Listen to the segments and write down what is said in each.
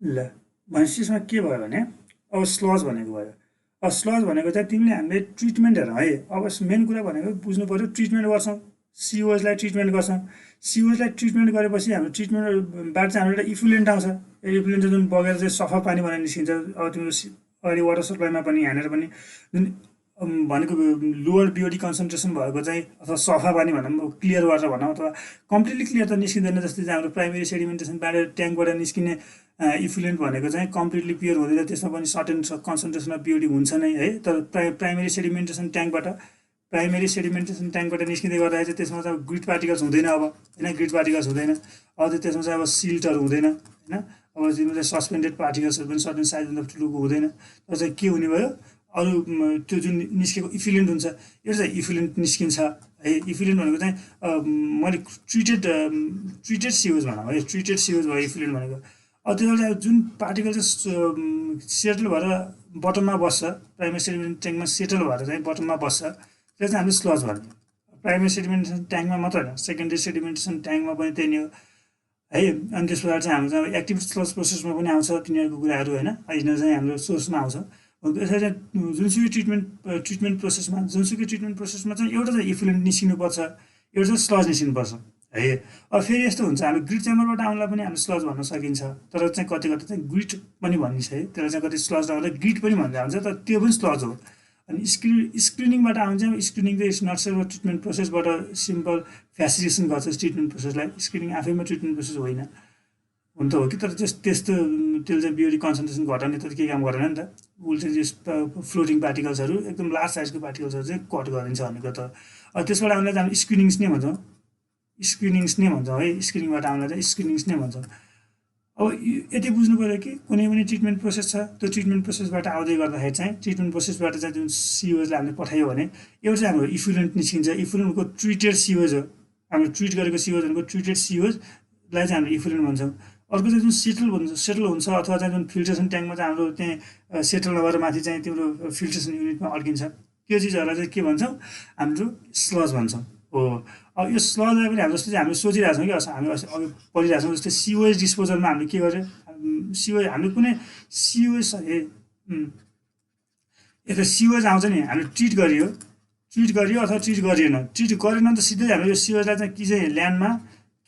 ल भनेपछि यसमा के भयो भने अब स्लज भनेको भयो। अब स्लज भनेको चाहिँ तिमीले हामीले ट्रिटमेन्ट हेर है। अब मेन कुरा भनेको बुझ्नु पऱ्यो, ट्रिटमेन्ट गर्छौँ, सिओएसलाई ट्रिटमेन्ट गर्छौँ। सिओएसलाई ट्रिटमेन्ट गरेपछि हाम्रो ट्रिटमेन्टबाट चाहिँ हाम्रो एउटा इफ्लुएन्ट आउँछ। इफ्लुएन्ट जुन बगेर चाहिँ सफा पानी बनाएर निस्किन्छ। अब तिम्रो अहिले वाटर सप्लाईमा पनि यहाँनिर पनि जुन भनेको लोवर बिओडी कन्सन्ट्रेसन भएको चाहिँ अथवा सफा पानी भनौँ, क्लियर वाटर भनौँ, अथवा कम्प्लिटली क्लियर त निस्किँदैन। जस्तै चाहिँ हाम्रो प्राइमेरी सेडिमेन्टेसनबाट ट्याङ्कबाट निस्किने इफ्लुएन्ट भनेको चाहिँ कम्प्लिटली प्योर हुँदैन, त्यसमा पनि सर्टेन कन्सन्ट्रेसन अफ बिओडी हुन्छ नै है। तर प्राइमेरी सेडिमेन्टेसन ट्याङ्कबाट निस्किँदै गर्दाखेरि चाहिँ त्यसमा चाहिँ ग्रिड पार्टिकल्स हुँदैन अब होइन, ग्रिड पार्टिकल्स हुँदैन। अब चाहिँ त्यसमा चाहिँ अब सिल्टहरू हुँदैन होइन। अब तिम्रो चाहिँ सस्पेन्डेड पार्टिकल्सहरू पनि सर्टेन साइजभन्दा ठुलोको हुँदैन। तर चाहिँ के हुने भयो, अरू त्यो जुन निस्केको इफ्लुएन्ट हुन्छ यो चाहिँ इफ्लुएन्ट निस्किन्छ है। इफ्लुएन्ट भनेको चाहिँ मैले ट्रिटेड सिवेज भनौँ है, ट्रिटेड सिवेज भयो इफ्लुएन्ट भनेको। अब त्यो चाहिँ जुन पार्टिकल चाहिँ सेटल भएर बटममा बस्छ, प्राइमेरी सेडिमेन्ट ट्याङ्कमा सेटल भएर चाहिँ बटममा बस्छ, त्यो चाहिँ हामीले स्लज भन्ने। प्राइमेरी सेडिमेन्टेसन ट्याङ्कमा मात्र होइन, सेकेन्डरी सेडिमेन्टेसन ट्याङ्कमा पनि त्यही नै हो है। अनि त्यस पछाडि चाहिँ हाम्रो चाहिँ एक्टिभ स्लज प्रोसेसमा पनि आउँछ तिनीहरूको कुराहरू होइन। यिनीहरू चाहिँ हाम्रो सोर्समा आउँछ। त्यसरी चाहिँ जुनसुकै ट्रिटमेन्ट प्रोसेसमा चाहिँ एउटा चाहिँ इफ्लुएन्ट निस्किनुपर्छ, एउटा चाहिँ स्लज निस्किनुपर्छ है। अब फेरि यस्तो हुन्छ, हामी ग्रिड च्याम्बरबाट आउनलाई पनि हामी स्लज भन्न सकिन्छ, तर चाहिँ कति चाहिँ ग्रिड पनि भनिन्छ है। त्यसलाई चाहिँ कति स्लज नभन्दा ग्रिड पनि भन्दा हुन्छ, तर त्यो पनि स्लज हो। अनि स्क्रिनिङबाट आउँछ, स्क्रिनिङ चाहिँ इट्स नट सेल्फ ट्रिटमेन्ट प्रोसेसबाट सिम्पल फेसिलिटेसन गर्छ ट्रिटमेन्ट प्रोसेसलाई। स्क्रिनिङ आफैमा ट्रिटमेन्ट प्रोसेस होइन, हुन त हो कि, तर त्यस्तो त्यसले चाहिँ बिओडी कन्सन्ट्रेसन घटाउने त केही काम गरेन नि त। उसले चाहिँ फ्लोटिङ पार्टिकल्सहरू एकदम लार्ज साइजको पार्टिकल्सहरू चाहिँ कट गरिदिन्छ भनेको त। त्यसबाट आउनलाई चाहिँ हामी स्क्रिनिङ्स नै भन्छौँ है। स्क्रिनिङबाट आउनलाई चाहिँ स्क्रिनिङ्स नै भन्छौँ। अब यति बुझ्नु पऱ्यो कि कुनै पनि ट्रिटमेन्ट प्रोसेस छ, त्यो ट्रिटमेन्ट प्रोसेसबाट आउँदै गर्दाखेरि चाहिँ ट्रिटमेन्ट प्रोसेसबाट चाहिँ जुन सिवेजलाई हामीले पठायो भने एउटा चाहिँ हाम्रो इफ्लुएन्ट निस्किन्छ। इफ्लुएन्टको ट्रिटेड सिवेज हो, हाम्रो ट्रिट गरेको सिवेज भनेको ट्रिटेड सिवेजलाई चाहिँ हामीले इफ्लुएन्ट भन्छौँ। अर्को चाहिँ जुन सेटल हुन्छ अथवा चाहिँ जुन फिल्ट्रेसन ट्याङ्कमा चाहिँ हाम्रो त्यहाँ सेटल नभएर माथि चाहिँ तिम्रो फिल्ट्रेसन युनिटमा अड्किन्छ, त्यो चिजहरूलाई चाहिँ के भन्छौँ, हाम्रो स्लज भन्छौँ हो। अब यो स्लजलाई पनि हाम्रो जस्तो चाहिँ हामीले सोचिरहेको छौँ कि हामी अघि पढिरहेको छौँ। जस्तै सिवेज डिस्पोजलमा हामीले के गर्यो, सिवेज हामीले कुनै सिवेज यता सिवेज आउँछ नि, हामीले ट्रिट गरियो अथवा ट्रिट गरिएन। ट्रिट गरेन त सिधै हामीले यो सिवेजलाई चाहिँ कि चाहिँ ल्यान्डमा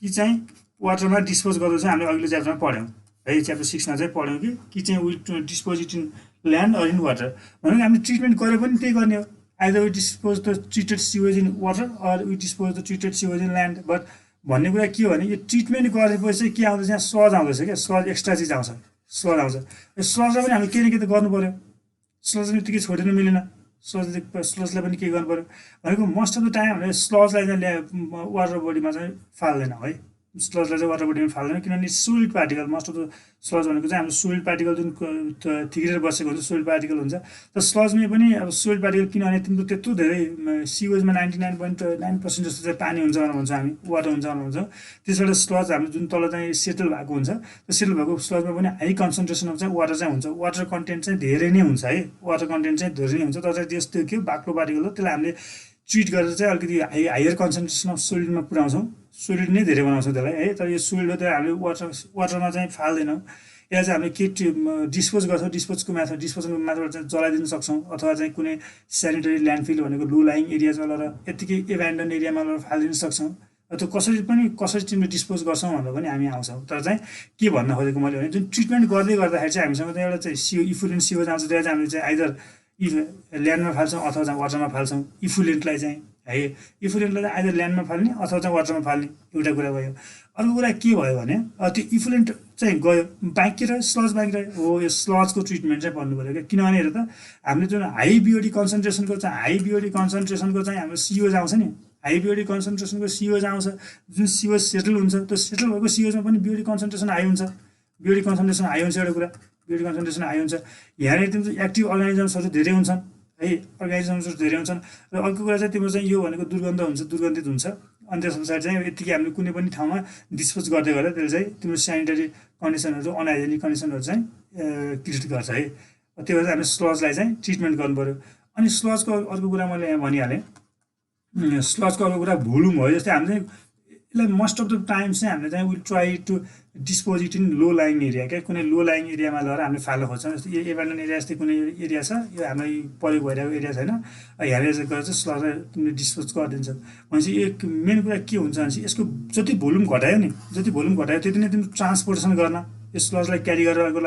कि चाहिँ वाटरमा डिस्पोज गर्दा चाहिँ हामीले अघिल्लो च्याप्टरमा पढ्यौँ है, च्याप्टर 6मा चाहिँ पढ्यौँ कि चाहिँ we dispose it in land or in water. भनेको हामीले ट्रिटमेन्ट गरे पनि त्यही गर्ने हो, either we dispose the treated sewage in water or we dispose the treated sewage in land. But भन्ने कुरा के हो भने यो ट्रिटमेन्ट गरेपछि चाहिँ के आउँदैछ, यहाँ स्लज आउँदैछ क्या, स्लज एक्स्ट्रा चिज आउँछ, स्लज आउँछ। यो स्लजलाई पनि हामीले केही न केही त गर्नु पऱ्यो, स्लज पनि त्यतिकै छोडेर मिलेन, स्लजलाई पनि के गर्नु पऱ्यो भनेको मोस्ट अफ द टाइम हामीले स्लजलाई चाहिँ वाटर बडीमा चाहिँ फाल्दैनौँ है। स्लजलाई चाहिँ वाटर बडीमा फाल्दैन, किनभने सोइल्ड particle, most of the sludge भनेको चाहिँ हाम्रो सोइल्ड पार्टिकल जुन थिग्रेर बसेको हुन्छ सोइल्ड पार्टिकल हुन्छ। तर स्लजमै पनि अब सोइल्ड पार्टिकल किनभने तिम्रो त्यत्रो धेरै सिवेजमा 99.9% जस्तो चाहिँ पानी हुन्छ भनेर भन्छौँ हामी, वाटर हुन्छ भनेर भन्छौँ। त्यसबाट स्लज हाम्रो जुन तल चाहिँ सेटल भएको हुन्छ, त्यो सेटल भएको स्लजमा पनि हाई कन्सन्ट्रेसन अफ चाहिँ वाटर चाहिँ हुन्छ, वाटर कन्टेन्ट चाहिँ धेरै नै हुन्छ है, वाटर कन्टेन्ट चाहिँ धेरै नै हुन्छ। तर चाहिँ त्यस्तो के बाक्लो पार्टिकल हो, त्यसलाई हामीले ट्रिट गरेर चाहिँ अलिकति हायर कन्सन्ट्रेसन अफ सोलिडमा पुऱ्याउँछौँ, सोलिड नै धेरै बनाउँछौँ त्यसलाई है। तर यो सोलिड हो, हामीले वाटरमा चाहिँ फाल्दैनौँ। यसलाई चाहिँ हामीले के डिस्पोज गर्छौँ, डिस्पोजको मेथड चाहिँ जलाइदिन सक्छौँ, अथवा चाहिँ कुनै सेनिटरी ल्यान्डफिल भनेको लो लाइङ एरियामा लगेर यत्तिकै एभ्यान्डन एरियामा लगेर फालिदिन सक्छौँ। त्यो कसरी तिमीले डिस्पोज गर्छौँ भन्दा पनि हामी आउँछौँ। तर चाहिँ के भन्न खोजेको मैले भने जुन ट्रिटमेन्ट गर्दै गर्दाखेरि चाहिँ हामीसँग चाहिँ एउटा चाहिँ इफ्लुएन्ट सिवेज आउँछ, त्यसलाई चाहिँ हामीले चाहिँ आइदर ल्यान्डमा फाल्छौँ अथवा चाहिँ वाटरमा फाल्छौँ। इफ्लुएन्टलाई चाहिँ है, इफ्लुएन्टलाई चाहिँ आइदर ल्यान्डमा फाल्ने अथवा चाहिँ वाटरमा फाल्ने, एउटा कुरा भयो। अर्को कुरा के भयो भने त्यो इफ्लुएन्ट चाहिँ गयो, बाँकी रह्यो, स्लज बाँकी रह्यो हो। यो स्लजको ट्रिटमेन्ट चाहिँ भन्नु पऱ्यो क्या, किनभने हेर त हामीले जुन हाई बिओडी कन्सन्ट्रेसनको चाहिँ हाम्रो सिवेज आउँछ नि, हाई बिओडी कन्सन्ट्रेसनको सिवेज आउँछ, जुन सिवेज सेटल हुन्छ, त्यो सेटल भएको सिवेजमा पनि बिओडी कन्सन्ट्रेसन हाई हुन्छ, एउटा कुरा बिओडी कन्सन्ट्रेसन हाई हुन्छ। यहाँनिर तिम्रो एक्टिभ अर्गानिजम्सहरू धेरै हुन्छन् है, र अर्को कुरा चाहिँ तिम्रो चाहिँ यो भनेको दुर्गन्धित हुन्छ। अनि त्यस पछाडि चाहिँ यत्तिकै हामीले कुनै पनि ठाउँमा डिस्पोज गर्दै गर्दा त्यसले चाहिँ तिम्रो सेनिटरी कन्डिसनहरू, अनहाइजेनिक कन्डिसनहरू चाहिँ क्रिएट गर्छ है। त्यही भएर हामीले स्लजलाई चाहिँ ट्रिटमेन्ट गर्नु पऱ्यो। अनि स्लजको अर्को कुरा मैले यहाँ भनिहालेँ, स्लजको अर्को कुरा भोल्युम हो। जस्तै हामीले यसलाई मोस्ट अफ द टाइम्स चाहिँ हामीले चाहिँ will try to dispose it in low lying area क्या कुनै लो लाइङ एरियामा लगेर हामीले फाल्न खोज्छौँ जस्तै यो एबान्डन एरिया जस्तै कुनै एरिया छ यो हामीलाई प्रयोग भइरहेको एरिया छैन यहाँनिर चाहिँ गएर चाहिँ स्लजलाई तिमीले डिस्पोज गरिदिन्छ भनेपछि एक मेन कुरा के हुन्छ भनेपछि यसको जति भोल्युम घटायो नि जति भोल्युम घटायो त्यति नै तिम्रो ट्रान्सपोर्टेसन गर्न यो स्लजलाई क्यारी गरेर अर्को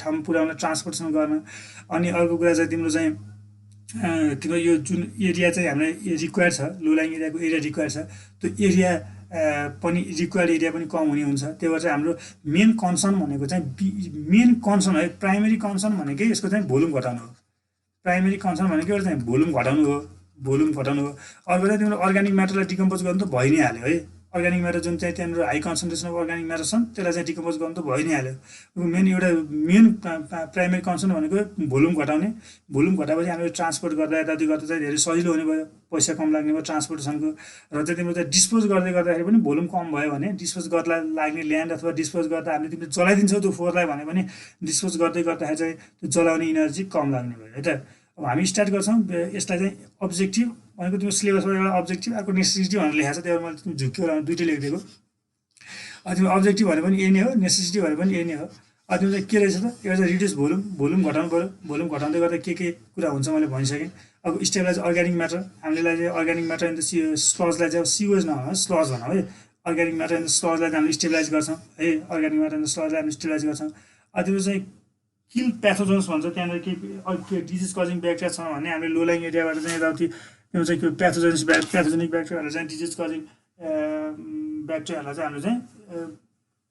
ठाउँमा पुर्याउन ट्रान्सपोर्टेसन गर्न अनि अर्को कुरा चाहिँ तिम्रो चाहिँ तिम्रो यो जुन एरिया चाहिँ हामीलाई रिक्वायर्ड छ लो लाइङ एरियाको एरिया रिक्वायर्ड छ त्यो एरिया पनि रिक्वायर्ड एरिया पनि कम हुने हुन्छ त्यही भएर चाहिँ हाम्रो मेन कन्सर्न भनेको चाहिँ मेन कन्सर्न है प्राइमेरी कन्सर्न भनेकै यसको चाहिँ भोल्युम घटाउनु हो प्राइमेरी कन्सर्न भनेको एउटा चाहिँ भोल्युम घटाउनु हो अर्को चाहिँ तिम्रो अर्ग्यानिक म्याटरलाई डिकम्पोज गर्नु त भइ नै हाल्यो है अर्ग्यानिक म्याटर जुन चाहिँ त्यहाँनिर high concentration of organic matter छन् त्यसलाई चाहिँ डिकम्पोज गर्नु त भइ नै हाल्यो मेन प्राइमेरी कन्सर्न भनेको भोल्युम घटाउने भोल्युम घटाएपछि हामीले ट्रान्सपोर्ट गर्दा यताउति गर्दा चाहिँ धेरै सजिलो हुने भयो पैसा कम लाग्ने भयो ट्रान्सपोर्टेसनको र चाहिँ तिम्रो चाहिँ डिस्पोज गर्दै गर्दाखेरि पनि भोल्युम कम भयो भने डिस्पोज गर्दा लाग्ने ल्यान्ड अथवा डिस्पोज गर्दा हामीले तिमीले जलाइदिन्छौ त्यो फोहोरलाई भने पनि डिस्पोज गर्दै गर्दाखेरि चाहिँ त्यो जलाउने इनर्जी कम लाग्ने भयो है त अब हामी स्टार्ट गर्छौँ यसलाई चाहिँ अब्जेक्टिभ भनेको तिम्रो सिलेबसमा एउटा अब्जेक्टिभ अर्को नेसेसिटी भनेर लेखाएको छ त्यही भएर मैले झुक्क्यो दुइटै लेखिदिएको तिम्रो अब्जेक्टिभ भने पनि यही नै हो नेसेसिटी भने पनि यही नै हो तिम्रो चाहिँ के रहेछ त एउटा चाहिँ रिड्युस भोल्युम घटाउनु पऱ्यो भोल्युम घटाउँदै गर्दा के कुरा हुन्छ मैले भनिसकेँ अब स्टेबलाइज अर्ग्यानिक म्याटर हामीले चाहिँ अर्ग्यानिक म्याटर इन द स्लजलाई चाहिँ सिवेज नभनौँ स्लज भनौँ है अर्ग्यानिक म्याटर इन द स्लजलाई चाहिँ हामीले स्टेबलाइज गर्छौँ है अर्ग्यानिक म्याटर इन द स्लजलाई हामीले स्टेबलाइज गर्छौँ तिम्रो चाहिँ किल प्याथोजन्स भन्छ त्यहाँनिर के डिजिज कजिङ ब्याक्टेरिया छ भने हामीले लो लाइङ एरियाबाट चाहिँ यताउति त्यो चाहिँ त्यो प्याथोजेनिक ब्याक्टेरियाहरूलाई चाहिँ डिजिज कजिङ ब्याक्टेरियाहरूलाई चाहिँ हामीले चाहिँ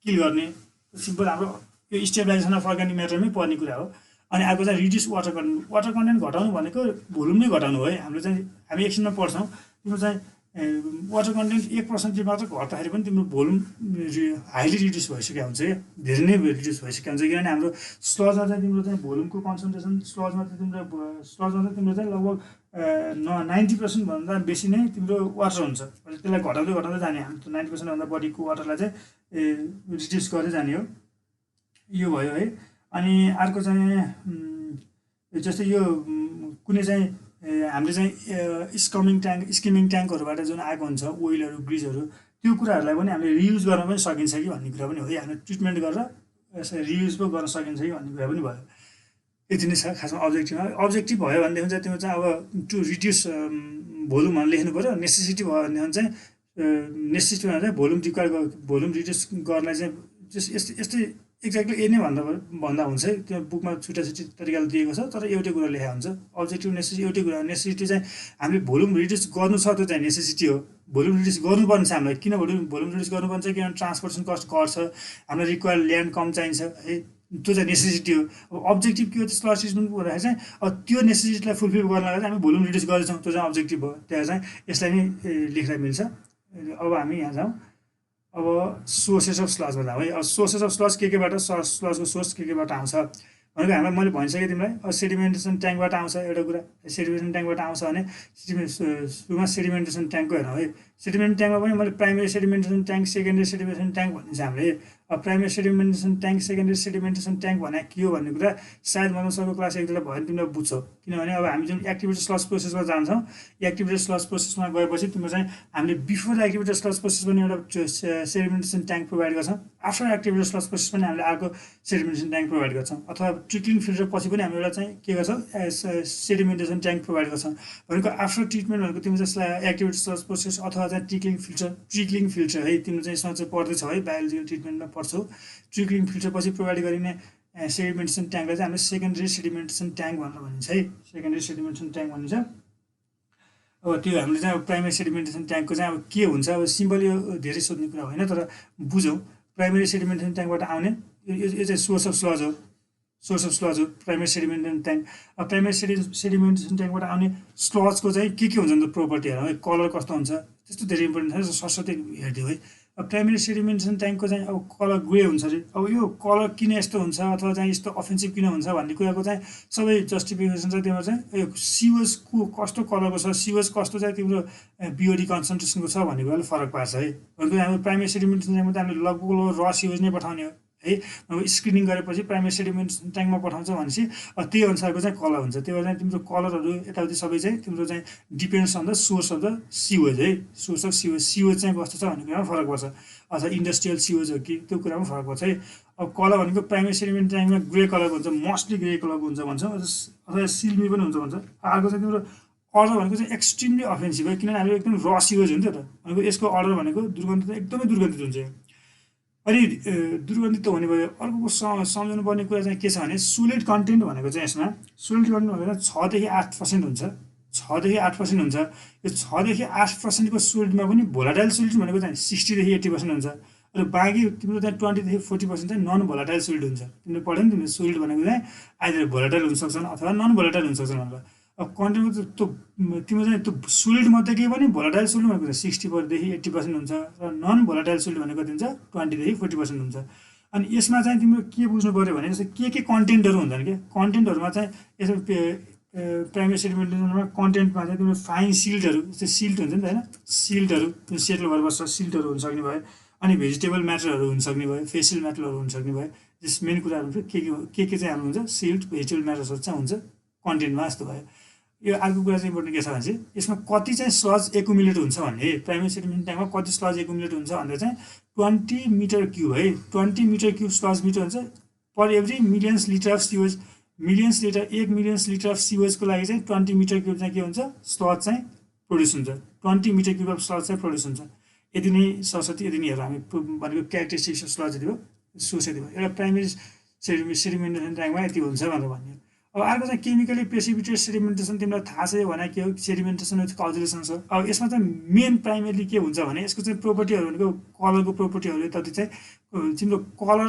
किल गर्ने सिम्पल हाम्रो यो स्टेबलाइजेसन अफ अर्ग्यानिक म्याटरमै पर्ने कुरा हो अनि अर्को चाहिँ रिड्युस वाटर कन्टेन्ट घटाउनु भनेको भोल्युम नै घटाउनु हो है हाम्रो चाहिँ हामी एकछिनमा पढ्छौँ तिम्रो चाहिँ वाटर कन्टेन्ट 1% मात्र घट्दाखेरि पनि तिम्रो भोल्युम हाइली रिड्युस भइसकेको हुन्छ क्या धेरै नै रिड्युस भइसकेको हुन्छ किनभने हाम्रो स्लजमा चाहिँ तिम्रो चाहिँ भोल्युमको कन्सन्ट्रेसन स्लजमा चाहिँ तिम्रो चाहिँ लगभग 90% भन्दा बेसी नै तिम्रो वाटर हुन्छ त्यसलाई घटाउँदै जाने हामी 90% भन्दा बढीको वाटरलाई चाहिँ रिड्युस गर्दै जाने हो यो भयो है अनि अर्को चाहिँ जस्तै यो कुनै चाहिँ हामीले चाहिँ स्किमिङ ट्याङ्कहरूबाट जुन आएको हुन्छ ओइलहरू ग्रिजहरू त्यो कुराहरूलाई पनि हामीले रियुज गर्न पनि सकिन्छ कि भन्ने कुरा पनि हो हामीले ट्रिटमेन्ट गरेर यसरी रियुज पो गर्न सकिन्छ कि भन्ने कुरा पनि भयो यति नै छ खासमा अब्जेक्टिभ भयो भनेदेखि चाहिँ तिम्रो चाहिँ अब टु रिड्युस भोल्युम भनेर लेख्नु पऱ्यो नेसेसिटी भयो भनेदेखि चाहिँ नेसेसिटी भनेर चाहिँ भोल्युम रिड्युस गर्नलाई चाहिँ यस्तै एक्ज्याक्टली यही नै भन्दा हुन्छ है त्यो बुकमा छुट्टा तरिकाले दिएको छ तर एउटै कुरा लेखा हुन्छ अब्जेक्टिभ नेसेसिटी एउटै कुरा नेसेसिटी चाहिँ हामीले भोल्युम रिड्युस गर्नु छ त्यो चाहिँ नेसेसिटी हो भोल्युम रिड्युस गर्नुपर्ने छ हामीलाई किन भोल्युम रिड्युस गर्नुपर्ने छ किनभने ट्रान्सपोर्टेसन कस्ट घट्छ हामीलाई रिक्वायर ल्यान्ड कम चाहिन्छ है त्यो चाहिँ नेसेसिटी हो अब अब्जेक्टिभ के हो त्यो स्लज ट्रिटमेन्ट भन्दाखेरि चाहिँ अब त्यो नेसेसिटीलाई फुलफिल गर्नलाई चाहिँ हामी भोल्युम रिड्युस गर्दैछौँ त्यो चाहिँ अब्जेक्टिभ हो त्यहाँ चाहिँ यसलाई नै लेख्दा मिल्छ अब हामी यहाँ जाउँ अब सोर्सेस अफ स्लजमा जाउँ है अब सोर्सेस अफ स्लज केबाट स्लजको सोर्स केबाट आउँछ भनेको हामीलाई मैले भनिसकेँ तिमीलाई सेडिमेन्टेसन ट्याङ्कबाट आउँछ एउटा कुरा सेडिमेन्टेसन ट्याङ्कबाट आउँछ भने सुरुमा सेडिमेन्टेसन ट्याङ्कको हेरौँ है सेडिमेन्ट ट्याङ्कमा पनि मैले primary sedimentation tank secondary sedimentation tank भनिन्छ हामीले अब primary sedimentation tank secondary sedimentation tank भने के हो भन्ने कुरा सायद मलाई सरको क्लास 1 भयो भने तिमीले बुझ्छौ किनभने अब हामी जुन एक्टिभिटी स्लज प्रोसेसमा जान्छौँ एक्टिभिटी स्लज प्रोसेसमा गएपछि तिम्रो चाहिँ हामीले बिफोर एक्टिभिटी स्लज प्रोसेस पनि एउटा सेडिमेन्टेसन ट्याङ्क प्रोभाइड गर्छौँ आफ्टर एक्टिभिटी स्लज प्रोसेस पनि हामीले अर्को सेडिमेन्टेसन ट्याङ्क प्रोभाइड गर्छौँ अथवा ट्रिक्लिङ फिल्टर पछि पनि हामी एउटा चाहिँ के गर्छौँ सेडिमेन्टेसन ट्याङ्क प्रोभाइड गर्छौँ भनेको आफ्टर ट्रिटमेन्ट भनेको तिम्रो चाहिँ एक्टिभिटी स्लज प्रोसेस अथवा चाहिँ ट्रिक्लिङ फिल्टर है तिम्रो चाहिँ यसमा चाहिँ पढ्दैछौ है बायोलोजिकल ट्रिटमेन्टमा पढ्छौ ट्रिक्लिङ फिल्टर पछि प्रोभाइड गरिने सेडिमेन्टेसन ट्याङ्कलाई चाहिँ हामीले सेकेन्डरी सेडिमेन्टेसन ट्याङ्क भनेर भनिन्छ है सेकेन्डरी सेडिमेन्टेसन ट्याङ्क भनिन्छ अब त्यो हामीले चाहिँ अब प्राइमेरी सेडिमेन्टेसन ट्याङ्कको चाहिँ अब के हुन्छ अब सिम्पल यो धेरै सोध्ने कुरा होइन तर बुझौँ प्राइमेरी सेडिमेन्टेसन ट्याङ्कबाट आउने यो चाहिँ सोर्स अफ स्लज हो प्राइमेरी सेडिमेन्टेसन ट्याङ्क अब प्राइमेरी सेडिमेन्टेसन ट्याङ्कबाट आउने स्लजको चाहिँ के हुन्छ नि त प्रोपर्टीहरू है कलर कस्तो हुन्छ त्यस्तो धेरै इम्पोर्टेन्ट छ सरस्वती हेरिदियो है अब प्राइमेरी सेडिमेन्टेसन ट्याङ्कको चाहिँ अब कलर ग्रे हुन्छ अरे अब यो कलर किन यस्तो हुन्छ अथवा चाहिँ यस्तो अफेन्सिभ किन हुन्छ भन्ने कुराको चाहिँ सबै जस्टिफिकेसन छ त्यसमा चाहिँ यो सिवेजको कस्तो कलरको छ सिवेज कस्तो चाहिँ तिम्रो बिओडी कन्सन्ट्रेसनको छ भन्ने कुराले फरक पार्छ है भनेको हाम्रो प्राइमेरी सेडिमेन्टेसन ट्याङ्कमा त हामीले लगभग र सिवेज नै पठाउने हो है। अब स्क्रिनिङ गरेपछि प्राइमेरी सेडिमेन्टेसन ट्याङ्कमा पठाउँछ भनेपछि त्यही अनुसारको चाहिँ कलर हुन्छ। त्यही भएर चाहिँ तिम्रो कलरहरू यताउति सबै चाहिँ तिम्रो चाहिँ depends on the source of the sewage है। सोर्स अफ सिवेज चाहिँ कस्तो छ भन्ने कुरामा फरक पर्छ, अथवा इन्डस्ट्रियल सिवेज हो कि त्यो कुरामा फरक पर्छ है। अब कलर भनेको प्राइमेरी सेडिमेन्ट ट्याङ्कमा ग्रे कलरको हुन्छ, मोस्टली ग्रे कलरको हुन्छ भन्छ, अथवा सिल्मी पनि हुन्छ भन्छ। अर्को चाहिँ तिम्रो अर्डर भनेको चाहिँ एक्सट्रिमली अफेन्सिभ है, किनभने हाम्रो एकदम र सिवेज हुन्छ त भनेको यसको अर्डर भनेको दुर्गन्धित एकदमै दुर्गन्धित हुन्छ। अनि दुर्गन्धित हुने भयो। अर्को सम्झाउनु पर्ने कुरा चाहिँ के छ भने सोलिड कन्टेन्ट भनेको चाहिँ यसमा सोलिड कन्टेन्ट भनेको 6 देखि 8% हुन्छ, 6 देखि 8% हुन्छ। यो 6 देखि 8% को सोलिडमा पनि भोलाटाइल सोलिड भनेको चाहिँ 60 देखि 80% हुन्छ, र बाँकी तिम्रो चाहिँ 20 देखि 40% चाहिँ नन भोलाटाइल सोलिड हुन्छ। तिमीले पढ्यौ नि, तिमीले सोलिड भनेको चाहिँ आइदर भोलाटाइल हुनसक्छन् अथवा नन भोलाटाइल हुनसक्छन् भनेर। अब कन्टेन्टको त्यो तिम्रो चाहिँ त्यो सोलिड मध्येकै पनि भोलाटाइल सोलिड भनेको 60 देखि 80% हुन्छ, र नन भोलाटाइल सोलिड भनेको दिन्छ 20 देखि 40% हुन्छ। अनि यसमा चाहिँ तिम्रो के बुझ्नु पऱ्यो भने जस्तो के कन्टेन्टहरू हुन्छन् कि कन्टेन्टहरूमा चाहिँ यसो प्राइमेरी सेडिमेन्टेसनमा कन्टेन्टमा चाहिँ तिम्रो फाइन सिल्टहरू, जस्तै सिल्ट हुन्छ नि त होइन, सिल्टहरू सेटल भएर बस्छ, सिल्टहरू हुनसक्ने भयो। अनि भेजिटेबल म्याटरहरू हुनसक्ने भयो, फेसियल म्याटरहरू हुनसक्ने भयो। जस मेन कुराहरू के चाहिँ हाल्नुहुन्छ, सिल्ट भेजिटेबल म्याटर्सहरू चाहिँ हुन्छ कन्टेन्टमा जस्तो भयो। यो अर्को कुरा चाहिँ इम्पोर्टेन्ट के छ भने चाहिँ यसमा कति चाहिँ स्लज एकुमुलेट हुन्छ भन्ने, प्राइमेरी सेडिमेन्ट ट्याङ्कमा कति स्लज एकुमुलेट हुन्छ भन्दा चाहिँ 20 मिटर क्युब है, 20 मिटर क्युब स्लज मिटर हुन्छ per every millions litre of sewage. Millions litre 1 millions litre of सिवेजको लागि चाहिँ 20 मिटर क्युब चाहिँ के हुन्छ, स्लज चाहिँ प्रोड्युस हुन्छ। 20 मिटर क्युब अफ स्लज चाहिँ प्रोड्युस हुन्छ। यदि नै सरस्वती यदि नै हेरौँ हामी भनेको क्यारेक्टरिस्टिक्स अफ स्लज यति भयो, सोर्स यति भयो। एउटा प्राइमेरी सेडिमेन्टेसन ट्याङ्कमा यति हुन्छ भनेर भन्यो। अब अर्को चाहिँ केमिकली प्रेसिपिटेट सेडिमेन्टेसन, तिमीलाई थाहा छ भने के हो सेडिमेन्टेसन विथ कजुलेसन छ। अब यसमा चाहिँ मेन प्राइमेरली के हुन्छ भने यसको चाहिँ प्रोपर्टीहरू भनेको कलरको प्रोपर्टीहरू यताउति चाहिँ तिम्रो कलर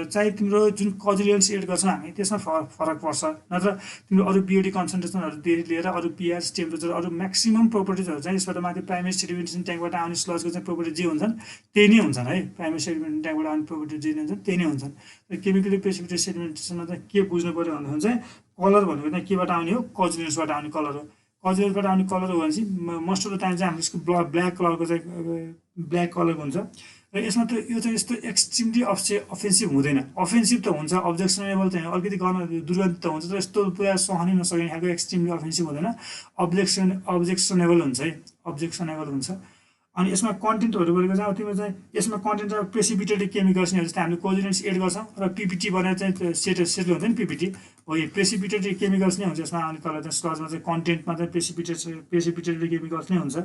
चाहिँ तिम्रो जुन कजुलेन्स एड गर्छौँ हामी त्यसमा फरक पर्छ, नत्र तिम्रो अरू पिओडी कन्सन्ट्रेसनहरूदेखि लिएर अरू पिएच टेम्परेचर अरू म्याक्सिमम प्रोपर्टिजहरू चाहिँ यसबाट माथि प्राइमेरी सेडिमेन्टेसन ट्याङ्कबाट आउने स्लजको चाहिँ प्रोपर्टी जे हुन्छन् त्यही नै हुन्छन् है। प्राइमेरी सेडिमेन्टेसन ट्याङ्कबाट आउने प्रोपर्टी जे हुन्छन् त्यही नै हुन्छन्। र केमिकली प्रेसिपिटेट सेडिमेन्टेसनमा चाहिँ के बुझ्नु पऱ्यो भन्दाखेरि चाहिँ कलर भनेको चाहिँ केबाट आउने हो, कजुलेन्सबाट आउने कलर हो। कजुलेन्सबाट आउने कलर हो भनेपछि मोस्ट अफ द टाइम चाहिँ हाम्रो यसको ब्ल्याक कलरको चाहिँ ब्ल्याक कलरको हुन्छ। र यसमा त यो चाहिँ यस्तो एक्सट्रिमली अफेन्सिभ हुँदैन, अफेन्सिभ त हुन्छ, अब्जेक्सनेबल चाहिँ अलिकति गर्न दुर्गन्धित त हुन्छ, तर यस्तो पुरा सहनै नसक्ने खालको एक्सट्रिमली अफेन्सिभ हुँदैन, अब्जेक्सनेबल हुन्छ है, अब्जेक्सनेबल हुन्छ। अनि यसमा कन्टेन्टहरू भनेको चाहिँ तिम्रो चाहिँ यसमा कन्टेन्ट अब प्रेसिपिटेटेड केमिकल्स नै हो, जस्तै हामीले कोजुलेन्स एड गर्छौँ र पिपिटी बनाएर चाहिँ सेटल हुन्छ नि पिपिटी हो, यो प्रेसिपिटेटेड केमिकल्स नै हुन्छ यसमा। अनि तल चाहिँ स्लजमा चाहिँ कन्टेन्टमा चाहिँ प्रेसिपिटेटेड केमिकल्स नै हुन्छ।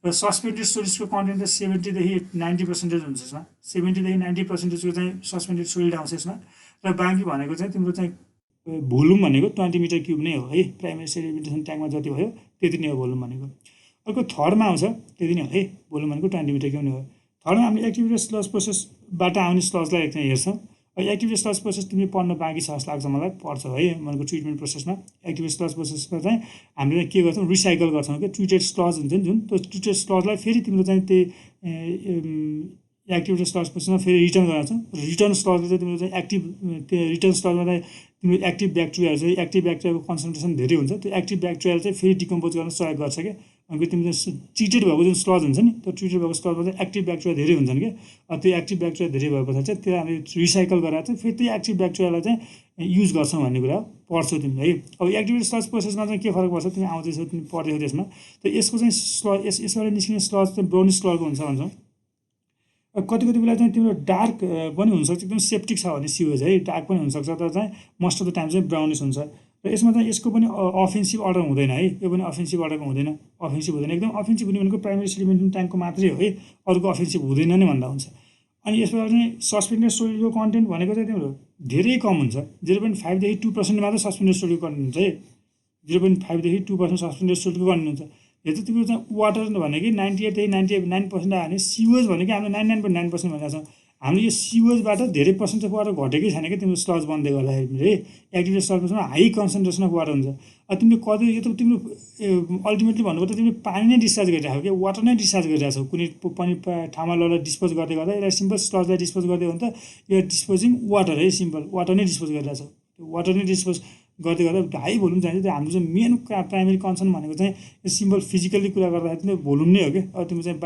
र सस्पेन्डेड सोलिड्सको कन्टेन्ट चाहिँ 70 देखि 90% हुन्छ यसमा, 70 देखि 90% को चाहिँ सस्पेन्डेड सोलिड आउँछ यसमा। र बाँकी भनेको चाहिँ तिम्रो चाहिँ भोल्युम भनेको 20 मिटर क्युब नै हो है, प्राइमेरी सेडिमेन्टेसन ट्याङ्कमा जति भयो त्यति नै हो भोल्युम भनेको। अर्को थर्डमा आउँछ त्यति नै हो है, भोल्युम भनेको 20 मिटर क्युब नै हो। थर्डमा हामीले एक्टिभेटेड स्लज प्रोसेसबाट आउने स्लजलाई एकचोटि हेर्छौँ। एक्टिभेटेड स्लज प्रोसेस तिमी पढ्न बाँकी छ जस्तो लाग्छ मलाई, पढ्छ है भनेको ट्रिटमेन्ट प्रोसेसमा। एक्टिभेटेड स्लज प्रोसेसमा चाहिँ हामीले के गर्छौँ, रिसाइकल गर्छौँ कि ट्रिटेड स्लज हुन्छ नि जुन, त्यो ट्रिटेड स्लजलाई फेरि तिम्रो चाहिँ त्यही एक्टिभेटेड स्लज प्रोसेसमा फेरि रिटर्न गराउँछौँ। रिटर्न स्लजले चाहिँ तिम्रो चाहिँ एक्टिभ त्यो रिटर्न स्लजमा चाहिँ तिम्रो एक्टिभ ब्याक्टेरियाहरू चाहिँ एक्टिभ ब्याक्टेरियाको कन्सन्ट्रेसन धेरै हुन्छ, त्यो एक्टिभ ब्याक्टेरियाले चाहिँ फेरि डिकम्पोज गर्न सहयोग गर्छ क्या। अनि तिम्रो ट्रिटेड भएको जुन स्लज हुन्छ नि त्यो ट्रिटेड भएको स्लजमा चाहिँ एक्टिभ ब्याक्टेरिया धेरै हुन्छन् क्या। त्यो एक्टिभ ब्याक्टेरिया धेरै भए पछाडि चाहिँ त्यो हामीले रिसाइकल गरेर चाहिँ फेरि त्यही एक्टिभ ब्याक्टेरियालाई चाहिँ युज गर्छौँ भन्ने कुरा पढ्छौ तिमीले है। अब एक्टिभेटेड स्लज प्रोसेसमा चाहिँ के फरक पर्छ तिमी आउँदैछौ, तिमी पढ्दैछौ त्यसमा। त यसको चाहिँ यसबाट निस्किने स्लज चाहिँ ब्राउनिस कलरको हुन्छ भन्छौँ। कति बेला चाहिँ तिम्रो डार्क पनि हुनसक्छ, एकदम सेप्टिक छ भने सिवेज है डार्क पनि हुनसक्छ, तर चाहिँ मोस्ट अफ द टाइम चाहिँ ब्राउनिस हुन्छ। र यसमा चाहिँ यसको पनि अफेन्सिभ अर्डर हुँदैन है, यो पनि अफेन्सिभ अर्डरमा हुँदैन, अफेन्सिभ हुँदैन। एकदम अफेन्सिभ हुने भनेको प्राइमेरी सेडिमेन्टेसन ट्याङ्कको मात्रै हो है, अरूको अफेन्सिभ हुँदैन नै भन्दा हुन्छ। अनि यसबाट चाहिँ सस्पेन्डेड सोलिडको कन्टेन्ट भनेको चाहिँ तिम्रो धेरै कम हुन्छ, 0.5 देखि 2% मात्रै सस्पेन्डेड सोलिडको कन्टेन्ट हुन्छ है, 0.5 देखि 2% सस्पेन्डेड सोलिडको कन्टेन्ट हुन्छ। यो चाहिँ तिम्रो चाहिँ वाटर भनेको 98 देखि 99% आयो भने सिवेज भनेको हामीले 99.9% भनेको छौँ। हामीले यो सिवेजबाट धेरै पर्सेन्ट अफ वाटर घटेकै छैन क्या तिम्रो स्लज बन्दै गर्दाखेरि है। एक्टिभेटेड स्लजमा हाई कन्सन्ट्रेसन अफ वाटर हुन्छ। तिमीले कति यो त तिम्रो अल्टिमेटली भन्नुपर्दा तिमीले पानी नै डिस्चार्ज गरिरहेको क्या, वाटर नै डिस्चार्ज गरिरहेको छौ कुनै पनि ठाउँमा लगेर डिस्पोज गर्दै गर्दा। यसलाई सिम्पल स्लजलाई डिस्पोज गर्दै हो भने त यो डिस्पोजिङ वाटर है, सिम्पल वाटर नै डिस्पोज गरिरहेको छौ। त्यो वाटर नै डिस्पोज गर्दै गर्दा हाई भोल्युम चाहिन्छ। त्यो हाम्रो चाहिँ मेन प्राइमेरी कन्सर्न भनेको चाहिँ सिम्पल फिजिकल्ली कुरा गर्दाखेरि तिम्रो भोल्युम नै हो क्या। अब तिम्रो चाहिँ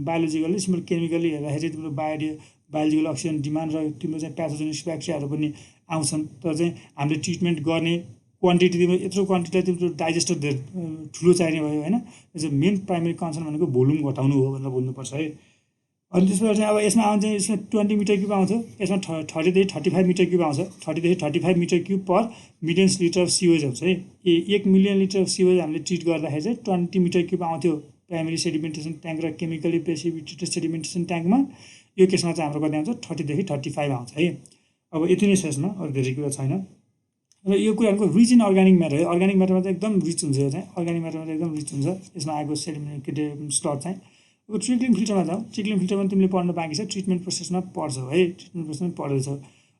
बायोलोजिकल्ली सिम्पल केमिकल्ली हेर्दाखेरि तिम्रो बायोलोजिकल अक्सिजन डिमान्ड र तिम्रो चाहिँ प्याथोजेनिक ब्याक्टेरियाहरू पनि आउँछन्। तर चाहिँ हामीले ट्रिटमेन्ट गर्ने क्वान्टिटी तिम्रो यत्रो क्वान्टिटीलाई तिम्रो डाइजेस्टर ठुलो चाहिने भयो होइन। यो चाहिँ मेन प्राइमेरी कन्सर्न भनेको भोल्युम घटाउनु हो भनेर बुझ्नुपर्छ है। अनि त्यसबाट चाहिँ अब यसमा आउँछ यसमा 20 मिटर क्युब आउँछ, यसमा 30 देखि 35 मिटर क्युब आउँछ। 30 देखि 35 metre cube per million litre of sewage आउँछ है। 1 मिलियन लिटर अफ सिवेज हामीले ट्रिट गर्दाखेरि चाहिँ 20 मिटर क्युब आउँथ्यो प्राइमेरी सेडिमेन्टेसन ट्याङ्क र केमिकली प्रेसिपिटेटेड सेडिमेन्टेसन ट्याङ्कमा। यो केसमा चाहिँ हाम्रो कति आउँछ 30 देखि 35 आउँछ है। अब यति नै छ, यसमा अरू धेरै कुरा छैन। र यो कुराहरूको रिच इन अर्ग्यानिक म्याटर है। अर्ग्यानिक म्याटरमा चाहिँ एकदम रिच हुन्छ, यो चाहिँ अर्ग्यानिक म्याटरमा चाहिँ एकदम रिच हुन्छ। यसमा आएको सेडिमेन्टेड स्लट चाहिँ अब ट्रिक्लिङ फिल्टरमा जाउँ। ट्रिक्लिङ फिल्टरमा तिमीले पढ्नु बाँकी छ, ट्रिटमेन्ट प्रोसेसमा पढ्छौ है, ट्रिटमेन्ट प्रोसेसमा पढ्दैछौ।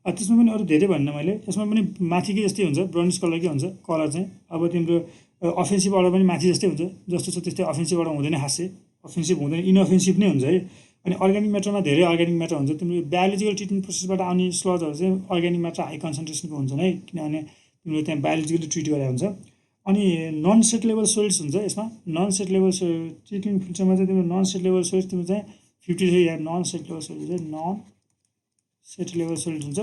त्यसमा पनि अरू धेरै भन्न मैले, यसमा पनि माथिकै जस्तै हुन्छ, ब्राउनिस कलरकै हुन्छ कलर चाहिँ। अब तिम्रो अफेन्सिभ अर्डर पनि माथि जस्तै हुन्छ, जस्तो छ त्यस्तै अफेन्सिभ अर्डर हुँदैन, खासै अफेन्सिभ हुँदैन, इनअफेन्सिभ नै हुन्छ है। अनि अर्ग्यानिक म्याटरमा धेरै अर्ग्यानिक म्याटर हुन्छ। तिम्रो बायोलोजिकल ट्रिटमेन्ट प्रोसेसबाट आउने स्लजहरू चाहिँ अर्ग्यानिक म्याटर हाई कन्सन्ट्रेसनको हुन्छन् है, किनभने तिम्रो त्यहाँ बायोलोजिकली ट्रिट गरेर हुन्छ। अनि नन सेटलेबल सोइल्स हुन्छ यसमा। नन सेटलेबल ट्रिटमेन्ट फिल्टरमा चाहिँ तिम्रो नन सेटलेबल सोइल्स तिम्रो चाहिँ 50 देखि यहाँ नन सेटलेबल सोइल्स चाहिँ नन सेटलेबल सोइल्स हुन्छ।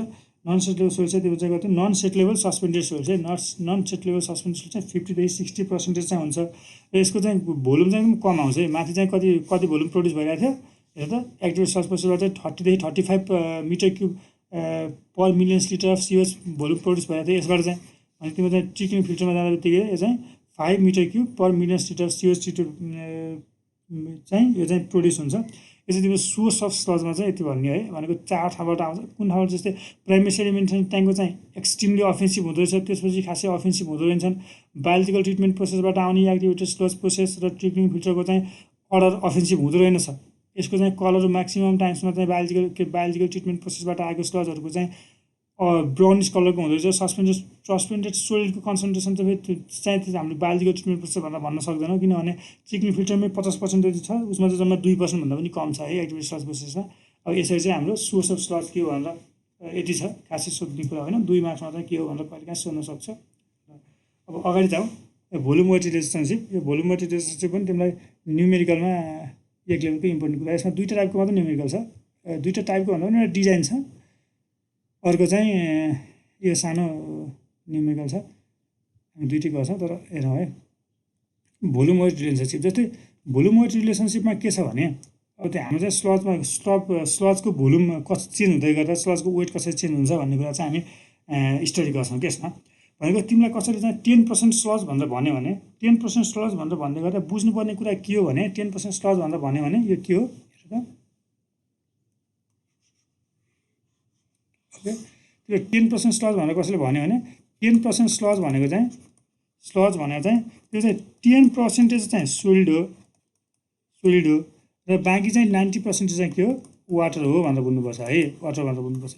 नन सेटलेबल सोइल्स चाहिँ तिम्रो चाहिँ कति नन सेटलेबल सस्पेन्डेड सोइल्स है। नन सेटलेबल सस्पेन्डेड सोइल्स चाहिँ 50 देखि 60% चाहिँ हुन्छ। र यसको चाहिँ भोल्युम चाहिँ एकदम कम आउँछ है। माथि चाहिँ कति भोल्युम प्रड्युस भइरहेको थियो हेर त, एक्टिभ सस्पेन्सबाट चाहिँ 30 देखि 35 metre cube per million litre of sewage volume produce भइरहेको थियो यसबाट चाहिँ। अनि तिम्रो चाहिँ ट्रिटमेन्ट फिल्टरमा जाँदा बित्तिकै यो चाहिँ 5 metre cube per million litre of sewage treated चाहिँ यो चाहिँ प्रड्युस हुन्छ। यो चाहिँ तिम्रो सोर्स अफ स्लजमा चाहिँ यति भन्ने है, भनेको 4 ठाउँबाट आउँछ। कुन ठाउँबाट जस्तै प्राइमेरी सेडिमेन्टेसन ट्याङ्कको चाहिँ एक्सट्रिमली अफेन्सिभ हुँदो रहेछ, त्यसपछि खासै अफेन्सिभ हुँदो रहेछन्। बायोलोजिकल ट्रिटमेन्ट प्रोसेसबाट आउने एक्टिभेटेड स्लज प्रोसेस र ट्रिटमेन्ट फिल्टरको चाहिँ अर्डर अफेन्सिभ हुँदो रहेनछ। यसको चाहिँ कलर म्याक्सिमम टाइम्समा चाहिँ बायोलोजिकल ट्रिटमेन्ट प्रोसेसबाट आएको स्लजहरूको चाहिँ ब्राउनिस कलरको हुँदो रहेछ। सस्पेन्डेड सोइलको कन्सन्ट्रेसन चाहिँ हामीले बायोलोजिकल ट्रिटमेन्ट प्रोसेस भनेर भन्न सक्दैनौँ, किनभने ट्रिटमेन्ट फिल्टरमै 50% जति छ, उसमा चाहिँ जम्मा 2% भन्दा पनि कम छ है एक्टिभेटेड स्लज प्रोसेसमा। अब यसरी चाहिँ हाम्रो सोर्स अफ स्लज के हो भनेर यति छ, खासै सोध्ने कुरा होइन। 2 मार्क्समा चाहिँ के हो भनेर कहिले काहीँ सोध्न सक्छ। अब अगाडि जाउँ, भोल्युम वेट रिलेसनसिप। यो भोल्युम वेट रिलेसनसिप पनि तिमीलाई न्युमेरिकलमा एक लेभलको इम्पोर्टेन्ट कुरा। यसमा 2टा टाइपको मात्रै न्युमेरिकल छ। 2टा टाइपको भन्दा पनि एउटा डिजाइन छ, अर्को चाहिँ यो सानो न्युमेरिकल छ। हामी 2टै गर्छौँ, तर हेरौँ है। भोल्युम वेट रिलेसनसिप जस्तै भोल्युम वेट रिलेसनसिपमा के छ भने अब त्यो हाम्रो चाहिँ स्लजको भोल्युम कसरी चेन्ज हुँदै गर्दा स्लजको वेट कसरी चेन्ज हुन्छ भन्ने कुरा चाहिँ हामी स्टडी गर्छौँ। त्यसमा भनेको तिमीलाई कसैले चाहिँ 10% स्लज भनेर भन्यो भने 10% स्लज भनेर भन्दै गर्दा बुझ्नुपर्ने कुरा के हो भने 10% स्लज भनेर भन्यो भने यो के हो ओके। त्यो 10% स्लज भनेर कसैले भन्यो भने 10% स्लज भनेको चाहिँ त्यो चाहिँ 10% चाहिँ सोलिड हो र बाँकी चाहिँ 90% चाहिँ के हो वाटर हो भनेर बुझ्नुपर्छ है, वाटर भनेर बुझ्नुपर्छ।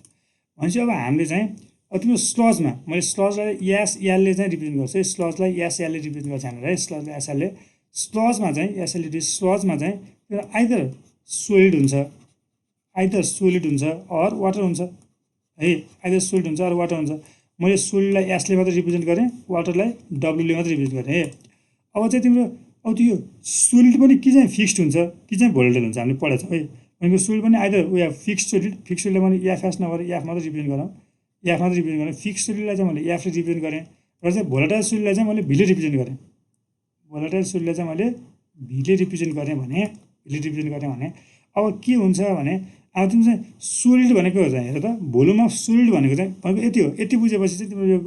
भनेपछि अब हामीले चाहिँ अब तिम्रो स्लजमा मैले स्लजलाई एसएलले चाहिँ रिप्रेजेन्ट गर्छु है, स्लजलाई एसएलले रिप्रेजेन्ट गर्छ भनेर है। स्लजलाई एसएलले स्लजमा चाहिँ एसएलले स्लजमा चाहिँ त्यो आइदर सोलिड हुन्छ अर वाटर हुन्छ है, आइदर सोलिड हुन्छ अर वाटर हुन्छ। मैले सोलिडलाई एसले मात्रै रिप्रेजेन्ट गरेँ, वाटरलाई डब्लुले मात्रै रिप्रेजेन्ट गरेँ है। अब चाहिँ तिम्रो अब त्यो सोलिड पनि कि चाहिँ फिक्स्ड हुन्छ कि चाहिँ भोलेटाइल हुन्छ, हामीले पढेको छौँ है। भनेको सोलिड पनि आइदर वे फिक्स्ड सोलिडलाई मैले एफएस नगरेर एफ मात्रै रिप्रेजेन्ट गरौँ, एफ मात्रै रिप्रेजेन्ट गरेँ। फिक्स्ड सोलिडलाई चाहिँ मैले एफले रिप्रेजेन्ट गरेँ र चाहिँ भोलेटाइल सोलिडलाई चाहिँ मैले भीले रिप्रेजेन्ट गरेँ। भोलेटाइल सोलिडलाई चाहिँ मैले भीले रिप्रेजेन्ट गरेँ भने अब के हुन्छ भने अब तिम्रो चाहिँ सोलिड भनेको चाहिँ हेर त भोल्युम अफ सोलिड भनेको यति हो। यति बुझेपछि चाहिँ तिम्रो यो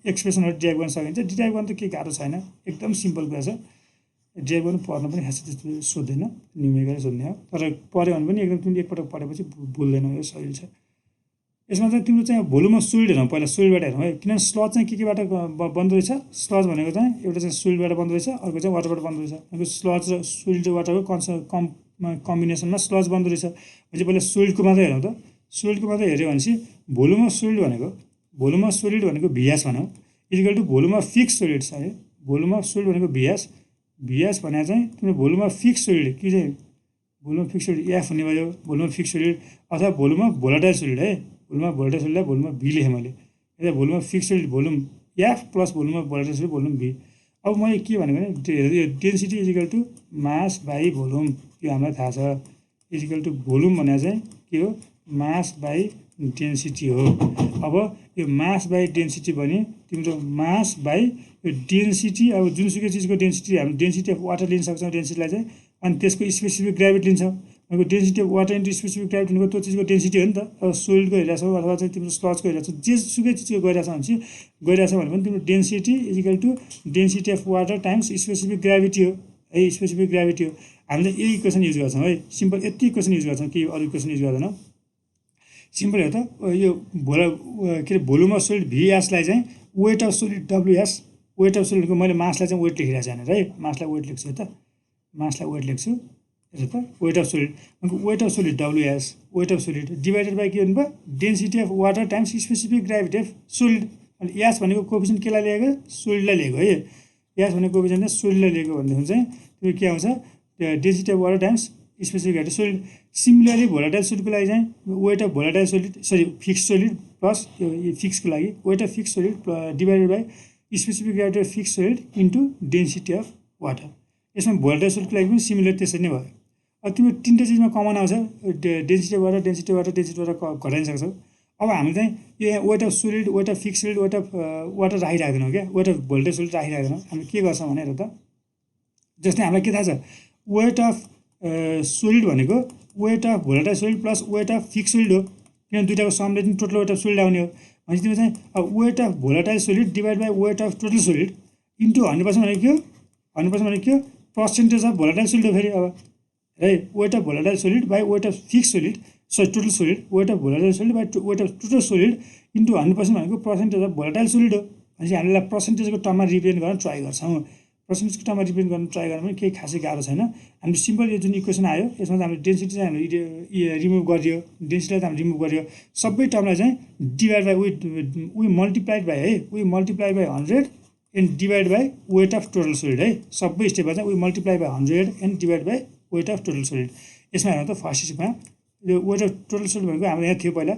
एक्सप्रेसनहरू डिराइभ गर्न सकिन्छ। डिराइभ गर्न त केही गाह्रो छैन, एकदम सिम्पल कुरा छ। डिराइभ गर्नु पढ्न पनि खासै त्यस्तो सोध्दैन, न्युमेरिकल सोध्ने हो। तर पढ्यो भने पनि एकदम तिमीले एकपटक पढेपछि भुल्दैनौ, यो सजिलो छ। यसमा चाहिँ तिम्रो चाहिँ भोल्युम अफ सोलिड हेरौँ, पहिला सोलिडबाट हेरौँ है। किनभने स्लज चाहिँ केबाट बन्दो रहेछ, स्लज भनेको चाहिँ एउटा चाहिँ सोलिडबाट बन्दो रहेछ, अर्को चाहिँ वाटरबाट बन्दो रहेछ। भनेको स्लज र सोलिड र वाटरको कम्बिनेसनमा स्लज बन्दो रहेछ। भनेपछि पहिला सोलिडको मात्रै हेरौँ त। सोलिडको मात्रै हेऱ्यो भनेपछि भोल्युम अफ सोलिड भनेको भिएस भनौँ equal to volume of fix solid छ है। भोल्युम अफ सोलिड भनेको भिएस भने चाहिँ तिम्रो भोल्युम अफ फिक्स सोलिड कि चाहिँ volume of fix solid F हुने भयो, भोल्युम अफ फिक्स सोलिड अथवा भोल्युम अफ भोलाटाइल सोलिड है। भोल्युम अफ भोलाटाइल सोलिडलाई भोल्युम अफ भी लेखेँ मैले। यता volume of fix solid volume F plus volume of volatile solid volume भी। अब मैले के भनेको भने density equal to mass by volume, यो हामीलाई थाहा छ। इजिकल टु भोल्युम भनेको चाहिँ के हो मास बाई डेन्सिटी हो। अब यो मास बाई डेन्सिटी भने तिम्रो मास बाई यो डेन्सिटी, अब जुनसुकै चिजको डेन्सिटी हामी डेन्सिटी अफ वाटर लिन सक्छौँ डेन्सिटीलाई चाहिँ, अनि त्यसको स्पेसिफिक ग्राभिटी लिन्छौँ। अब density of water into specific gravity भनेको त्यो चिजको डेन्सिटी हो नि त। अब सोलिडको हेरिरहेको छौ अथवा चाहिँ तिम्रो स्लजको हेरिरहेको छौ, जेसुकै चिजको गइरहेछ भने पनि तिम्रो density equal to density of water times specific gravity हो है, स्पेसिफिक ग्राभिटी हो। हामीले यही इक्वेसन युज गर्छौँ है, सिम्पल यति इक्वेसन युज गर्छौँ, केही अरू इक्वेसन युज गर्दैनौँ। सिम्पल हो त। यो के अरे भोल्युम अफ सोलिड भिएसलाई चाहिँ weight of solid WS, weight of सोलिडको मैले मासलाई चाहिँ वेट लेखिरहेको छु यहाँनिर है, मासलाई वेट लेख्छु है त, मासलाई वेट लेख्छु हेर त, weight of solid weight of solid WS, weight of solid divided by के भन्नुभयो density of water times specific gravity of solid. अनि एस भनेको कोएफिसिएन्ट केलाई लिएको, सोलिडलाई लिएको है, एस भनेको कोएफिसिएन्ट चाहिँ सोलिडलाई लिएको भनेदेखि चाहिँ त्यो के आउँछ density of water times specific gravity solid. Similarly volatile सोलिडको लागि चाहिँ weight of volatile solid fix solid plus यो फिक्सको लागि weight of fix solid divided by specific gravity of fix solid into density of water. यसमा volatile सोलिडको लागि पनि सिमिलर त्यसरी नै भयो। अब तिम्रो तिनवटा चिजमा कमन आउँछ, density of water density of water density of water घटाइन सक्छौ। अब हामी चाहिँ यो weight of solid weight of fix solid weight of water राखिराख्दैनौँ क्या, वेट अफ भोल्टेज सोलिड राखिराख्दैनौँ। हामी के गर्छौँ भनेर त, जस्तै हामीलाई के थाहा छ वेट अफ सोलिड भनेको weight of volatile solid plus weight of fix solid हो, किनभने दुइटाको समले चाहिँ टोटल वेट अफ सोलिड आउने हो। भनेपछि तिम्रो चाहिँ अब weight of volatile solid divide by weight of total solid into 100% भनेको के हो, 100% भनेको के हो पर्सेन्टेज अफ भोलाटाइल सोलिड हो फेरि। अब है weight of volatile solid by weight of fix solid total solid, weight of volatile solid by weight of total solid into 100% भनेको पर्सेन्टेज अफ भोलाटाइल सोलिड हो। भनेपछि हामीले पर्सेन्टेजको टर्ममा रिप्रेजेन्ट गर्न ट्राई गर्छौँ। पर्सेन्टेजको टर्ममा रिप्रेजेन्ट गर्न ट्राई गर्नु पनि केही खासै गाह्रो छैन। हामी सिम्पल यो जुन इक्वेसन आयो यसमा चाहिँ हामीले डेन्सिटी चाहिँ हामीले रिमुभ गरियो, डेन्सिटीलाई त हामीले रिमुभ गरियो, सबै टर्मलाई चाहिँ divide by we multiplied by है, we multiplied by 100 and divide by weight of total solid है, सबै स्टेपमा चाहिँ we multiply by 100 and divide by weight of total solid. यसमा हेर्नु त फर्स्ट स्टेपमा यो वेट अफ टोटल सोलिड भनेको हाम्रो यहाँ थियो पहिला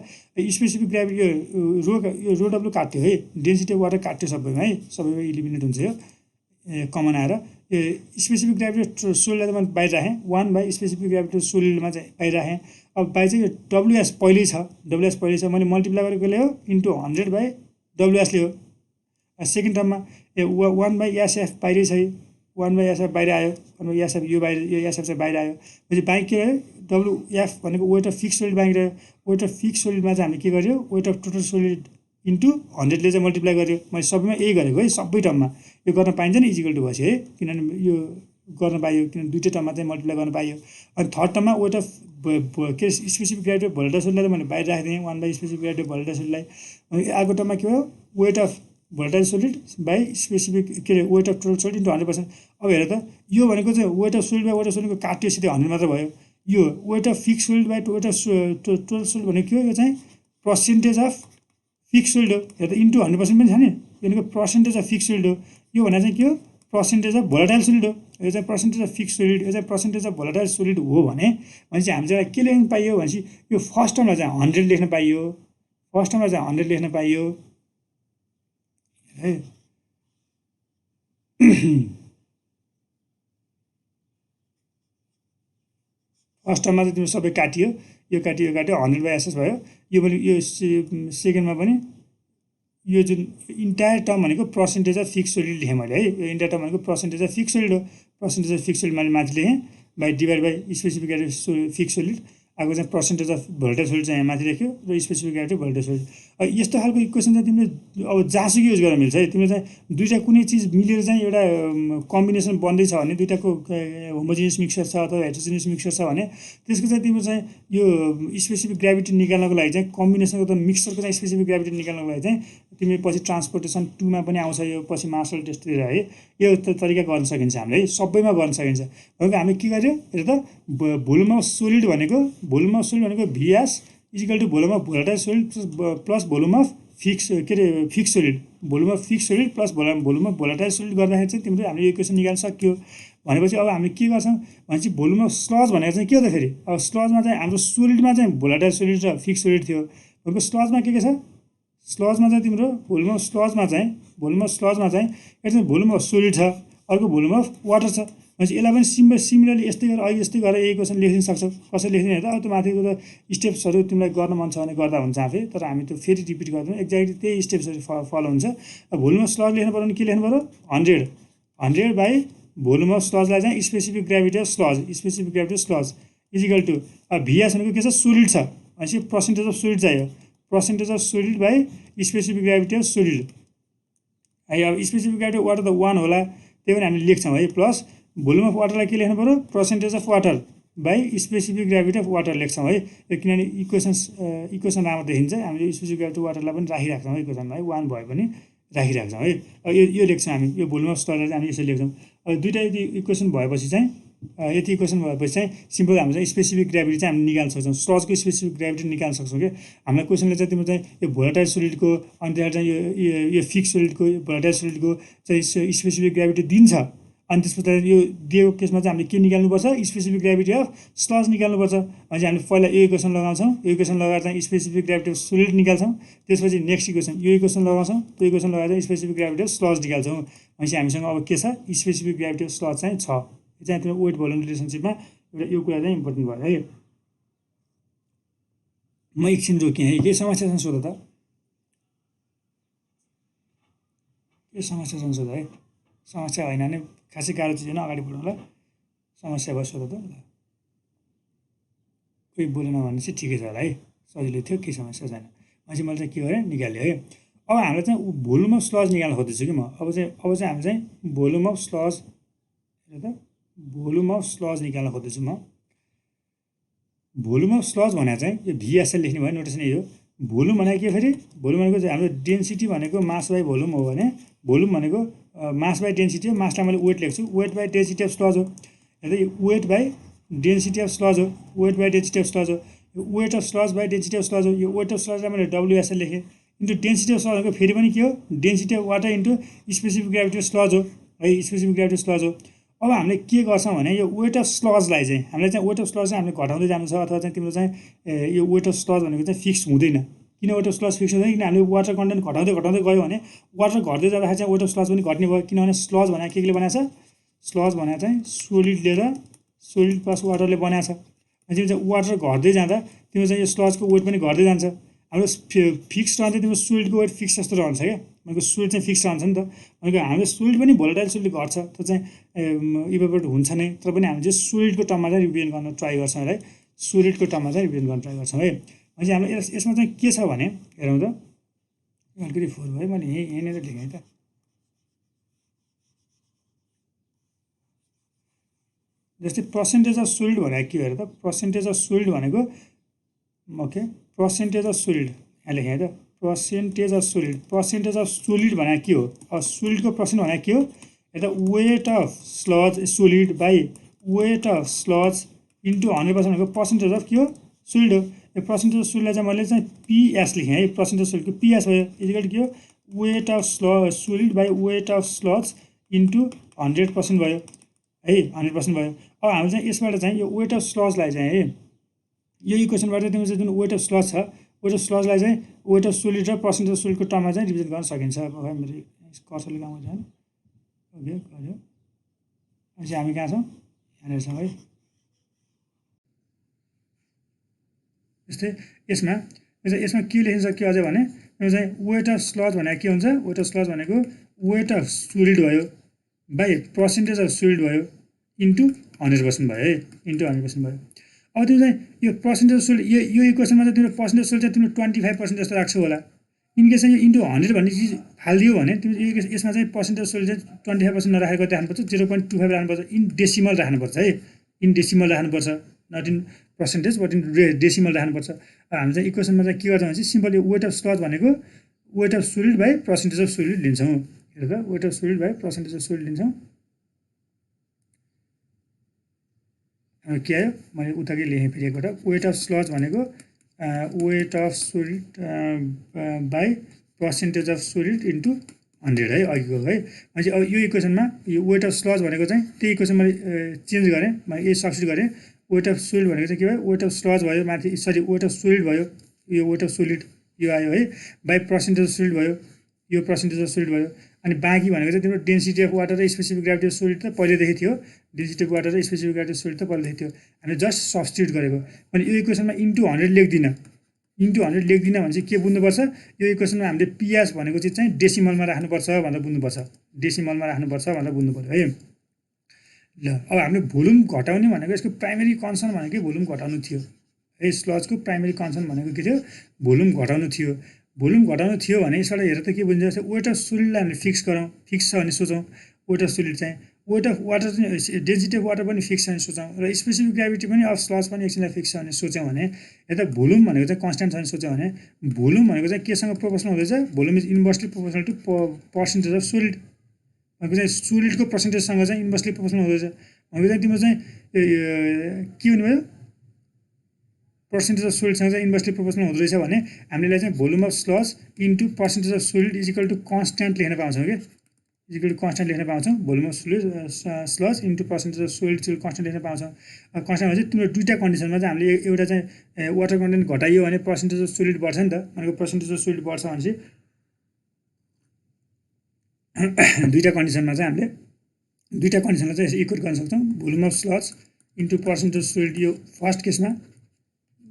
स्पेसिफिक ग्राभिटी यो रो डब्लु काट्यो है, डेन्सिटी अफ वाटर काट्यो सबैमा है, सबैमा इलिमिनेट हुन्छ यो कमन आएर। यो स्पेसिफिक ग्राभिटी सोलिडलाई त मैले बाहिर राखेँ, 1 बाई स्पेसिफिक ग्राभिटी सोलिडमा चाहिँ बाहिर राखेँ। अब बाई चाहिँ यो डब्लुएस पहिल्यै छ, डब्लुएस पहिल्यै छ, मैले मल्टिप्लाई गरेकोले हो इन्टु 100 बाई डब्लुएसले हो। सेकेन्ड टर्ममा यो 1 बाई एसएफ बाहिरै छ, 1 बाई एसएफ बाहिर आयो, 1 बाई एसएफ यो बाहिर, यो एसएफ चाहिँ बाहिर आयो। पछि बाइक के रह्यो डब्लुएफ भनेको वेट अफ फिक्स सोलिड बाइक रह्यो। वेट अफ फिक्स सोलिडमा चाहिँ हामीले के गर्यो weight of total solid into 100ले चाहिँ मल्टिप्लाई गर्यो। मैले सबैमा यही गरेको है, सबै टर्ममा यो गर्न पाइन्छ नि इजिकल टु भएपछि है, किनभने यो गर्न पाइयो, किनभने दुईटै टर्ममा चाहिँ मल्टिप्लाई गर्न पाइयो। अनि थर्ड टर्ममा वेट अफ के अरे स्पेसिफिक ग्राभिटी अफ भोलाटाइल सोलिडलाई त मैले बाहिर राखिदिएँ 1 by specific gravity of volatile सोलिडलाई। अर्को टर्ममा के हो weight of volatile solid by specific के अरे weight of total solid into 100%। अब हेर त यो भनेको चाहिँ weight of solid by weight of सोलिडको काट्यो सिधै 100 मात्र भयो। यो weight of fix solid by weight of total solid भनेको के हो, यो चाहिँ पर्सेन्टेज अफ फिक्स सोलिड हो। हेर त इन्टु 100% पनि छ नि, भनेको पर्सेन्टेज अफ फिक्स सोलिड हो। यो भनेको चाहिँ के हो पर्सेन्टेज अफ भोलाटाइल सोलिड हो, यो चाहिँ पर्सेन्टेज अफ फिक्स सोलिड, यो चाहिँ पर्सेन्टेज अफ भोलाटाइल सोलिड हो भनेपछि हामी चाहिँ के लेख्न पाइयो भनेपछि यो फर्स्ट टर्मलाई चाहिँ 100 लेख्न पाइयो, फर्स्ट टर्मलाई चाहिँ 100 लेख्न पाइयो है। फर्स्ट टर्ममा चाहिँ तिम्रो सबै काटियो, यो काटियो 100 बाई एसएस भयो। यो पनि यो सेकेन्डमा पनि यो जुन इन्टायर टर्म भनेको पर्सेन्टेज अफ फिक्स सोलिड लेखेँ मैले है, यो इन्टायर टर्म भनेको पर्सेन्टेज अफ फिक्स सोलिड हो। पर्सेन्टेज अफ फिक्स सोलिड मैले माथि लेखेँ by divide by specific gravity fix solid. आएको चाहिँ पर्सेन्टेज अफ भोल्टेज सोलिड चाहिँ यहाँ माथि लेख्यो र स्पेसिफिक ग्राभिटी भोल्टेज सोलिड। यस्तो खालको इक्वेसन चाहिँ तिमीले अब जहाँसुकै युज गर्न मिल्छ है। तिमीले चाहिँ दुईवटा कुनै चिज मिलेर चाहिँ एउटा कम्बिनेसन बन्दैछ भने, दुईवटाको होमोजिनियस मिक्सचर छ अथवा हेटेरोजिनियस मिक्सचर छ भने त्यसको चाहिँ तिम्रो चाहिँ यो स्पेसिफिक ग्राभिटी निकाल्नको लागि चाहिँ कम्बिनेसनको त मिक्सचरको चाहिँ स्पेसिफिक ग्राभिटी निकाल्नको लागि चाहिँ तिमी पछि ट्रान्सपोर्टेसन 2 मा पनि आउँछ, यो पछि मार्शल टेस्टतिर है। यो तरिका गर्न सकिन्छ हामीले है, सबैमा गर्न सकिन्छ। भनेको हामी के गर्यो हेर त भोल्युम अफ सोलिड भनेको VS equal to volume of volatile solid plus volume of fix के अरे fix solid, volume of fix solid plus volume of volatile solid गर्दाखेरि चाहिँ तिम्रो हामीले इक्वेसन निकाल्न सक्यो। भनेपछि अब हामी के गर्छौँ भनेपछि भोल्युम अफ स्लज भनेको चाहिँ के हो त फेरि, अब स्लजमा चाहिँ हाम्रो सोलिडमा चाहिँ भोलाटाइल सोलिड र फिक्स सोलिड थियो भनेको स्लजमा के छ, स्लजमा चाहिँ तिम्रो भोल्युम अफ स्लजमा चाहिँ एउटा चाहिँ भोल्युम अफ सोलिड छ, अर्को भोल्युम अफ वाटर छ। भनेपछि यसलाई पनि सिमिलरली यस्तै गरेर अघि जस्तै गरेर इक्वेसन लेख्न सक्छौ कसरी लेख्ने हेर्दा अब त्यो माथिको त स्टेप्सहरू तिमीलाई गर्न मन छ भने गर्दा हुन्छ आफै तर हामी त्यो फेरि रिपिट गर्दैनौँ एक्ज्याक्टली त्यही स्टेप्सहरू फलो हुन्छ भोल्युम अफ स्लज लेख्नु पर्यो भने के लेख्नु पर्यो 100 बाई भोल्युम अफ स्लजलाई चाहिँ specific gravity of sludge equal to VS भनेको के छ सोलिड छ भनेपछि पर्सेन्टेज अफ सोलिड चाहियो percentage of solid by specific gravity of solid है अब स्पेसिफिक ग्राभिटी अफ वाटर त 1 होला त्यही पनि हामीले लेख्छौँ है प्लस भोल्युम अफ वाटरलाई के लेख्नु पर्यो percentage of water by specific gravity of water लेख्छौँ है यो किनभने इक्वेसन राम्रो देखिन्छ हामीले स्पेसिफिक ग्राभिटी वाटरलाई पनि राखिराख्छौँ है इक्वेसनमा है 1 भए पनि राखिराख्छौँ है यो लेख्छौँ हामी यो भोल्युम अफ स्लजलाई चाहिँ हामी यसरी लेख्छौँ अब दुईवटा यदि इक्वेसन भएपछि चाहिँ यति इक्वेसन भएपछि चाहिँ सिम्पल हाम्रो चाहिँ स्पेसिफिक ग्राभिटी चाहिँ हामी निकाल्न सक्छौँ स्लजको स्पेसिफिक ग्राभिटी निकाल्न सक्छौँ कि हामीलाई क्वेसनले चाहिँ तिम्रो चाहिँ यो भोलाटाइल सोलिडको अनि त्यसबाट चाहिँ यो फिक्स सोलिडको भोलाटाइल सोलिडको चाहिँ स्पेसिफिक ग्राभिटी दिन्छ अनि त्यस पछाडि यो दिएको केसमा चाहिँ हामीले के निकाल्नुपर्छ स्पेसिफिक ग्राभिटी अफ स्लज निकाल्नुपर्छ भनेपछि हामीले पहिला यो इक्वेसन लगाउँछौँ यो इक्वेसन लगाएर चाहिँ स्पेसिफिक ग्राभिटी अफ सोलिड निकाल्छौँ त्यसपछि नेक्स्ट इक्वेसन यो इक्वेसन लगाउँछौँ त्यो इक्वेसन लगाएर चाहिँ स्पेसिफिक ग्राभिटी अफ स्लज निकाल्छौँ भनेपछि हामीसँग अब के छ स्पेसिफिक ग्राभिटी अफ स्लज चाहिँ छ यो चाहिँ तिम्रो वेट भोल्युम रिलेसनसिपमा एउटा यो कुरा चाहिँ इम्पोर्टेन्ट भयो है म एकछिन रोकेँ है के समस्या छ सोध त के समस्या छ सोध है समस्या होइन भने खासै गाह्रो चिज होइन अगाडि बढौँ ल समस्या भयो सोध त ल कोही बोलेन भने चाहिँ ठिकै छ होला है सजिलो थियो केही समस्या छैन भनेपछि मैले चाहिँ के गरेँ निकालेँ है अब हामीलाई चाहिँ भोल्युम अफ स्लज निकाल्न खोज्दैछु कि म अब चाहिँ हामी चाहिँ भोल्युम अफ स्लज हेर त भोल्युम अफ स्लज निकाल्न खोज्दैछु म भोल्युम अफ स्लज भने चाहिँ यो भिएसएल लेख्ने भयो नोटेसन यही हो भोल्युम भनेको के फेरि भोल्युम भनेको चाहिँ हाम्रो डेन्सिटी भनेको मास बाई भोल्युम हो भने भोल्युम भनेको मास बाई डेन्सिटी हो मासलाई मैले वेट लेख्छु weight by density of sludge हो हेर्दै weight by density of sludge हो weight by density of sludge हो weight of sludge by density of sludge हो यो वेट अफ स्लजलाई मैले डब्लुएसएल लेखेँ इन्टु डेन्सिटी अफ स्लज भनेको फेरि पनि के हो density of water into specific gravity of sludge हो है स्पेसिफिक ग्राभिटी अफ स्लज हो अब हामीले के गर्छौँ भने यो वेट अफ स्लजलाई चाहिँ हामीले चाहिँ वेट अफ स्लज चाहिँ हामीले घटाउँदै जानु छ अथवा चाहिँ तिम्रो चाहिँ यो वेट अफ स्लज भनेको चाहिँ फिक्स हुँदैन किन वेट अफ स्लज फिक्स हुँदैन किन हामीले वाटर कन्टेन्ट घटाउँदै गयो भने वाटर घट्दै जाँदाखेरि चाहिँ वेट अफ स्लज पनि घट्ने भयो किनभने स्लज भनेको के बनाएको छ स्लज भनेको चाहिँ सोलिडले र सोलिड प्लस वाटरले बनाएको छ तिम्रो चाहिँ वाटर घट्दै जाँदा तिम्रो चाहिँ यो स्लजको वेट पनि घट्दै जान्छ हाम्रो फिक्स रहन्छ तिम्रो सोलिडको वेट फिक्स जस्तो रहन्छ क्या भनेको सोलिड चाहिँ फिक्स रहन्छ नि त भनेको हाम्रो सोलिड पनि भोलाटाइल सोलिड घट्छ त्यो चाहिँ इभेपोरेट हुन्छ नै तर पनि हामी चाहिँ सोलिडको टर्ममा चाहिँ रिप्रेजेन्ट गर्न ट्राई गर्छौँ है सोलिडको टर्ममा चाहिँ रिप्रेजेन्ट गर्न ट्राई गर्छौँ है भनेपछि हाम्रो यसमा चाहिँ के छ भने हेरौँ त अलिकति फोर भयो मैले यहीँनिर लेखेँ है त जस्तै पर्सेन्टेज अफ सोलिड भनेको के हो हेर त पर्सेन्टेज अफ सोलिड भनेको ओके पर्सेन्टेज अफ सोलिड यहाँ लेखेँ है त पर्सेन्टेज अफ सोलिड भनेको के हो अब सोलिडको पर्सेन्ट भनेको के हो यता weight of sludge solid by weight of sludge into 100% भनेको पर्सेन्टेज अफ के हो सोलिड हो यो पर्सेन्टेज अफ सोलिडलाई चाहिँ मैले चाहिँ पिएस लेखेँ है पर्सेन्टेज सोलिडको पिएस भयो इजिकल के हो weight of solid by weight of sludge into 100% भयो है 100% भयो अब हामी चाहिँ यसबाट चाहिँ यो वेट अफ स्लजलाई चाहिँ है यो इक्वेसनबाट तिम्रो चाहिँ जुन वेट अफ स्लज छ वेट अफ स्लजलाई चाहिँ वेट अफ सोलिड र पर्सेन्टेज अफ सोलिडको टर्ममा चाहिँ रिप्रेजेन्ट गर्न सकिन्छ अब मेरो कर्सरले काम गर्छ ओके गर्यो अनि हामी कहाँ छौँ यहाँनिर छौँ है जस्तै यसमा के लेखिन सक्यो अझै भने यो चाहिँ वेट अफ स्लज भनेको के हुन्छ वेट अफ स्लज भनेको वेट अफ सोलिड भयो बाई पर्सेन्टेज अफ सोलिड भयो इन्टु 100% भयो है इन्टु 100% भयो अब तिम्रो चाहिँ यो पर्सेन्टेज सोलिड यो इक्वेसनमा चाहिँ तिम्रो पर्सेन्टेज सोलिड चाहिँ तिम्रो 25% जस्तो राख्छौ होला इनकेस चाहिँ यो इन्टु 100 भन्ने चिज हालिदियो भने तिम्रो यसमा चाहिँ पर्सेन्टेज सोलिड चाहिँ 25% नराखेको राख्नुपर्छ 0.25 राख्नुपर्छ इन डेसिमल राख्नुपर्छ है इन डेसिमल राख्नुपर्छ not in percentage but in decimal राख्नुपर्छ हामी चाहिँ इक्वेसनमा चाहिँ के गर्छौँ भने चाहिँ सिम्पली वेट अफ स्लज भनेको weight of solid by percentage of solid लिन्छौँ हेर त weight of solid by percentage of solid लिन्छौँ के आयो मैले उताकै लेखेँ फेरि एकपल्ट वेट अफ स्लज भनेको weight of solid by percentage of solid into 100 है अघिको है भनेपछि अब यो इक्वेसनमा यो वेट अफ स्लज भनेको चाहिँ त्यही इक्वेसन मैले चेन्ज गरेँ मैले यही सब्स्टिट्युट गरेँ वेट अफ सोलिड भनेको चाहिँ के भयो वेट अफ स्लज भयो माथि सरी वेट अफ सोलिड भयो यो वेट अफ सोलिड यो आयो है बाई पर्सेन्टेज अफ सोलिड भयो यो पर्सेन्टेज अफ सोलिड भयो। अनि बाँकी भनेको चाहिँ तिम्रो डेन्सिटी अफ वाटर र स्पेसिफिक ग्राभिटी अफ सोलिड त पहिलेदेखि थियो, डेन्सिटी अफ वाटर र स्पेसिफिक ग्राभिटी अफ सोलिड त पहिलेदेखि थियो, हामीले जस्ट सब्स्टिट्युट गरेको। अनि यो इक्वेसनमा इन्टु 100 लेख्दिनँ, इन्टु 100 लेख्दिनँ भने चाहिँ के बुझ्नुपर्छ, यो इक्वेसनमा हामीले पिएस भनेको चाहिँ डेसिमलमा राख्नुपर्छ भनेर बुझ्नुपर्छ, डेसिमलमा राख्नुपर्छ भनेर बुझ्नु पऱ्यो है। ल अब हामीले भोल्युम घटाउने भनेको यसको प्राइमेरी कन्सर्न भनेकै भोल्युम घटाउनु थियो है। स्लजको प्राइमेरी कन्सर्न भनेको के थियो, भोल्युम घटाउनु थियो। भोल्युम घटाउनु थियो भने यसबाट हेरेर त के बुझिन्छ, वेट अफ सोलिडलाई हामीले फिक्स गरौँ, फिक्स छ भने सोचौँ वेट अफ सोलिड चाहिँ, वेट अफ वाटर चाहिँ डेन्सिटी अफ वाटर पनि फिक्स छ भने सोचौँ, र स्पेसिफिक ग्राभिटी पनि अफ स्लज पनि एकछिनलाई फिक्स छ भने सोच्यौँ भने, यता भोल्युम भनेको चाहिँ कन्सट्यान्ट छ भने सोच्यौँ भने, भोल्युम भनेको चाहिँ केसँग प्रोपोर्सनल हुँदैछ, volume is inversely proportional to percentage of solid भनेको चाहिँ सोलिडको पर्सेन्टेजसँग चाहिँ इन्भर्सली प्रोपोर्सनल हुँदैछ भनेको चाहिँ तिम्रो चाहिँ के हुनुभयो, पर्सेन्टेज अफ सोलिडसँग चाहिँ इन्भर्सली प्रोपोर्सनल हुँदो रहेछ भने हामीले चाहिँ volume of sludge into percentage of solid equal to constant लेख्न पाउँछौँ कि, इजिकल टु कन्सट्यान्ट लेख्न पाउँछौँ। Volume of solid sludge into percentage of solid equal constant लेख्न पाउँछौँ। कन्सट्यान्ट चाहिँ तिम्रो दुईवटा कन्डिसनमा चाहिँ हामीले एउटा चाहिँ वाटर कन्टेन्ट घटाइयो भने पर्सेन्टेज अफ सोलिड बढ्छ नि त, भनेको पर्सेन्टेज अफ सोलिड बढ्छ भने चाहिँ दुईवटा कन्डिसनमा चाहिँ हामीले दुईवटा कन्डिसनलाई चाहिँ इक्वेट गर्न सक्छौँ। Volume of sludge into percentage of solid यो फर्स्ट केसमा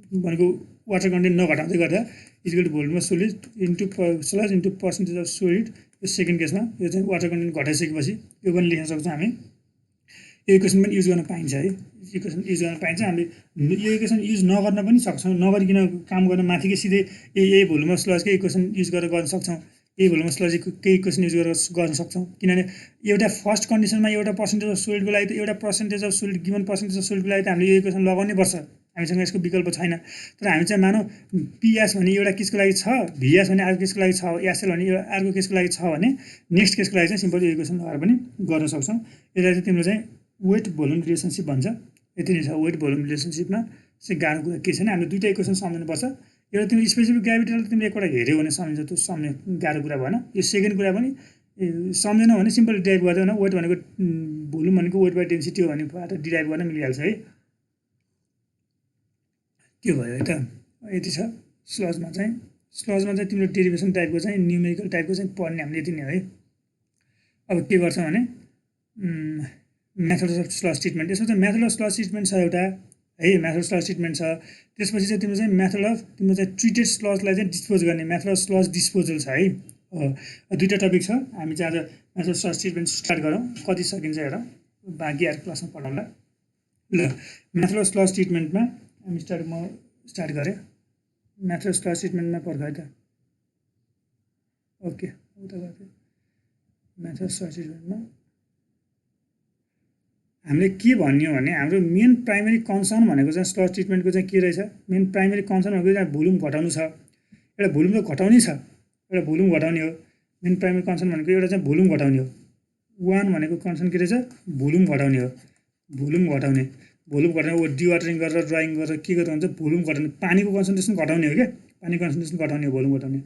भनेको वाटर कन्टेन्ट नघटाउँदै गर्दा equal to volume of solid into sludge into percentage of solid, यो सेकेन्ड केसमा यो चाहिँ वाटर कन्टेन्ट घटाइसकेपछि यो पनि लेख्न सक्छौँ हामी। यो इक्वेसन पनि युज गर्न पाइन्छ है, इक्वेसन युज गर्न पाइन्छ। हामीले यो इक्वेसन युज नगर्न पनि सक्छौँ, नगरिकन काम गर्न माथिकै सिधै यही भोल्युम अफ स्लजकै इक्वेसन युज गरेर गर्न सक्छौँ, यही भोल्युम अफ स्लजकै इक्वेसन युज गरेर गर्न सक्छौँ। किनभने एउटा फर्स्ट कन्डिसनमा एउटा पर्सेन्टेज अफ सोलिडको लागि त एउटा percentage of solid given percentage of सोलिडको लागि त हामीले यो इक्वेसन लगाउनै पर्छ, हामीसँग यसको विकल्प छैन। तर हामी चाहिँ मानौँ पिएस भने एउटा केसको लागि छ, भिएस भने अर्को केसको लागि छ, एसएल भने अर्को केसको लागि छ भने नेक्स्ट केसको लागि चाहिँ सिम्पल यो इक्वेसन लगाएर पनि गर्न सक्छौँ। यसलाई चाहिँ तिम्रो चाहिँ वेट भोल्युम रिलेसनसिप भन्छ, यति नै छ। वेट भोल्युम रिलेसनसिपमा चाहिँ गाह्रो कुरा केही छैन, हामीले दुईवटा इक्वेसन सम्झिनुपर्छ। एउटा तिम्रो स्पेसिफिक ग्राभिटीलाई तिमीले एकपल्ट हेऱ्यौ भने सम्झिन्छ, त्यो सम्झ्ने गाह्रो कुरा भएन। यो सेकेन्ड कुरा पनि सम्झेनौ भने सिम्पल डिराइभ गर्दैन, वेट भनेको भोल्युम भनेको वेट बाई डेन्सिटी हो भनेबाट डिराइभ गर्न मिलिहाल्छ है। त्यो भयो है त, यति छ। स्लजमा चाहिँ तिम्रो डेरिभेसन टाइपको चाहिँ न्युमेरिकल टाइपको चाहिँ पढ्ने हामीले यति नै है। अब के गर्छ भने मेथड अफ स्लज ट्रिटमेन्ट, यसमा चाहिँ मेथड अफ स्लज ट्रिटमेन्ट छ एउटा है, मेथड स्लज ट्रिटमेन्ट छ। त्यसपछि चाहिँ तिम्रो चाहिँ मेथड अफ तिम्रो चाहिँ ट्रिटेड स्लजलाई चाहिँ डिस्पोज गर्ने मेथड अफ स्लज डिस्पोजल छ है। दुईवटा टपिक छ, हामी चाहिँ आज method of sludge treatment start गरौँ, कति सकिन्छ हेरौँ, बाँकी अरू क्लासमा पढाउँला। ल मेथड अफ स्लज ट्रिटमेन्टमा म स्टार्ट गरेँ। मेथड अफ स्लज ट्रिटमेन्टमा पर्खायो त, ओके उता गएको। मेथड अफ स्लज ट्रिटमेन्टमा हामीले के भन्यो भने हाम्रो मेन प्राइमेरी कन्सर्न भनेको चाहिँ स्लज ट्रिटमेन्टको चाहिँ के रहेछ, मेन प्राइमेरी कन्सर्न भनेको चाहिँ भोल्युम घटाउनु छ, एउटा भोल्युम त घटाउने छ, एउटा भोल्युम घटाउने हो। मेन प्राइमेरी कन्सर्न भनेको एउटा चाहिँ भोल्युम घटाउने हो। वान भनेको कन्सर्न के रहेछ, भोल्युम घटाउने हो, भोल्युम घटाउने डिवाटरिङ गरेर ड्राइङ गरेर के गर्दा हुन्छ, भोल्युम घटाउने, पानीको कन्सन्ट्रेसन घटाउने हो क्या, पानीको कन्सन्ट्रेसन घटाउने हो, भोल्युम घटाउने।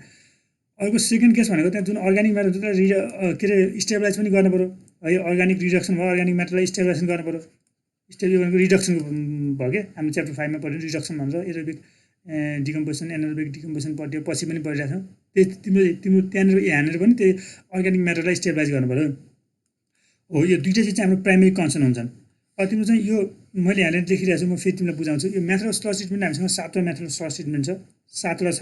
अर्को सेकेन्ड केस भनेको त्यहाँ जुन अर्ग्यानिक म्याटर त्यसलाई के अरे स्टेबलाइज पनि गर्नु पऱ्यो है, अर्ग्यानिक रिडक्सन भयो, अर्ग्यानिक म्याटरलाई स्टेबलाइजेसन गर्नु पऱ्यो। स्टेबल भनेको रिडक्सनको भयो क्या, हामीले च्याप्टर 5 मा पढ्यो रिडक्सन भन्छ, एरोबिक डिकम्पोजिसन एनारोबिक डिकम्पोजिसन पढ्यो, पछि पनि पढिरहेको छ। त्यही तिम्रो त्यहाँनिर यहाँनिर पनि त्यही अर्ग्यानिक म्याटरलाई स्टेबलाइज गर्नु पऱ्यो हो। यो दुईवटा चिज चाहिँ हाम्रो प्राइमेरी कन्सर्न हुन्छन्। अब तिम्रो चाहिँ यो मैले यहाँनिर लेखिरहेको छु, म फेरि तिमीलाई बुझाउँछु। यो मेथड अफ स्लज ट्रिटमेन्ट हामीसँग 7वटा मेथड अफ स्लज ट्रिटमेन्ट छ, 7वटा छ।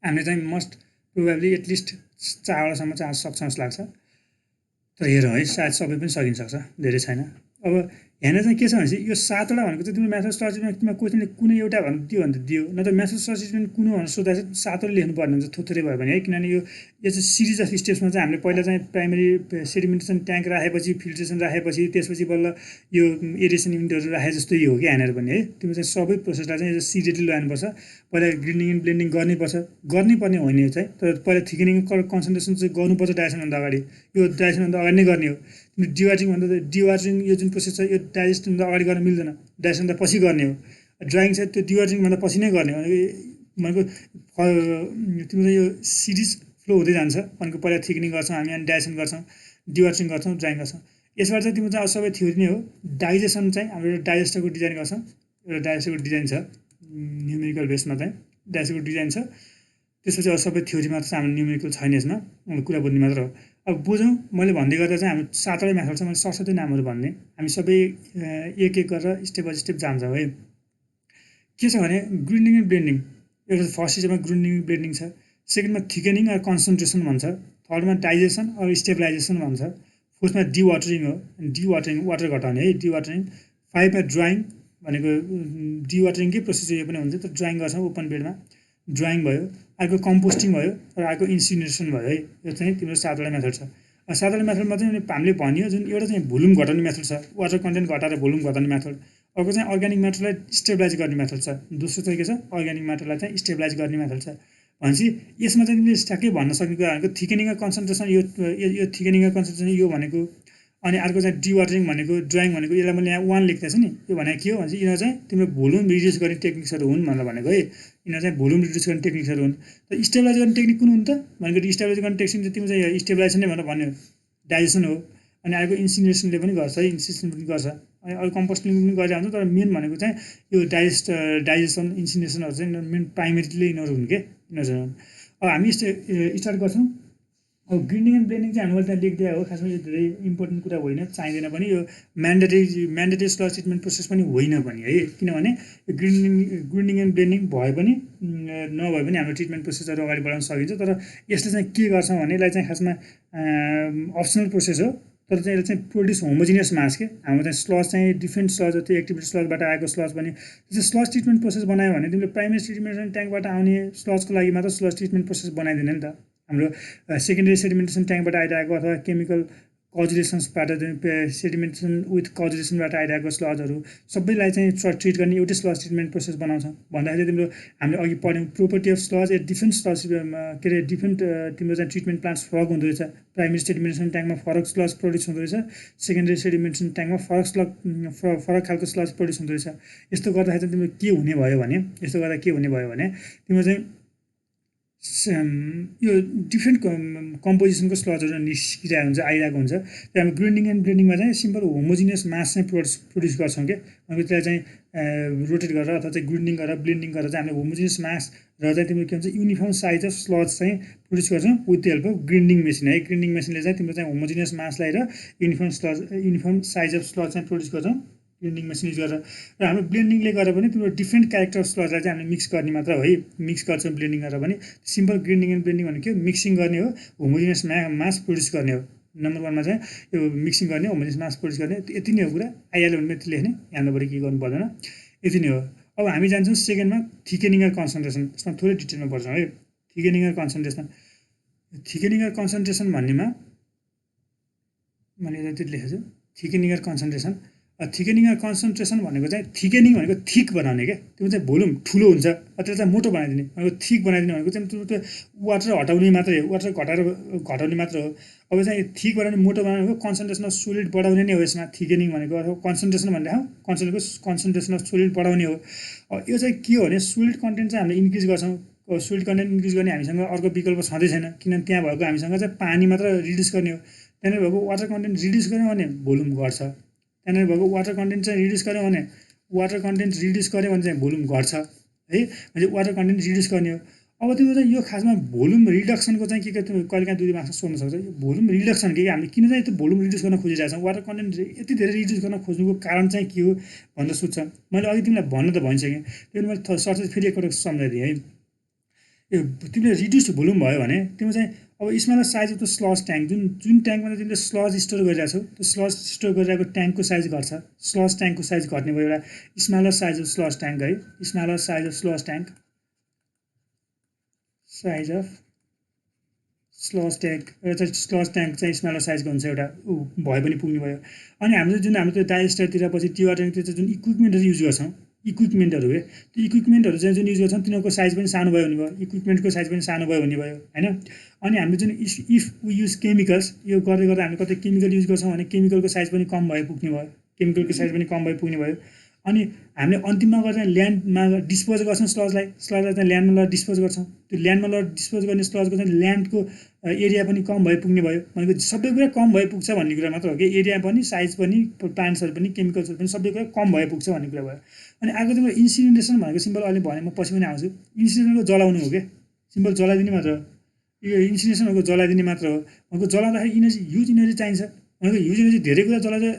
हामीले चाहिँ मस्ट प्रोभाब्ली एटलिस्ट 4वटासम्म चाहिँ सक्छौँ जस्तो लाग्छ। तर हेरौँ है, सायद सबै पनि सकिन सक्छ, धेरै छैन। अब यहाँनिर चाहिँ के छ भनेपछि यो 7वटा भनेको चाहिँ तिम्रो मेथड अफ स्लज ट्रिटमेन्टमा क्वेसनले कुनै एउटा भन्नु दियो भने त दियो, न त मेथड अफ स्लज ट्रिटमेन्ट कुन भनेर सोध्दा चाहिँ 7वटा लेख्नुपर्ने हुन्छ, थोरै भयो भने है। किनभने यो चाहिँ सिरिज अफ स्टेप्समा चाहिँ हामीले पहिला चाहिँ प्राइमेरी सेडिमेन्टेसन ट्याङ्क राखेपछि, फिल्ट्रेसन राखेपछि, त्यसपछि बल्ल यो एरेसन युनिटहरू राखे जस्तो यो हो कि यहाँनिर पनि है। तिम्रो चाहिँ सबै प्रोसेसलाई चाहिँ सिरियसली लानुपर्छ। पहिला ग्रिन्डिङ एन्ड ब्लेन्डिङ गर्नुपर्ने होइन यो चाहिँ, तर पहिला थिकनिङ कन्सन्ट्रेसन चाहिँ गर्नुपर्छ डाइजेसनभन्दा अगाडि, यो डाइजेसनभन्दा अगाडि नै गर्ने हो। तिम्रो डिवाटरिङ भन्दा डिवाटरिङ यो जुन प्रोसेस छ यो डाइजेसनभन्दा अगाडि गर्न मिल्दैन, डाइजेसनभन्दा पछि गर्ने हो। ड्राइङ चाहिँ त्यो डिवाटरिङभन्दा पछि नै गर्ने हो भनेको तिम्रो यो सिरिज फ्लो हुँदै जान्छ भनेको पहिला थिकनिङ गर्छौँ हामी, अनि डाइजेसन गर्छौँ, डिवाटरिङ गर्छौँ, ड्राइङ गर्छौँ। यसबाट चाहिँ तिम्रो चाहिँ सबै थ्योरी नै हो। डाइजेसन चाहिँ हाम्रो एउटा डाइजेस्टरको डिजाइन गर्छौँ, एउटा डाइजेस्टरको डिजाइन छ न्युमेरिकल बेसमा चाहिँ डाइजेस्टरको डिजाइन छ। त्यसपछि अब सबै थ्योरी मात्र छ, हाम्रो न्युमेरिकल छैन यसमा, कुरा बुझ्ने मात्र हो। अब बुझौँ, मैले भन्दै गर्दा चाहिँ हाम्रो 7वटा मेथड छ, मैले सरस्वती नामहरू भन्ने, हामी सबै एक एक गरेर स्टेप बाई स्टेप जान्छौँ है। के छ भने ग्रुन्डिङ एन्ड ब्लेन्डिङ, एउटा फर्स्ट स्टेजमा ग्रुन्डिङ एन्ड ब्लेन्डिङ छ, सेकेन्डमा थिकनिङ र कन्सन्ट्रेसन भन्छ, थर्डमा डाइजेसन अर स्टेबलाइजेसन भन्छ, फोर्थमा डिवाटरिङ हो, डिवाटरिङ वाटर घटाउने है, डिवाटरिङ, 5मा ड्राइङ भनेको डिवाटरिङकै प्रोसेस यो पनि हुन्छ, तर ड्राइङ गर्छौँ ओपन बेडमा, ड्राइङ भयो, अर्को कम्पोस्टिङ भयो र अर्को इन्सिनेसन भयो है। यो चाहिँ तिम्रो 7वटा मेथड छ। 7वटा मेथडमा चाहिँ हामीले भन्यो जुन एउटा चाहिँ भोल्युम घटाउने मेथड छ, वाटर कन्टेन्ट घटाएर भोल्युम घटाउने मेथड, अर्को चाहिँ अर्ग्यानिक म्याटरलाई स्टेबलाइज गर्ने मेथड छ, दोस्रो चाहिँ के छ अर्ग्यानिक म्याटरलाई चाहिँ स्टेबलाइज गर्ने मेथड छ। भनेपछि यसमा चाहिँ तिमीले ठ्याक्कै भन्न सक्ने कुरा भनेको थिकनिङ र कन्सन्ट्रेसन, यो थिकनिङ र कन्सन्ट्रेसन यो भनेको, अनि अर्को चाहिँ डिवाटरिङ भनेको, ड्राइङ भनेको, यसलाई मैले यहाँ 1 लेख्दैछु नि, यो भनेको के हो भनेपछि यिनीहरू चाहिँ तिम्रो भोल्युम रिड्युस गर्ने टेक्निक्सहरू हुन् भनेर भनेको है। यिनीहरू चाहिँ भोल्युम रिड्युस गर्ने टेक्निक्सहरू हुन्। त स्टेबलाइज गर्ने टेक्निक कुन हुन् त भनेको, स्टेबलाइज गर्ने टेक्निक चाहिँ तिम्रो चाहिँ स्टेबलाइजेसन नै भनेर भन्यो, डाइजेसन हो। अनि अर्को इन्सिनेसनले पनि गर्छ है, इन्सिनेसन पनि गर्छ, अनि अरू कम्पोस्टिङ पनि गरेर हुन्छ, तर मेन भनेको चाहिँ यो डाइजेसन इन्सिनेसनहरू चाहिँ मेन प्राइमेरीली यिनीहरू हुन् के, यिनीहरू हुन्। अब हामी स्टार्ट गर्छौँ। अब ग्रुन्डिङ एन्ड ब्लेन्डिङ चाहिँ हामीले त्यहाँ लेखिदिया हो, खासमा यो धेरै इम्पोर्टेन्ट कुरा होइन, चाहिँदैन पनि, यो म्यान्डेटरी स्लज ट्रिटमेन्ट प्रोसेस पनि होइन पनि है, किनभने यो ग्रुन्डिङ एन्ड ब्लेन्डिङ भए पनि नभए पनि हाम्रो ट्रिटमेन्ट प्रोसेसहरू अगाडि बढाउन सकिन्छ। तर यसले चाहिँ के गर्छ भने यसलाई चाहिँ खासमा अप्सनल प्रोसेस हो, तर चाहिँ यसले चाहिँ प्रोड्युस होमोजिनियस मास के, हाम्रो चाहिँ स्लज चाहिँ डिफ्रेन्ट स्लज, त्यो एक्टिभिटी स्लजबाट आएको स्लज पनि त्यो स्लज ट्रिटमेन्ट प्रोसेस बनायो भने तिमीले प्राइमेरी सेडिमेन्टेसन ट्याङ्कबाट आउने स्लजको लागि मात्र स्लज ट्रिटमेन्ट प्रोसेस बनाइदिने नि त। हाम्रो सेकेन्डरी सेडिमेन्टेसन ट्याङ्कबाट आइरहेको अथवा केमिकल कजुलेसन्सबाट सेडिमेन्टेसन विथ कजुलेसनबाट आइरहेको स्लजहरू सबैलाई चाहिँ ट्रिट गर्ने एउटै स्लज ट्रिटमेन्ट प्रोसेस बनाउँछ भन्दाखेरि तिम्रो हामीले अघि पढ्यौँ property of sludge different sludge के अरे डिफ्रेन्ट तिम्रो चाहिँ ट्रिटमेन्ट प्लान्ट्स फरक हुँदो रहेछ। प्राइमेरी सेडिमेन्टेसन ट्याङ्कमा फरक स्लज प्रड्युस हुँदो रहेछ, सेकेन्डरी सेडिमेन्टेसन ट्याङ्कमा फरक खालको स्लज प्रड्युस हुँदो रहेछ। यस्तो गर्दाखेरि चाहिँ तिम्रो के हुने भयो भने, तिम्रो चाहिँ यो डिफ्रेन्ट कम्पोजिसनको स्लजहरू निस्किरहेको हुन्छ, आइरहेको हुन्छ। त्यहाँ हामी ग्रुन्डिङ एन्ड ब्लेन्डिङमा चाहिँ सिम्पल होमोजिनियस मास चाहिँ प्रड्युस गर्छौँ क्या, अनि त्यसलाई चाहिँ रोटेट गरेर अथवा चाहिँ ग्रुन्डिङ गरेर ब्लेन्डिङ गरेर चाहिँ हामीले होमोजिनियस मास र चाहिँ तिम्रो के भन्छ युनिफर्म साइज अफ स्लज चाहिँ प्रड्युस गर्छौँ with the help of grinding machine है। ग्रुन्डिङ मेसिनले चाहिँ तिम्रो चाहिँ होमोजिनियस मासलाई र युनिफर्म साइज अफ स्लज चाहिँ प्रड्युस गर्छौँ ग्रुन्डिङ मेसिन युज गरेर। र हाम्रो ब्लेन्डिङले गरेर पनि तिम्रो डिफ्रेन्ट क्यारेक्टर अफ स्लजलाई चाहिँ हामीले मिक्स गर्ने मात्र हो है, मिक्स गर्छौँ ब्लेन्डिङ गरेर पनि। सिम्पल ग्रुन्डिङ एन्ड ब्लेन्डिङ भनेको मिक्सिङ गर्ने हो, होमोजिनियस मास प्रड्युस गर्ने हो। नम्बर 1मा चाहिँ यो मिक्सिङ गर्ने, होमोजिनियस मास प्रड्युस गर्ने, यति नै हो कुरा। आइहाल्यो भने यति लेख्ने, यहाँबाट के गर्नु पर्दैन, यति नै हो। अब हामी जान्छौँ सेकेन्डमा थिकनिङ र कन्सन्ट्रेसन, यसमा थोरै डिटेलमा पर्छौँ है। थिकनिङ र कन्सन्ट्रेसन भन्नेमा मैले यति लेखेको छु, थिकनिङ र कन्सन्ट्रेसन। थिकनिङ र कन्सन्ट्रेसन भनेको चाहिँ थिकनिङ भनेको थिक बनाउने क्या, त्यो चाहिँ भोल्युम ठुलो हुन्छ, त्यसलाई चाहिँ मोटो बनाइदिने भनेको, थिक बनाइदिने भनेको चाहिँ त्यो वाटर हटाउने मात्रै हो, वाटर घटाउने मात्र हो। अब चाहिँ थिक बनाउने मोटो बनाउने हो, कन्सन्ट्रेसन अफ सोलिड बढाउने नै हो यसमा थिकनिङ भनेको, अथवा कन्सन्ट्रेसन भनेर कन्सन्ट्रेसन अफ सोलिड बढाउने हो। यो चाहिँ के हो भने सोलिड कन्टेन्ट चाहिँ हामीले इन्क्रिज गर्छौँ, सोलिड कन्टेन्ट इन्क्रिज गर्ने हामीसँग अर्को विकल्प छँदै छैन, किनभने त्यहाँ भएको हामीसँग चाहिँ पानी मात्र रिड्युस गर्ने हो। त्यहाँनिर भएको वाटर कन्टेन्ट रिड्युस गऱ्यो भने भोल्युम घट्छ, त्यहाँनिर भएको वाटर कन्टेन्ट चाहिँ रिड्युस गऱ्यो भने चाहिँ भोल्युम घट्छ है, म्हणजे वाटर कन्टेन्ट रिड्युस गर्ने हो। अब तिम्रो चाहिँ यो खासमा भोल्युम रिडक्सनको चाहिँ के कहिलेकाहीँ 2 मार्क्समा सोध्न सक्छ, यो भोल्युम रिडक्सन के हामीले किन चाहिँ त्यो भोल्युम रिड्युस गर्न खोजिरहेको छौँ, वाटर कन्टेन्ट यति धेरै रिड्युस गर्न खोज्नुको कारण चाहिँ के हो भनेर सोध्छ। मैले अघि तिमीलाई भन्न त भनिसकेँ, त्यो मैले सर्ट फेरि एकपल्ट सम्झाइदिएँ है। यो तिमीले रिड्युस भोल्युम भयो भने तिम्रो चाहिँ अब smaller size of the sludge tank, जुन ट्याङ्कमा चाहिँ तिमीले स्लज स्टोर गरिरहेको छौ, त्यो स्लज स्टोर गरिरहेको ट्याङ्कको साइज घट्छ, स्लज ट्याङ्कको साइज घट्ने भयो। एउटा smaller size of sludge tank है, smaller size of sludge tank, एउटा चाहिँ स्लज ट्याङ्क चाहिँ स्मलर साइजको हुन्छ, एउटा भए पनि पुग्ने भयो। अनि हामीले जुन हाम्रो त्यो डाइजेस्टरतिर पछि डिवाटरिङतिर चाहिँ जुन इक्विपमेन्टहरू युज गर्छौँ, इक्विपमेन्टहरू है, त्यो इक्विपमेन्टहरू चाहिँ जुन युज गर्छौँ तिनीहरूको साइज पनि सानो भयो हुने भयो, इक्विपमेन्टको साइज पनि सानो भयो हुने भयो होइन। अनि हामीले जुन इफ वी युज केमिकल्स, यो गर्दै गर्दा हामी कतै केमिकल युज गर्छौँ भने केमिकलको साइज पनि कम भयो पुग्ने भयो, अनि हामीले अन्तिममा गएर चाहिँ ल्यान्डमा डिस्पोज गर्छौँ स्लजलाई चाहिँ ल्यान्डमा लगेर डिस्पोज गर्छौँ, त्यो ल्यान्डमा लगेर डिस्पोज गर्ने स्लजको चाहिँ ल्यान्डको एरिया पनि कम भए पुग्ने भयो भनेको सबै कुरा कम भए पुग्छ भन्ने कुरा मात्र हो कि, एरिया पनि साइज पनि प्लान्ट्सहरू पनि केमिकल्सहरू पनि सबै कुरा कम भए पुग्छ भन्ने कुरा भयो। अनि अर्को तिम्रो इन्सिनेसन भनेको सिम्पल अहिले भने म पछि पनि आउँछु, इन्सिनेसनको जलाउनु हो क्या, सिम्पल जलाइदिने मात्र हो। यो इन्सिनेसन भनेको जलाइदिने मात्र हो। भनेको जलाउँदाखेरि इनर्जी ह्युज इनर्जी चाहिन्छ भनेको ह्युज इनर्जी धेरै कुरा जलाउँदा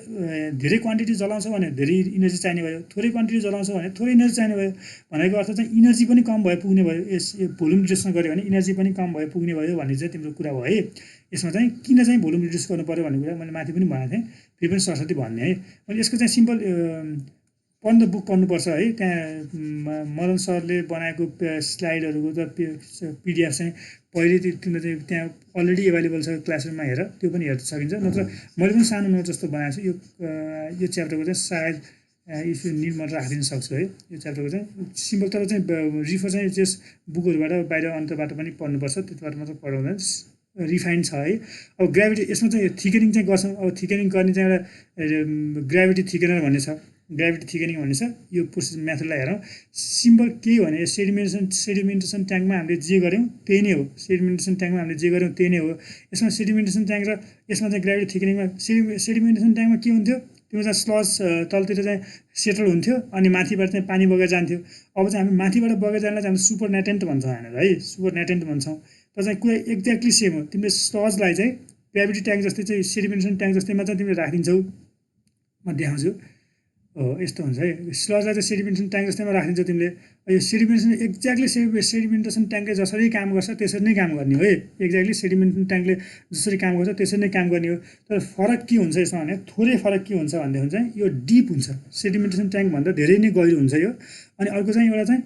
धेरै क्वान्टिटी जलाउँछ भने धेरै इनर्जी चाहिने भयो, थोरै क्वान्टिटी जलाउँछ भने थोरै इनर्जी चाहिने भयो। भनेको अर्थ चाहिँ इनर्जी पनि कम भयो पुग्ने भयो, यस भोल्युम रिड्युस गऱ्यो भने इनर्जी पनि कम भयो पुग्ने भयो भन्ने चाहिँ तिम्रो कुरा भयो है। यसमा चाहिँ किन चाहिँ भोल्युम रिड्युस गर्नु पऱ्यो भन्ने कुरा मैले माथि पनि भनेको थिएँ, फेरि पनि सरस्वती भन्ने है। अनि यसको चाहिँ सिम्पल पढ्नु बुक पढ्नुपर्छ है। त्यहाँ मदन सरले बनाएको स्लाइडहरूको त पिडिएफ चाहिँ पहिले तिम्रो चाहिँ त्यहाँ अलरेडी एभाइलेबल छ क्लासरुममा, हेर त्यो पनि हेर्न सकिन्छ। नत्र मैले पनि सानो नोट जस्तो बनाएको छु। यो च्याप्टरको चाहिँ सायद इफ यु निड म राखिदिन सक्छु है। यो च्याप्टरको चाहिँ सिम्पल तर चाहिँ रिफर चाहिँ जस बुकहरूबाट बाहिर अन्तबाट पनि पढ्नुपर्छ, त्यतिबाट मात्र पढाउँदा रिफाइन छ है। अब ग्राभिटी यसमा चाहिँ थिकनिङ चाहिँ गर्छौँ। अब थिकनिङ गर्ने चाहिँ एउटा ग्राभिटी थिकनर भन्ने छ, ग्राभिटी थिकनिङ भन्ने छ। यो प्रोसेस मेथडलाई हेरौँ। सिम्पल के हो भने सेडिमेन्टेसन ट्याङ्कमा हामीले जे गऱ्यौँ त्यही नै हो। सेडिमेन्टेसन ट्याङ्कमा हामीले जे गऱ्यौँ त्यही नै हो। यसमा सेडिमेन्टेसन ट्याङ्क र यसमा चाहिँ ग्राभिटी थिकनिङमा सेडिमेन्टेसन ट्याङ्कमा के हुन्थ्यो, त्यो चाहिँ स्लज तलतिर चाहिँ सेटल हुन्थ्यो अनि माथिबाट चाहिँ पानी बगेर जान्थ्यो। अब चाहिँ हामी माथिबाट बगेर जानलाई चाहिँ हामी सुपर नेटेन्ट भन्छौँ हामीहरू है, सुपर नेटेन्ट भन्छौँ। तर चाहिँ कुरा एक्ज्याक्टली सेम हो। तिमीले स्लजलाई चाहिँ ग्राभिटी ट्याङ्क जस्तै चाहिँ सेडिमेन्टेसन ट्याङ्क जस्तैमा चाहिँ तिमीले राखिदिन्छौ। म देखाउँछु हो, यस्तो हुन्छ है। स्लजलाई चाहिँ सेडिमेन्टेसन ट्याङ्क जस्तैमा राखिदिन्छौ तिमीले। यो सेडिमेन्टेसन एक्ज्याक्टली सेडिमेन्टेसन ट्याङ्कले जसरी काम गर्छ त्यसरी नै काम गर्ने हो है। एक्ज्याक्टली सेडिमेन्टेसन ट्याङ्कले जसरी काम गर्छ त्यसरी नै काम गर्ने हो। तर फरक के हुन्छ यसमा भने थोरै फरक के हुन्छ भनेदेखि चाहिँ यो डिप हुन्छ। सेडिमेन्टेसन ट्याङ्कभन्दा धेरै नै गहिरो हुन्छ यो। अनि अर्को चाहिँ एउटा चाहिँ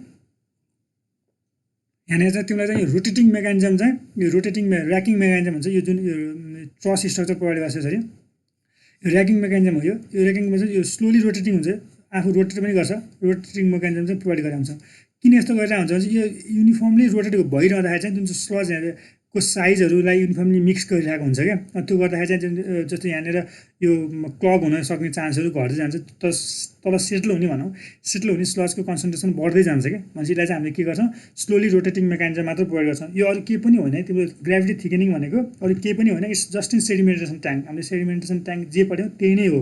यहाँनिर चाहिँ तिमीलाई चाहिँ यो रोटेटिङ मेकानिजम चाहिँ यो रोटेटिङ ऱ्याकिङ मेकानिजम हुन्छ। यो जुन यो ट्रस स्ट्रक्चर प्रोभाइड गर्छ यसरी, यो ऱ्याकिङ मेकानिजम हो। यो ऱ्याकिङ मेकानिजम यो स्लोली रोटेटिङ हुन्छ, आफू रोटेट पनि गर्छ। रोटेटिङ मेकानिजम चाहिँ प्रोभाइड गरेर हुन्छ। किन यस्तो गरेर हुन्छ भने यो युनिफर्मली रोटेट भइरहँदाखेरि चाहिँ जुन चाहिँ स्लज को साइजहरूलाई युनिफर्मली मिक्स गरिरहेको हुन्छ क्या। त्यो गर्दाखेरि चाहिँ जस्तो यहाँनिर यो क्लग हुन सक्ने चान्सहरू घट्दै जान्छ। तल सेटल हुने भनौँ, सेटल हुने स्लजको कन्सन्ट्रेसन बढ्दै जान्छ क्या। भनेपछि यसलाई चाहिँ हामीले के गर्छौँ, स्लोली रोटेटिङ मेकानिजम मात्र प्रोभाइड गर्छौँ। यो अरू केही पनि होइन है। तिम्रो ग्राभिटी थिकनिङ भनेको अरू केही पनि होइन, it's just in sedimentation tank. हामीले सेडिमेन्टेसन ट्याङ्क जे पढ्यौँ त्यही नै हो।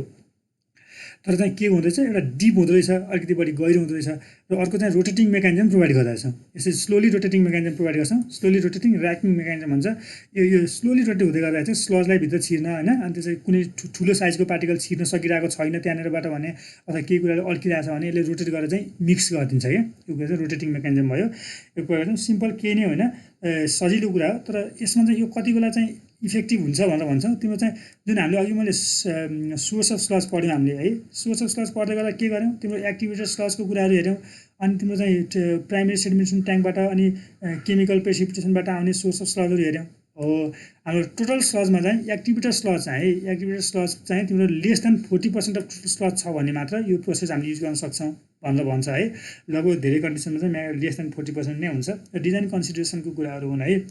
तर चाहिँ के हुँदैछ, एउटा डिप हुँदो रहेछ, अलिकति बढी गहिरो हुँदो रहेछ। र अर्को चाहिँ रोटेटिङ मेकानिजम प्रोभाइड गर्दैछ। यसरी स्लोली रोटेटिङ मेकानिजम प्रोभाइड गर्छौँ। स्लोली रोटेटिङ ऱ्याकिङ मेकानिजम भन्छ। यो स्लोली रोटेट हुँदै गर्दा चाहिँ स्लजलाई भित्र छिर्न होइन, अनि त्यो चाहिँ कुनै ठुलो साइजको पार्टिकल छिर्न सकिरहेको छैन त्यहाँनिरबाट भने, अथवा केही कुराले अड्किरहेको छ भने यसले रोटेट गरेर चाहिँ मिक्स गरिदिन्छ क्या। यो कुरा चाहिँ रोटेटिङ मेकानिजम भयो। यो कुरा चाहिँ सिम्पल केही नै होइन, सजिलो कुरा हो। तर यसमा चाहिँ यो कति बेला चाहिँ इफेक्टिभ हुन्छ भनेर भन्छौँ। तिम्रो चाहिँ जुन हामीले अघि मैले सोर्स अफ स्लज पढ्यौँ हामीले है। सोर्स अफ स्लज पढ्दै गर्दा के गर्यौँ, तिम्रो एक्टिभेटेड स्लजको कुराहरू हेऱ्यौँ। अनि तिम्रो चाहिँ प्राइमेरी सेडिमेन्टेसन ट्याङ्कबाट अनि केमिकल प्रेसिपिटेसनबाट आउने सोर्स अफ स्लजहरू हेऱ्यौँ हो। हाम्रो टोटल स्लजमा चाहिँ एक्टिभेटेड स्लज चाहिँ है, एक्टिभेटेड स्लज चाहिँ तिम्रो less than 40% of total sludge छ भने मात्र यो प्रोसेस हामीले युज गर्न सक्छौँ भनेर भन्छ है। लगभग धेरै कन्डिसनमा चाहिँ लेस देन 40% नै हुन्छ। डिजाइन कन्सिडरेसनको कुराहरू हुन् है।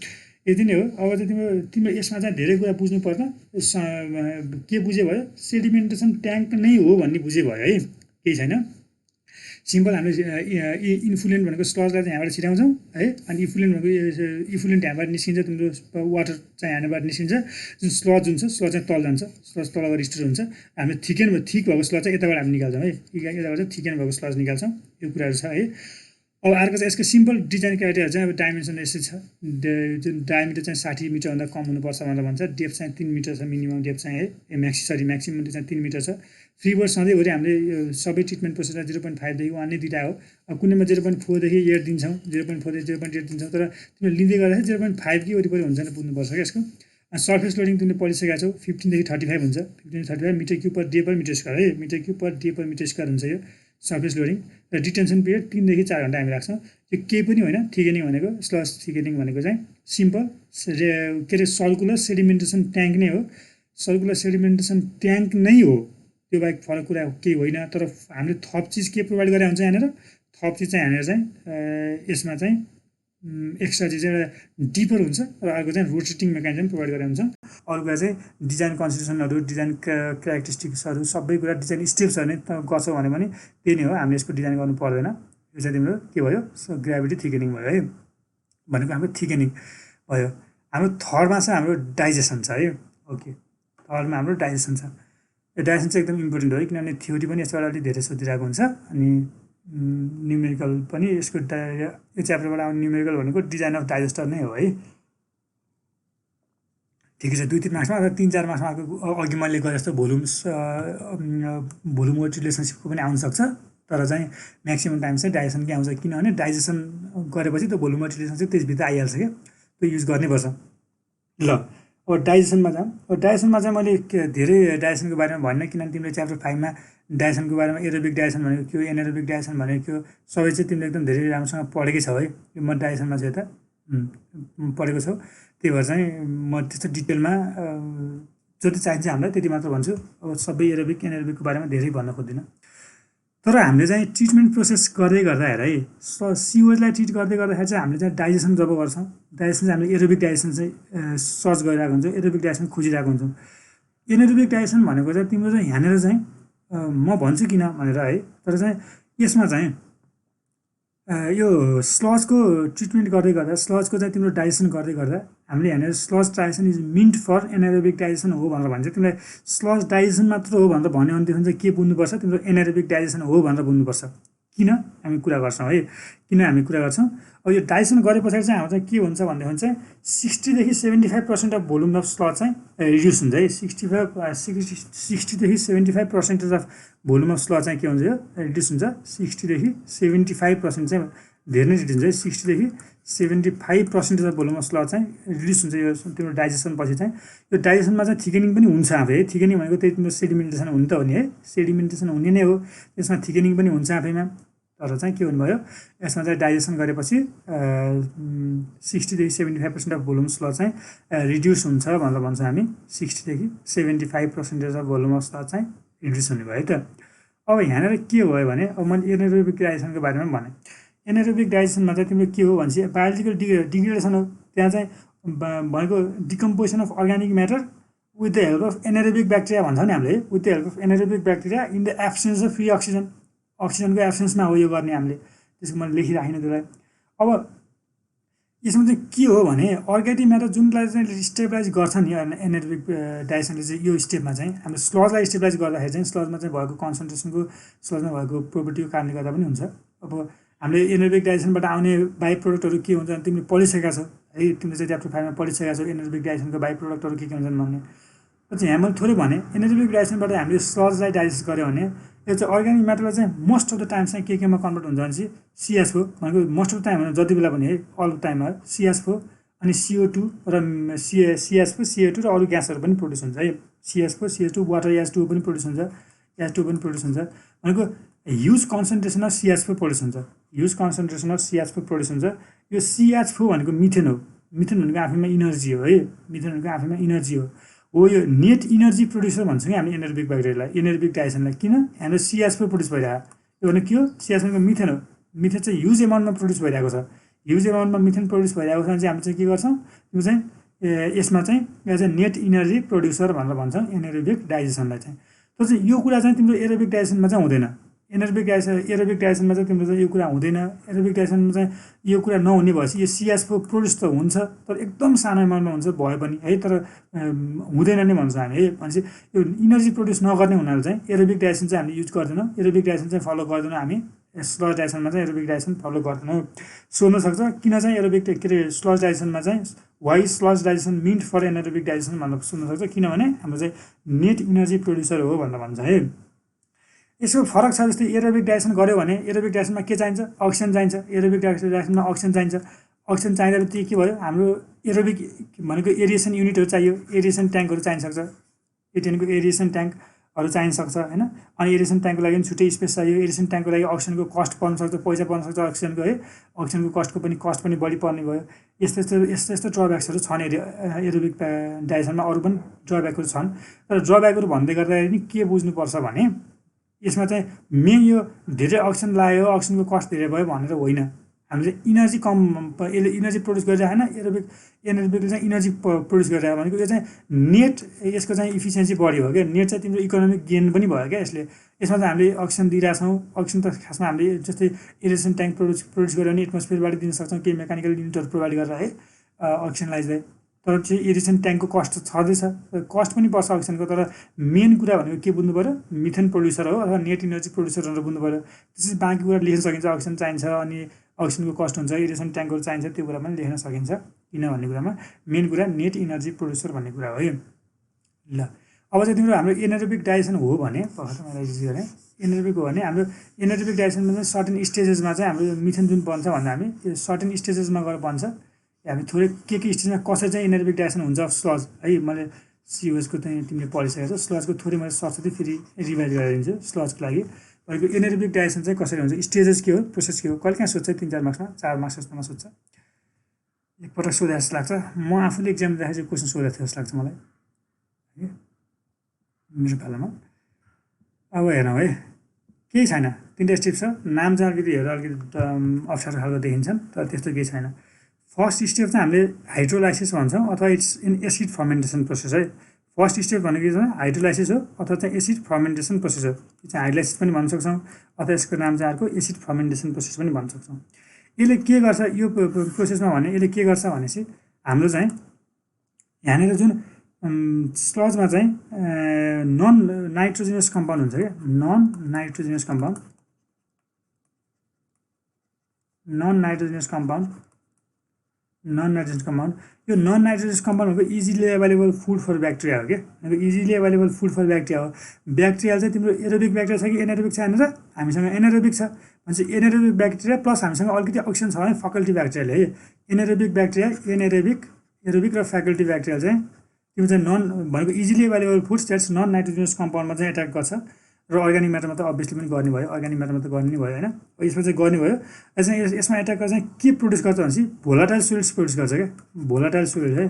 यति नै हो। अब चाहिँ तिम्रो यसमा चाहिँ धेरै कुरा बुझ्नु पर्छ। के बुझे भयो, सेडिमेन्टेसन ट्याङ्क नै हो भन्ने बुझे भयो है, केही छैन। सिम्पल हामीले इन्फ्लुएन्ट भनेको स्लजलाई चाहिँ यहाँबाट छिराउँछौँ है। अनि इफ्लुएन्ट भनेको इफ्लुएन्ट यहाँबाट निस्किन्छ, तिम्रो वाटर चाहिँ यहाँबाट निस्किन्छ। जुन स्लज हुन्छ स्लज चाहिँ तल जान्छ, स्लज तल गएर स्टोर हुन्छ। हामीले थिक भएको स्लज चाहिँ यताबाट हामी निकाल्छौँ है, यताबाट चाहिँ थिकेन भएको स्लज निकाल्छौँ। यो कुराहरू छ है। अब अर्को चाहिँ यसको सिम्पल डिजाइन क्राइटेरिया चाहिँ अब डाइमेन्सन यसै छ। जुन डायमिटर चाहिँ 60 मिटरभन्दा कम हुनुपर्छ भनेर भन्छ। डेप्थ चाहिँ 3 मिटर छ मिनिमम डेप्थ चाहिँ है। म्याक्सिमम चाहिँ 3 मिटर छ। फ्री बोर्ड सधैँभरि हामीले यो सबै ट्रिटमेन्ट प्रोसेसमा 0.5देखि 1 नै दिँदा हो। अब कुनैमा 0.4देखि 8 दिन्छौँ, 0.4देखि 0.8 दिन्छौँ। तर तिमीले लिँदै गर्दाखेरि 0.5 कि वरिपरि हुन्छ भने बुझ्नुपर्छ क्या यसको। सर्फेस लोडिङ तिमीले पढिसकेका छौ, 15 देखि 35 हुन्छ। 15 देखि 35 metre cube per day per meter square है। Meter cube per day per meter square हुन्छ यो सर्फेस लोडिङ। र डिटेन्सन पिरियड 3 देखि 4 घन्टा हामी राख्छौँ। यो केही पनि होइन। थिकेनिङ भनेको स्लज थिकेनिङ भनेको चाहिँ सिम्पल के अरे सर्कुलर सेडिमेन्टेसन ट्याङ्क नै हो। सर्कुलर सेडिमेन्टेसन ट्याङ्क नै हो, त्यो बाहेक फरक कुरा केही होइन। तर हामीले थप चिज के प्रोभाइड गरेर हुन्छ यहाँनिर, थप चिज चाहिँ यहाँनिर चाहिँ यसमा चाहिँ एक्स्ट्रा चिज एउटा डिपर हुन्छ। र अर्को चाहिँ रोटेटिङ मेकानिजम प्रोभाइड गरेर हुन्छ। अरू कुरा चाहिँ डिजाइन कन्सिडरेसनहरू, डिजाइन क्यारेक्टरिस्टिक्सहरू सबै कुरा डिजाइन स्टेप्सहरू नै गर्छौँ भने पनि त्यही नै हो। हामीले यसको डिजाइन गर्नु पर्दैन। यो चाहिँ तिम्रो के भयो, ग्राभिटी थिकेनिङ भयो है। भनेको हाम्रो थिकेनिङ भयो। हाम्रो थर्डमा चाहिँ हाम्रो डाइजेसन छ है। ओके, थर्डमा हाम्रो डाइजेसन छ। यो डाइजेसन चाहिँ एकदम इम्पोर्टेन्ट हो है, किनभने थ्योरी पनि यसबाट अलिक धेरै सोधिरहेको हुन्छ। अनि न्युमेरिकल पनि यसको यो च्याप्टरबाट आउने न्युमेरिकल भनेको डिजाइन अफ डाइजेस्टर नै हो है। ठिकै छ, 2-3 मार्क्समा अथवा 3-4 मार्क्समा अघि मैले गरे जस्तो भोल्युम वेट रिलेसनसिपको पनि आउनसक्छ, तर चाहिँ म्याक्सिमम टाइम चाहिँ डाइजेसनकै आउँछ, किनभने डाइजेसन गरेपछि त भोल्युम वेट रिलेसनसिप त्यसभित्र आइहाल्छ क्या, त्यो युज गर्नैपर्छ। ल अब डाइजेसनमा जाऊँ। अब डाइजेसनमा चाहिँ मैले धेरै डाइजेसनको बारेमा भन्न, किनभने तिमीले च्याप्टर 5मा डाइजेसनको बारेमा एरोबिक डाइजेसन भनेको के हो, एनारोबिक डाइजेसन भनेको के हो, सबै चाहिँ तिमीले एकदम धेरै राम्रोसँग पढेकै छौ है। म डाइजेसनमा चाहिँ यता पढेको छौ, त्यही भएर चाहिँ म त्यस्तो डिटेलमा जति चाहिन्छ हामीलाई त्यति मात्र भन्छु। अब सबै एरोबिक एनारोबिकको बारेमा धेरै भन्न खोज्दिनँ। तर हामीले चाहिँ ट्रिटमेन्ट प्रोसेस गर्दै गर्दा हेर है, सिओजलाई ट्रिट गर्दै गर्दाखेरि चाहिँ हामीले चाहिँ डाइजेसन जब गर्छौँ, डाइजेसन चाहिँ हामीले एरोबिक डाइजेसन चाहिँ सर्च गरिरहेको हुन्छौँ, एरोबिक डाइजेसन खोजिरहेको हुन्छौँ। एनारोबिक डाइजेसन भनेको चाहिँ तिम्रो चाहिँ यहाँनिर चाहिँ म भन्छु किन भनेर है, तर चाहिँ यसमा चाहिँ यो स्लजको ट्रिटमेन्ट गर्दै गर्दा, स्लजको चाहिँ तिम्रो डाइजेसन गर्दै गर्दा हामीले यहाँनिर sludge digestion is meant for anaerobic digestion हो भनेर भन्छ। तिमीलाई स्लज डाइजेसन मात्र हो भनेर भन्यो भनेदेखि चाहिँ के बुझ्नुपर्छ, तिम्रो एनारोबिक डाइजेसन हो भनेर बुझ्नुपर्छ। किन हामी कुरा गर्छौँ है, किन हामी कुरा गर्छौँ। अब यो डाइजेसन गरे पछाडि चाहिँ हाम्रो चाहिँ के हुन्छ भनेदेखि चाहिँ 60 देखि 75% अफ भोल्युम अफ स्लज चाहिँ रिड्युस हुन्छ है। 60 देखि 75% अफ भोल्युम अफ स्लज चाहिँ के हुन्छ, यो रिड्युस हुन्छ। 60 देखि 75% चाहिँ धेरै नै रिड्युस हुन्छ है। 60 देखि 75% अफ भोल्युम अफ स्लज चाहिँ रिड्युस हुन्छ यो तिम्रो डाइजेसन पछि चाहिँ। यो डाइजेसनमा चाहिँ थिकेनिङ पनि हुन्छ आफै है। थिकेनिङ भनेको त्यही तिम्रो सेडिमेन्टेसन हुनु त हो नि है, सेडिमेन्टेसन हुने नै हो, त्यसमा थिकेनिङ पनि हुन्छ आफैमा। तर चाहिँ के हुनुभयो, यसमा चाहिँ डाइजेसन गरेपछि 60 देखि 75% अफ भोल्युम स्लज चाहिँ रिड्युस हुन्छ भनेर भन्छ हामी। 60 देखि 75% अफ भोल्युम अफ स्लज चाहिँ रिड्युस हुने भयो है त। अब यहाँनिर के भयो भने, अब मैले एनारोबिक डाइजेसनको बारेमा भने, एनारोबिक डाइजेसनमा चाहिँ तिम्रो के हो भनेपछि बायोलोजिकल डिग्रेडेसन हो। त्यहाँ चाहिँ भनेको decomposition of organic matter with the help of anaerobic bacteria भन्छौँ नि हामीले, with the help of anaerobic bacteria in the absence of free oxygen. अक्सिजनको एब्सेन्समा हो यो गर्ने हामीले, त्यसको मैले लेखिराखेन त्यसलाई। अब यसमा चाहिँ के हो भने अर्ग्यानिक म्याटर जुनलाई चाहिँ स्टेबलाइज गर्छ नि एनारोबिक डाइजेसनले चाहिँ, यो स्टेपमा चाहिँ हामीले स्लजलाई स्टेबलाइज गर्दाखेरि चाहिँ स्लजमा चाहिँ भएको कन्सन्ट्रेसनको, स्लजमा भएको प्रोपर्टीको कारणले गर्दा पनि हुन्छ। अब हामीले एनारोबिक डाइजेसनबाट आउने बाई प्रोडक्टहरू के हुन्छ तिमीले पढिसकेका छौ है, तिमीले चाहिँ च्याप्टर 5मा पढिसकेका छौ एनारोबिक डाइजेसनको बाई प्रोडक्टहरू के हुन्छन् भन्ने। चाहिँ यहाँ मैले थोरै भने एनारोबिक डाइजेसनबाट हामीले स्लजलाई डाइजेस्ट गऱ्यो भने यो चाहिँ अर्ग्यानिक म्याटरलाई चाहिँ मोस्ट अफ द टाइम चाहिँ केमा कन्भर्ट हुन्छ भने चाहिँ CH4 भनेको मोस्ट अफ द टाइम जति बेला पनि है, अल द टाइममा CH4 अनि CO2 र CH4 CO2 र अरू ग्यासहरू पनि प्रड्युस हुन्छ है। CH4 CO2 वाटर H2O पनि प्रड्युस हुन्छ, H2O पनि प्रड्युस हुन्छ भनेको huge concentration of CH4 produce हुन्छ, huge concentration of CH4 produce हुन्छ। यो CH4 भनेको मिथेन हो, मिथेन भनेको आफैमा इनर्जी हो है, मिथेन भनेको आफैमा इनर्जी हो यो नेट इनर्जी प्रड्युसर भन्छौँ कि हामी एनारोबिक ब्याक्टेरियालाई, एनारोबिक डाइजेसनलाई। किन हाम्रो CH4 प्रड्युस भइरहेको, यो भने के हो, CH4 को मिथेन हो। मिथेन चाहिँ ह्युज एमाउन्टमा प्रड्युस भइरहेको छ, ह्युज एमाउन्टमा मिथेन प्रड्युस भइरहेको छ भने चाहिँ हामी चाहिँ के गर्छौँ, यो चाहिँ यसमा चाहिँ यो चाहिँ नेट इनर्जी प्रड्युसर भनेर भन्छौँ एनारोबिक डाइजेसनलाई चाहिँ। तर चाहिँ यो कुरा चाहिँ तिम्रो एरोबिक डाइजेसनमा चाहिँ हुँदैन। एरोबिक डाइजेसनमा चाहिँ तिम्रो चाहिँ यो कुरा हुँदैन। एरोबिक डाइजेसनमा चाहिँ यो कुरा नहुने भएपछि यो CH4 प्रड्युस त हुन्छ तर एकदम सानो एमाउन्टमा हुन्छ भए पनि है, तर हुँदैन नै भन्छ हामी है। भनेपछि यो इनर्जी प्रड्युस नगर्ने हुनाले चाहिँ एरोबिक डाइजेसन चाहिँ हामीले युज गर्दैनौँ, एरोबिक डाइजेसन चाहिँ फलो गर्दैनौँ हामी। स्लज डाइजेसनमा चाहिँ एरोबिक डाइजेसन फलो गर्दैनौँ। सोध्न सक्छ किन चाहिँ एरोबिक के अरे स्लज डाइजेसनमा चाहिँ why sludge digestion meant for anaerobic digestion भनेर सोध्न सक्छ, किनभने हाम्रो चाहिँ नेट इनर्जी प्रड्युसर हो भनेर भन्छ है। यसको फरक छ, जस्तै एरोबिक डाइजेसन गऱ्यो भने एरोबिक डाइजेसनमा के चाहिन्छ, अक्सिजन चाहिन्छ। एरोबिक डाइजेसनमा अक्सिजन चाहिन्छ, अक्सिजन चाहिँदाखेरि के भयो, हाम्रो एरोबिक भनेको एरिएसन युनिटहरू चाहियो, एरिएसन ट्याङ्कहरू चाहिन सक्छ, एटिएनको एरिएसन ट्याङ्कहरू चाहिन सक्छ होइन। अनि एरिएसन ट्याङ्कको लागि पनि छुट्टै स्पेस चाहियो, एरिएसन ट्याङ्कको लागि अक्सिजनको कस्ट पर्न सक्छ, पैसा पर्न सक्छ अक्सिजनको है, अक्सिजनको कस्ट पनि बढी पर्ने भयो। यस्तो ड्रब्याक्सहरू छन् एरोबिक डाइजेसनमा, अरू पनि ड्रब्याकहरू छन्। तर ड्रब्याकहरू भन्दै गर्दाखेरि नि के बुझ्नुपर्छ भने यसमा चाहिँ मेन यो धेरै अक्सिजन लाग्यो, अक्सिजनको कस्ट धेरै भयो भनेर होइन, हामीले इनर्जी कम, यसले इनर्जी प्रड्युस गरिरहेको छैन। एनारोबिकले चाहिँ इनर्जी प्रड्युस गरिरहेको भनेको यो चाहिँ नेट यसको चाहिँ इफिसियन्सी बढी हो क्या, नेट चाहिँ तिम्रो इकोनोमिक गेन पनि भयो क्या यसले। यसमा चाहिँ हामीले अक्सिजन दिइरहेछौँ, अक्सिजन त खासमा हामीले जस्तै एरिएसन ट्याङ्क प्रड्युस गऱ्यो भने एटमोस्फियरबाट दिन सक्छौँ, केही मेकानिकल युनिटहरू प्रोभाइड गरेर है अक्सिजनलाई चाहिँ। तर चाहिँ एरेसन ट्याङ्कको कस्ट छँदैछ, कस्ट पनि पर्छ अक्सिजनको। तर मेन कुरा भनेको के बुझ्नु पऱ्यो, मिथेन प्रड्युसर हो अथवा नेट इनर्जी प्रड्युसर भनेर बुझ्नु पऱ्यो। त्यसपछि बाँकी कुरा लेख्न सकिन्छ, अक्सिजन चाहिन्छ अनि अक्सिजनको कस्ट हुन्छ, एरेसन ट्याङ्कहरू चाहिन्छ, त्यो कुरा पनि लेख्न सकिन्छ। किन भन्ने कुरामा मेन कुरा नेट इनर्जी प्रड्युसर भन्ने कुरा हो। ल अब चाहिँ तिम्रो हाम्रो एनारोबिक डाइजेसन हो भने एनारोबिक हो भने हाम्रो एनारोबिक डाइजेसनमा चाहिँ सर्टेन स्टेजेसमा चाहिँ हाम्रो मिथेन जुन बन्छ भन्दा हामी त्यो सर्टेन स्टेजेसमा गएर बन्छ। हामी थोरै के स्टेजमा कसरी चाहिँ एनारोबिक डाइजेसन हुन्छ स्लज है, मैले सिओएसको चाहिँ तिमीले पढिसकेको छ। स्लजको थोरै मैले सरस्वती फेरि रिभाइज गरिदिन्छु स्लजको लागि। भनेको एनारोबिक डाइजेसन चाहिँ कसरी हुन्छ, स्टेजेस के हो, प्रोसेस के हो, कहिले काहीँ सोध्छ 3-4 मार्क्समा, 4 मार्क्स जस्तोमा सोध्छ, एकपल्ट सोधे जस्तो लाग्छ। म आफूले एक्जाम दिँदाखेरि चाहिँ क्वेसन सोधेको थियो जस्तो लाग्छ मलाई है मेरो पालामा। अब हेरौँ है, केही छैन, 3टा स्टेप छ। नाम चाहिँ अलिकति हेरेर अलिकति अप्ठ्यारो खालको देखिन्छन्, तर त्यस्तो केही छैन। फर्स्ट स्टेप चाहिँ हामीले हाइड्रोलाइसिस भन्छौँ अथवा it's in acid fermentation process है। फर्स्ट स्टेप भनेको चाहिँ हाइड्रोलाइसिस हो अथवा चाहिँ एसिड फर्मेन्टेसन प्रोसेस हो। यो चाहिँ हाइड्रोलाइसिस पनि भन्न सक्छौँ अथवा यसको नाम चाहिँ अर्को एसिड फर्मेन्टेसन प्रोसेस पनि भन्न सक्छौँ। यसले के गर्छ यो प्रोसेसमा भने, यसले के गर्छ भनेपछि हाम्रो चाहिँ यहाँनिर जुन स्लजमा चाहिँ नन नाइट्रोजिनस कम्पाउन्ड हुन्छ क्या, नन नाइट्रोजिनस कम्पाउन्ड यो नन नाइट्रोजिनस कम्पाउन्ड भनेको easily available food for bacteria हो क्या। Easily available food for bacteria हो। ब्याक्टेरिया चाहिँ तिम्रो एरोबिक ब्याक्टेरिया छ कि एनारोबिक छ भनेर, हामीसँग एनारोबिक छ भनेपछि एनारोबिक ब्याक्टेरिया प्लस हामीसँग अलिकति अक्सिजन छ भने फ्याकल्टी ब्याक्टेरियाले है। एनारोबिक ब्याक्टेरिया, एरोबिक र फ्याकल्टी ब्याक्टेरिया चाहिँ त्यो चाहिँ नन भनेको easily available foods that's non nitrogenous कम्पाउन्डमा चाहिँ एट्याक गर्छ। र अर्ग्यानिक म्याटरमा त अभियसली पनि गर्ने भयो, अर्ग्यानिक म्याटरमा त गर्ने नै भयो होइन, यसमा चाहिँ गर्ने भयो। यसमा एट्याक गर्छ के प्रड्युस गर्छ भनेपछि भोलाटाइल सोलिड्स प्रड्युस गर्छ क्या, भोलाटाइल सोलिड है,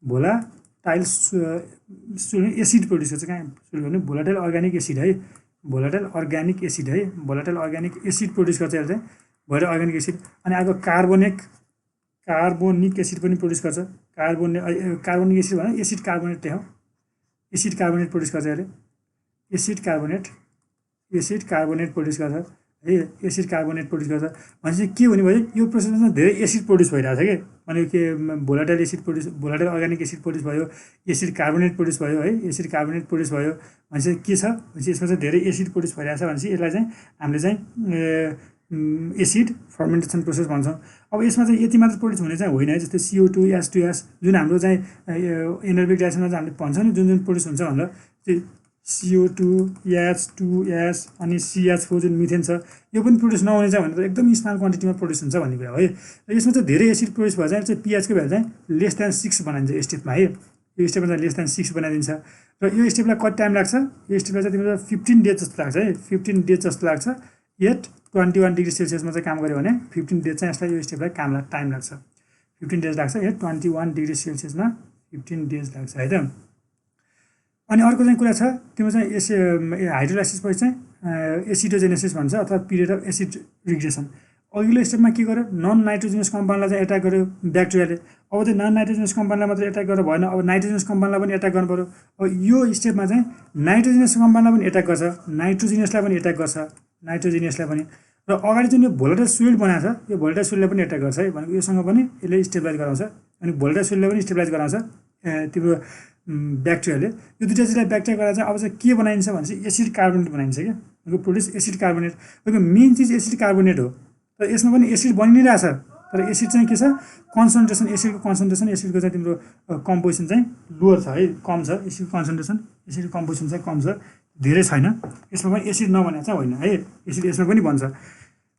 भोलाटाइल सोलिड एसिड प्रड्युस गर्छ। कहाँ सोलिड भने भोलाटाइल अर्ग्यानिक एसिड है, भोलाटाइल अर्ग्यानिक एसिड प्रड्युस गर्छ यसले चाहिँ, भएर अर्ग्यानिक एसिड। अनि अर्को कार्बोनिक एसिड पनि प्रड्युस गर्छ। कार्बोनिक एसिड भने एसिड कार्बोनेट हो, एसिड कार्बोनेट प्रड्युस गर्छ यसले, एसिड कार्बोनेट प्रड्युस गर्छ है, एसिड कार्बोनेट प्रड्युस गर्छ। भनेपछि के हुने भयो, यो प्रोसेसमा चाहिँ धेरै एसिड प्रड्युस भइरहेछ क्या। भनेको के भोलाटाइल अर्ग्यानिक एसिड प्रड्युस भयो, एसिड कार्बोनेट प्रड्युस भयो है, एसिड कार्बोनेट प्रड्युस भयो भनेपछि के छ भनेपछि यसमा चाहिँ धेरै एसिड प्रड्युस भइरहेछ भनेपछि यसलाई चाहिँ हामीले चाहिँ एसिड फर्मेन्टेसन प्रोसेस भन्छौँ। अब यसमा चाहिँ यति मात्र प्रड्युस हुने चाहिँ होइन है, जस्तै CO2 H2S जुन हाम्रो चाहिँ एनारोबिक डाइजेसनमा चाहिँ हामीले भन्छौँ नि जुन प्रड्युस हुन्छ भनेर, त्यो CO2 H2S अनि CH4 जुन मिथेन छ यो पनि प्रड्युस नहुने चाहिँ भनेर एकदम स्मल क्वान्टिटीमा प्रड्युस हुन्छ भन्ने कुरा हो है। र यसमा चाहिँ धेरै एसिड प्रड्युस भए चाहिँ pH को भ्यालु चाहिँ <6 बनाइन्छ यो स्टेपमा है, यो स्टेपमा चाहिँ <6 बनाइदिन्छ। र यो स्टेपलाई कति टाइम लाग्छ, यो स्टेपलाई चाहिँ तिम्रो 15 डेज जस्तो लाग्छ है, 15 डेज जस्तो लाग्छ। एट 21 डिग्री सेल्सियसमा चाहिँ काम गऱ्यो भने 15 डेज चाहिँ यसलाई यो स्टेपलाई टाइम लाग्छ, 15 डेज लाग्छ। एट 21 डिग्री सेल्सियसमा 15 डेज लाग्छ है त। अनि अर्को चाहिँ कुरा छ तिम्रो चाहिँ हाइड्रोलाइसिस पछि चाहिँ एसिडोजेनेसिस भन्छ अथवा पिरियड अफ एसिड रिग्रेसन। अघिल्लो स्टेपमा के गर्यो, नन नाइट्रोजिनस कम्पाउन्डलाई चाहिँ एट्याक गर्यो ब्याक्टेरियाले। अब चाहिँ नन नाइट्रोजिनस कम्पाउन्डलाई मात्र एट्याक गरेर भएन, अब नाइट्रोजिनस कम्पाउन्डलाई पनि एट्याक गर्नु पऱ्यो। अब यो स्टेपमा चाहिँ नाइट्रोजिनस कम्पाउन्डलाई पनि एट्याक गर्छ, नाइट्रोजिनसलाई पनि एट्याक गर्छ, नाइट्रोजिनसलाई पनि। र अगाडि जुन यो भोलाटाइल सोलिड बनाएको छ यो भोलाटाइल सोलिडलाई पनि एट्याक गर्छ है, भनेको योसँग पनि यसले स्टेबलाइज गराउँछ। अनि भोलाटाइल सोलिडलाई पनि स्टेबलाइज गराउँछ तिम्रो ब्याक्टेरियाले। यो दुईवटा चिजलाई ब्याक्टेरिया गरेर चाहिँ अब चाहिँ के बनाइन्छ भनेपछि एसिड कार्बोनेट बनाइन्छ क्या, प्रोड्युस एसिड कार्बोनेट। मेन चिज एसिड कार्बोनेट हो, तर यसमा पनि एसिड बनि नै रहेछ। तर एसिड चाहिँ के छ, कन्सन्ट्रेसन, एसिडको चाहिँ तिम्रो कम्पोजिसन चाहिँ लोवर छ है, कम छ। एसिडको कम्पोजिसन चाहिँ कम छ, धेरै छैन। यसमा पनि एसिड नबनेको चाहिँ होइन है, एसिड यसमा पनि बन्छ।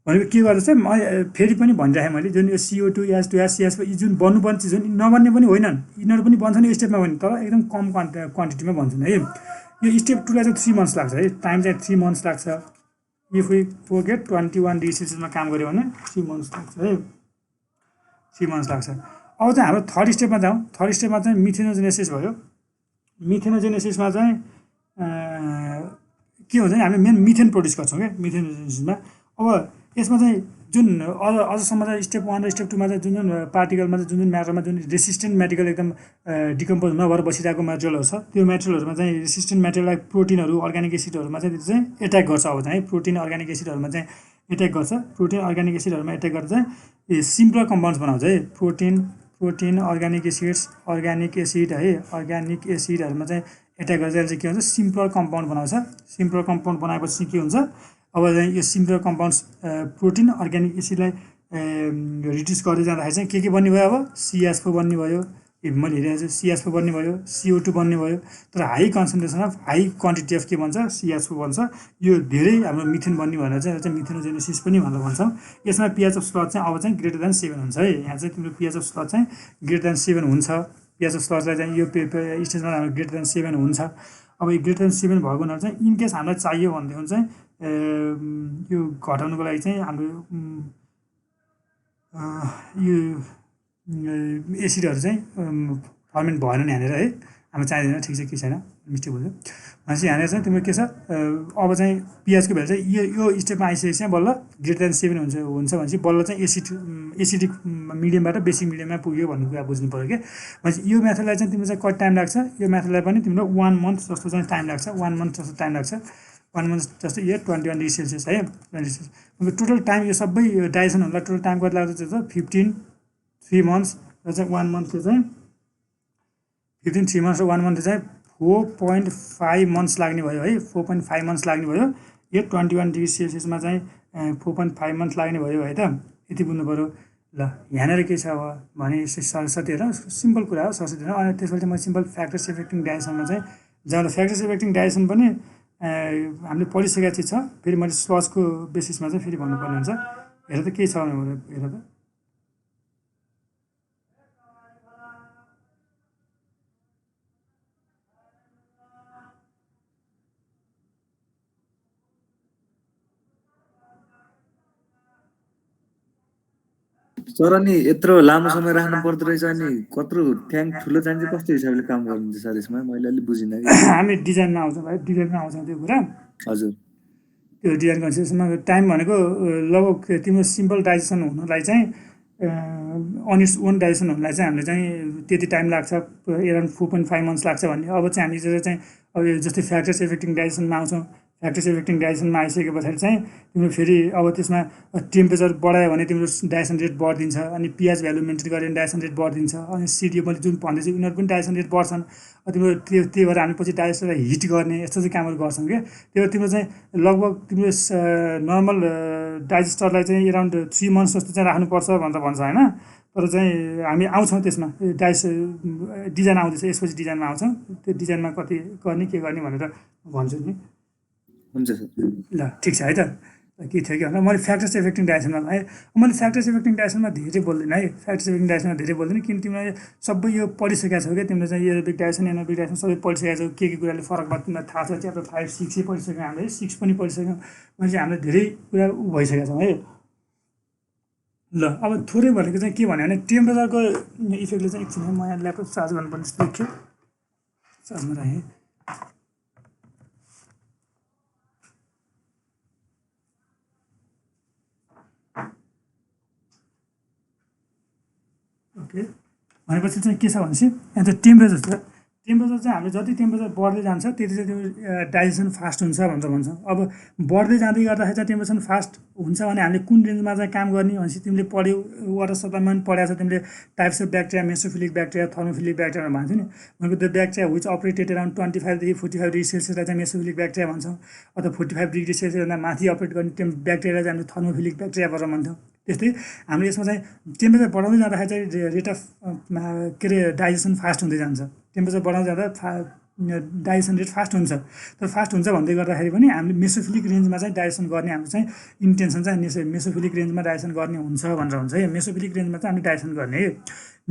भनेको के गर्छ म फेरि पनि भनिराखेँ मैले, जुन यो CO2 H2S CH4 यी जुन बन्नुपर्ने चिज जुन नबन्ने पनि होइनन्, यिनीहरू पनि बन्छन् यो स्टेपमा पनि, तर एकदम कम क्वान्टिटीमा बन्छन् है। यो स्टेप 2 लाई चाहिँ 3 मन्थ्स लाग्छ है, टाइम चाहिँ 3 मन्थ्स लाग्छ। इफ वी फोरगेट 21 डिग्री सेल्सियसमा काम गऱ्यो भने 3 मन्थ्स लाग्छ है, 3 मन्थ्स लाग्छ। अब चाहिँ हाम्रो थर्ड स्टेपमा जाउँ। थर्ड स्टेपमा चाहिँ मिथेनोजेनेसिस भयो। मिथेनोजेनेसिसमा चाहिँ के हुन्छ भने हामीले मेन मिथेन प्रड्युस गर्छौँ क्या मिथेनोजेनेसिसमा। अब यसमा चाहिँ जुन अझसम्म चाहिँ स्टेप 1 र स्टेप 2 मा चाहिँ जुन पार्टिकलमा चाहिँ जुन म्याटरमा जुन रेसिस्टेन्ट मेटेरियल एकदम डिकम्पोज नभएर बसिरहेको मेटेरियलहरू छ, त्यो मेटेरियलहरूमा चाहिँ रेसिस्टेन्ट मेटेरियल लाइक प्रोटिनहरू, अर्ग्यानिक एसिडहरूमा चाहिँ त्यो चाहिँ एट्याक गर्छ। अब चाहिँ प्रोटिन अर्ग्यानिक एसिडहरूमा चाहिँ एट्याक गर्छ। प्रोटिन अर्ग्यानिक एसिडहरूमा एट्याक गरेर चाहिँ सिम्पलर कम्पाउन्ड्स बनाउँछ है, प्रोटिन प्रोटिन अर्ग्यानिक एसिड है अर्ग्यानिक एसिडहरूमा चाहिँ एट्याक गरेर चाहिँ के हुन्छ सिम्पलर कम्पाउन्ड बनाउँछ सिम्पलर कम्पाउन्ड बनाएपछि के हुन्छ अब चाहिँ यो सिम्पलर कम्पाउन्ड्स प्रोटिन अर्ग्यानिक एसिडलाई रिड्युस गर्दै जाँदाखेरि चाहिँ के बन्ने भयो अब CH4 बन्ने भयो मैले हेरेको छु CH4 बन्ने भयो CO2 बन्ने भयो तर high concentration of high quantity of के भन्छ CH4 बन्छ यो धेरै हाम्रो मिथेन बन्ने भनेर चाहिँ मिथेनोजेनेसिस पनि भनेर भन्छौँ यसमा pH अफ स्लट चाहिँ अब चाहिँ ग्रेटर देन 7 हुन्छ है यहाँ चाहिँ तिम्रो pH अफ स्लट चाहिँ ग्रेटर देन 7 हुन्छ pH अफ स्लटलाई चाहिँ यो स्टेजमा हाम्रो ग्रेटर देन 7 हुन्छ अब यो ग्रेटर देन 7 भएको हुनाले चाहिँ इनकेस हामीलाई चाहियो भनेदेखि चाहिँ यो घटाउनुको लागि चाहिँ हाम्रो यो एसिडहरू चाहिँ फर्मेन्ट भएन नि यहाँनिर है हामी चाहिँदैन ठिक छ के छैन मिस्टेक भयो भनेपछि यहाँनिर चाहिँ तिम्रो के छ अब चाहिँ pHको भ्यालु चाहिँ यो स्टेपमा आइसकेपछि चाहिँ बल्ल ग्रेटर देन 7 हुन्छ भनेपछि बल्ल चाहिँ एसिडिक मिडियमबाट बेसिक मिडियममा पुग्यो भन्ने कुरा बुझ्नु पऱ्यो क्या भनेपछि यो मेथडलाई चाहिँ तिम्रो चाहिँ कति टाइम लाग्छ यो मेथडलाई पनि तिम्रो 1 मन्थ जस्तो चाहिँ टाइम लाग्छ 1 मन्थ जस्तो टाइम लाग्छ 1 मन्थ जस्तो 21 डिग्री सेल्सियस है 20 सेल्सियस टोटल टाइम यो सबै डाइजेसन हुनलाई टोटल टाइम कति लाग्छ त्यो 3 मन्थ्स र चाहिँ 1 मन्थले चाहिँ 3 मन्थ्स र 1 मन्थले चाहिँ 4.5 मन्थ्स लाग्ने भयो है 4.5 मन्थ्स लाग्ने भयो यो 21 डिग्री सेल्सियसमा चाहिँ 4.5 मन्थ्स लाग्ने भयो है त यति बुझ्नु पऱ्यो ल यहाँनिर के छ अब भने सरस्वती हेर सिम्पल कुरा हो सरस्वती हेर अनि त्यसपछि म सिम्पल फ्याक्टर्स इफेक्टिङ डाइजेसनमा चाहिँ जाँदा फ्याक्टर्स इफेक्टिङ डाइजेसन पनि हामीले पढिसकेको चिज छ फेरि मैले स्लजको बेसिसमा चाहिँ फेरि भन्नुपर्ने हुन्छ हेर त के छ हेर त सर अनि यत्रो लामो समय राख्नु पर्दो रहेछ अनि कत्रो ट्याङ्क ठुलो चाहिन्छ कस्तो हिसाबले काम गर्नुहुन्छ सर यसमा मैले अलि बुझिनँ कि हामी डिजाइनमा आउँछौँ भाइ डिजाइनमा आउँछौँ त्यो कुरा हजुर त्यो डिजाइन कन्सियसमा टाइम भनेको लगभग तिम्रो सिम्पल डाइजेसन हुनलाई चाहिँ अन इट्स ओन डाइजेसन हुनलाई चाहिँ हामीले चाहिँ त्यति टाइम लाग्छ एराउन्ड 4.5 मन्थ्स लाग्छ भन्ने अब चाहिँ हामी चाहिँ अब जस्तै फ्याक्टर्स इफेक्टिङ डाइजेसनमा आउँछौँ फ्याक्टर्स इफेक्टिङ डाइजेसनमा आइसके पछाडि चाहिँ तिम्रो फेरि अब त्यसमा टेम्परेचर बढायो भने तिम्रो डाइजेसन रेट बढिदिन्छ अनि pH भ्यालु मेन्टेन गऱ्यो भने डाइजेसन रेट बढिदिन्छ अनि सिडिओ मैले जुन भन्दैछु यिनीहरू पनि डाइजेसन रेट बढ्छन् तिम्रो त्यही भएर हामी पछि डाइजेसनलाई हिट गर्ने यस्तो चाहिँ कामहरू गर्छौँ क्या त्यही भएर तिम्रो चाहिँ लगभग तिम्रो नर्मल डाइजेस्टरलाई चाहिँ एराउन्ड 3 मन्थ्स जस्तो चाहिँ राख्नुपर्छ भनेर भन्छ होइन तर चाहिँ हामी आउँछौँ त्यसमा डिजाइन आउँदैछ यसपछि डिजाइनमा आउँछौँ त्यो डिजाइनमा कति गर्ने के गर्ने भनेर भन्छु नि हुन्छ सर ल ठिक छ है त के थियो कि भन्दा मैले फ्याक्टर्स इफेक्टिङ डाइजेसनमा भाइ मैले फ्याक्टर्स इफेक्टिङ डाइजेसनमा धेरै बोल्दिनँ है फ्याक्टर्स इफेक्टिङ डाइजेसनमा धेरै बोल्दिनँ किन तिमीले सबै यो पढिसकेका छौ क्या तिमीले चाहिँ एरोबिक डाइजेसन एनारोबिक डाइजेसन सबै पढिसकेका छौ के कुराले फरक भयो तिमीलाई थाहा छ च्याप्टर 5 6 पढिसक्यौँ हामीले 6 पनि पढिसक्यौँ मैले चाहिँ हामीले धेरै कुरा भइसकेका छौँ है ल अब थोरै भनेको चाहिँ के भन्यो भने टेम्परेचरको इफेक्टले चाहिँ एकछिन म यहाँ ल्यापटप चार्ज गर्नुपर्ने जस्तो देखियो चार्जमा राखेँ ओके भनेपछि चाहिँ के छ भनेपछि यहाँ चाहिँ टेम्परेचर छ टेम्परेचर चाहिँ हामीले जति टेम्परेचर बढ्दै जान्छ त्यति चाहिँ त्यो डाइजेसन फास्ट हुन्छ भनेर भन्छौँ अब बढ्दै जाँदै गर्दाखेरि चाहिँ टेम्परेचर फास्ट हुन्छ भने हामीले कुन रेन्जमा चाहिँ काम गर्ने भनेपछि तिमीले पढ्यौ वाटर सप्लाईमा पनि पढाएको छ तिमीले types of bacteria mesophilic bacteria thermophilic bacteria भन्छौ नि भनेको त्यो ब्याक्टेरिया विच अपरेटेड अराउन्ड 25 देखि 45 डिग्री सेल्सियसलाई चाहिँ मेसोफिलिक ब्याक्टेरिया भन्छौँ अथवा 45 डिग्री सेल्सियसभन्दा माथि अपरेट गर्ने ब्याक्टेरिया चाहिँ हामीले थर्मोफिलिक ब्याक्टेरिया भनेर भन्छौँ त्यस्तै हामीले यसमा चाहिँ टेम्परेचर बढाउँदै जाँदाखेरि चाहिँ रेट अफ के अरे डाइजेसन फास्ट हुँदै जान्छ टेम्परेचर बढाउँदै जाँदा डाइजेसन रेट फास्ट हुन्छ तर फास्ट हुन्छ भन्दै गर्दाखेरि पनि हामीले मेसोफिलिक रेन्जमा चाहिँ डाइजेसन गर्ने हाम्रो चाहिँ इन्टेन्सन चाहिँ मेसोफिलिक रेन्जमा डाइजेसन गर्ने हुन्छ भनेर हुन्छ है मेसोफिलिक रेन्जमा चाहिँ हामीले डाइजेसन गर्ने है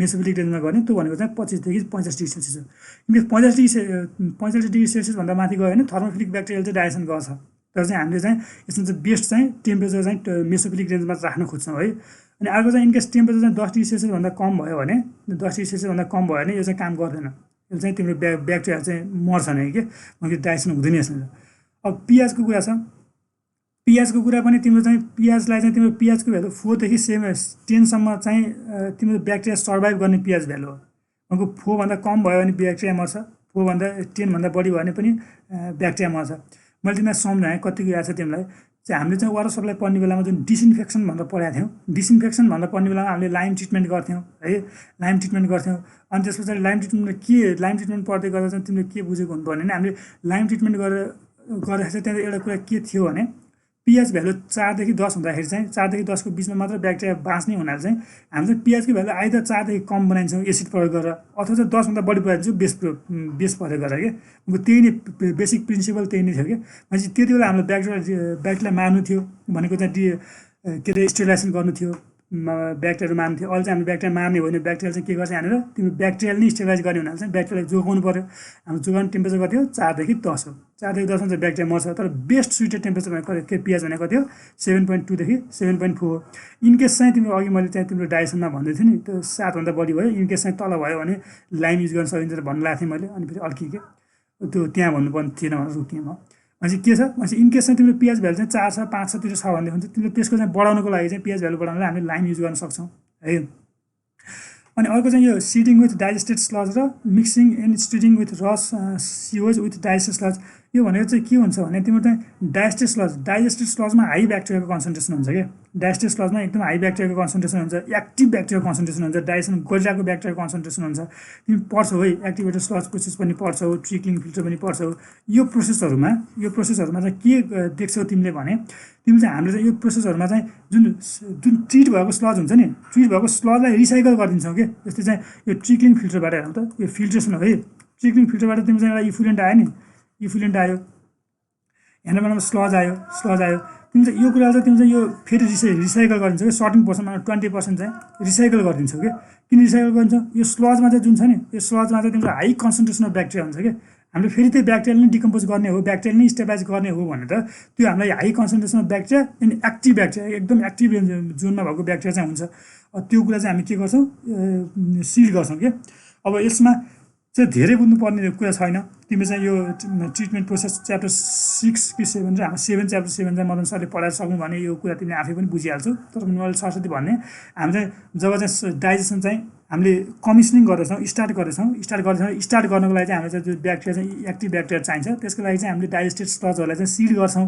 मेसोफिलिक रेन्जमा गर्ने त्यो भनेको चाहिँ 25 देखि 50 डिग्री सेल्सियस हो किनकि 45 डिग्री सेल्सियसभन्दा माथि गयो भने थर्मोफिलिक ब्याक्टेरियाले चाहिँ डाइजेसन गर्छ तर चाहिँ हामीले चाहिँ यसमा चाहिँ बेस्ट चाहिँ टेम्परेचर चाहिँ मेसोफिलिक रेन्जमा राख्न खोज्छौँ है अनि अर्को चाहिँ इनकेस टेम्परेचर चाहिँ 10 डिग्री सेल्सियसभन्दा कम भयो भने 10 डिग्री सेल्सियसभन्दा कम भयो भने यो चाहिँ काम गर्दैन यो चाहिँ तिम्रो ब्याक्टेरिया चाहिँ मर्छ नै के मतलब डाइजेसन हुँदैन यसमा अब पिएचको कुरा छ पिएचको कुरा पनि तिम्रो चाहिँ पिएचलाई चाहिँ तिम्रो पिएचको भ्यालु 4 देखि 10 सम्म चाहिँ तिम्रो ब्याक्टेरिया सर्भाइभ गर्ने पिएच भ्यालु हो मतलब 4 भन्दा कम भयो भने ब्याक्टेरिया मर्छ 4 भन्दा 10 भन्दा बढी भयो भने पनि ब्याक्टेरिया मर्छ मैले तिमीलाई सम्झाएँ कतिको याद छ तिमीलाई चाहिँ हामीले चाहिँ वाटर सप्लाई पढ्ने बेलामा जुन डिसइन्फेक्सन भनेर पढाएको थियौँ, डिसइन्फेक्सन भनेर पढ्ने बेलामा हामीले लाइम ट्रिटमेन्ट गर्थ्यौँ है, लाइम ट्रिटमेन्ट गर्थ्यौँ। अनि त्यस पछाडि लाइम ट्रिटमेन्ट पढ्दै गर्दा चाहिँ तिमीले के बुझेको हुनु पर्ने भने हामीले लाइम ट्रिटमेन्ट गर्दाखेरि चाहिँ त्यहाँ एउटा कुरा के थियो भने पिएच भ्यालु 4 देखि 10 हुँदाखेरि चाहिँ 4 देखि 10 को बिचमा मात्र ब्याक्टेरिया बाँच्ने हुनाले चाहिँ हामीले पिएचको भ्यालु आइदर 4 देखि कम बनाइन्छौँ एसिड प्रयोग गरेर, अथवा चाहिँ 10 भन्दा बढी बनाइदिन्छौँ बेस प्रयोग गरेर के त्यही नै बेसिक प्रिन्सिपल त्यही नै थियो कि। भनेपछि त्यति बेला हामीले ब्याक्टेरिया मार्नु थियो भनेको चाहिँ के अरे स्टेरिलाइजेसन गर्नु थियो, ब्याक्टेरिया मार्नु थियो। अहिले चाहिँ हामीले ब्याक्टेरिया मार्ने हो भने ब्याक्टेरिया चाहिँ के गर्छ यहाँनिर तिम्रो ब्याक्टेरियल नै स्टेरिलाइज गर्ने हुनाले चाहिँ ब्याक्टेरियालाई जोगाउनु पऱ्यो। हाम्रो जोगाउने टेम्परेचर कति हो 4 देखि 10 हो, 4 देखि 10 मा चाहिँ ब्याक्टेरिया मर्छ। तर बेस्ट सुइटेड टेम्परेचर भनेको पिएच भनेको कति हो 7.2 देखि 7.4 हो। इनकेस चाहिँ तिम्रो अघि मैले चाहिँ तिम्रो डाइजेसनमा भन्दै थिएँ नि त्यो 7 भन्दा बढी भयो, इनकेस चाहिँ तल भयो भने लाइम युज गर्न सकिन्छ भन्नु लागेको थिएँ मैले। अनि फेरि अल्कि के त्यो त्यहाँ भन्नुपर्ने थिएन भनेर रोकिएँ म। भनेपछि के छ भनेपछि इनकेस चाहिँ तिम्रो पिएच भ्यालु चाहिँ 4 छ 5 छ तिर छ भन्दै हुन्छ तिमीले त्यसको चाहिँ बढाउनको लागि चाहिँ पिएच भ्यालु बढाउनलाई हामीले लाइम युज गर्न सक्छौँ है। अनि अर्को चाहिँ यो सिडिङ विथ डाइजेस्टेड स्लज र मिक्सिङ एन्ड स्टिरिङ विथ रस सिवेज विथ डाइजेस्टेड स्लज। यो भनेको चाहिँ के हुन्छ भने तिम्रो चाहिँ डाइजेस्टेड स्लजमा हाई ब्याक्टेरियाको कन्सन्ट्रेसन हुन्छ क्या। डाइजेस्टेड स्लजमा एकदम हाई ब्याक्टेरियाको कन्सन्ट्रेसन हुन्छ, एक्टिभ ब्याक्टेरियाको कन्सन्ट्रेसन हुन्छ, डाइजेसन गरिरहेको ब्याक्टेरियाको कन्सन्ट्रेसन हुन्छ। तिमी पढ्छौ है एक्टिभेटेड स्लज प्रोसेस पनि पढ्छौ, ट्रिक्लिङ फिल्टर पनि पढ्छौ। यो प्रोसेसहरूमा चाहिँ के देख्छौ तिमीले भने तिमीले चाहिँ हामीले चाहिँ यो प्रोसेसहरूमा चाहिँ जुन ट्रिट भएको स्लज हुन्छ नि, ट्रिट भएको स्लजलाई रिसाइकल गरिदिन्छौँ कि। जस्तै चाहिँ यो ट्रिक्लिङ फिल्टरबाट हेरौँ त, यो फिल्ट्रेसन हो है। ट्रिक्लिङ फिल्टरबाट तिमी चाहिँ एउटा इफ्लुएन्ट आयो नि, इफ्लुएन्ट आयो यहाँबाट स्लज आयो तिमी चाहिँ यो कुरा चाहिँ तिमी चाहिँ यो फेरि रिसाइकल गरिदिन्छौ कि। सर्टिङ पोर्सनमा 20% चाहिँ रिसाइकल गरिदिन्छौ कि। किन रिसाइकल गरिदिन्छौ यो स्लजमा चाहिँ जुन छ नि यो स्लजमा चाहिँ तिम्रो हाई कन्सन्ट्रेसन अफ ब्याक्टेरिया हुन्छ कि। हामीले फेरि त्यो ब्याक्टेरियाले नै डिकम्पोज गर्ने हो, ब्याक्टेरियाले नै स्टेबलाइज गर्ने हो भने त त्यो हामीलाई high concentration of bacteria and active bacteria एकदम एक्टिभ जोनमा भएको ब्याक्टेरिया चाहिँ हुन्छ। त्यो कुरा चाहिँ हामी के गर्छौँ सिल गर्छौँ कि। अब यसमा चाहिँ धेरै बुझ्नुपर्ने कुरा छैन। तिमी चाहिँ यो ट्रिटमेन्ट प्रोसेस च्याप्टर 6 कि 7 र हाम्रो 7 च्याप्टर 7 चाहिँ मदन सरले पढाएर सक्नु भने यो कुरा तिमीले आफै पनि बुझिहाल्छौ। तर मैले सरस्वती भन्ने हामी चाहिँ जब चाहिँ डाइजेसन चाहिँ हामीले कमिसनिङ गर्दैछौँ स्टार्ट गर्नको लागि चाहिँ हामीले चाहिँ जो ब्याक्टेरिया चाहिँ एक्टिभ ब्याक्टेरिया चाहिन्छ त्यसको लागि चाहिँ हामीले डाइजेस्टेड स्लजहरूलाई चाहिँ सिल गर्छौँ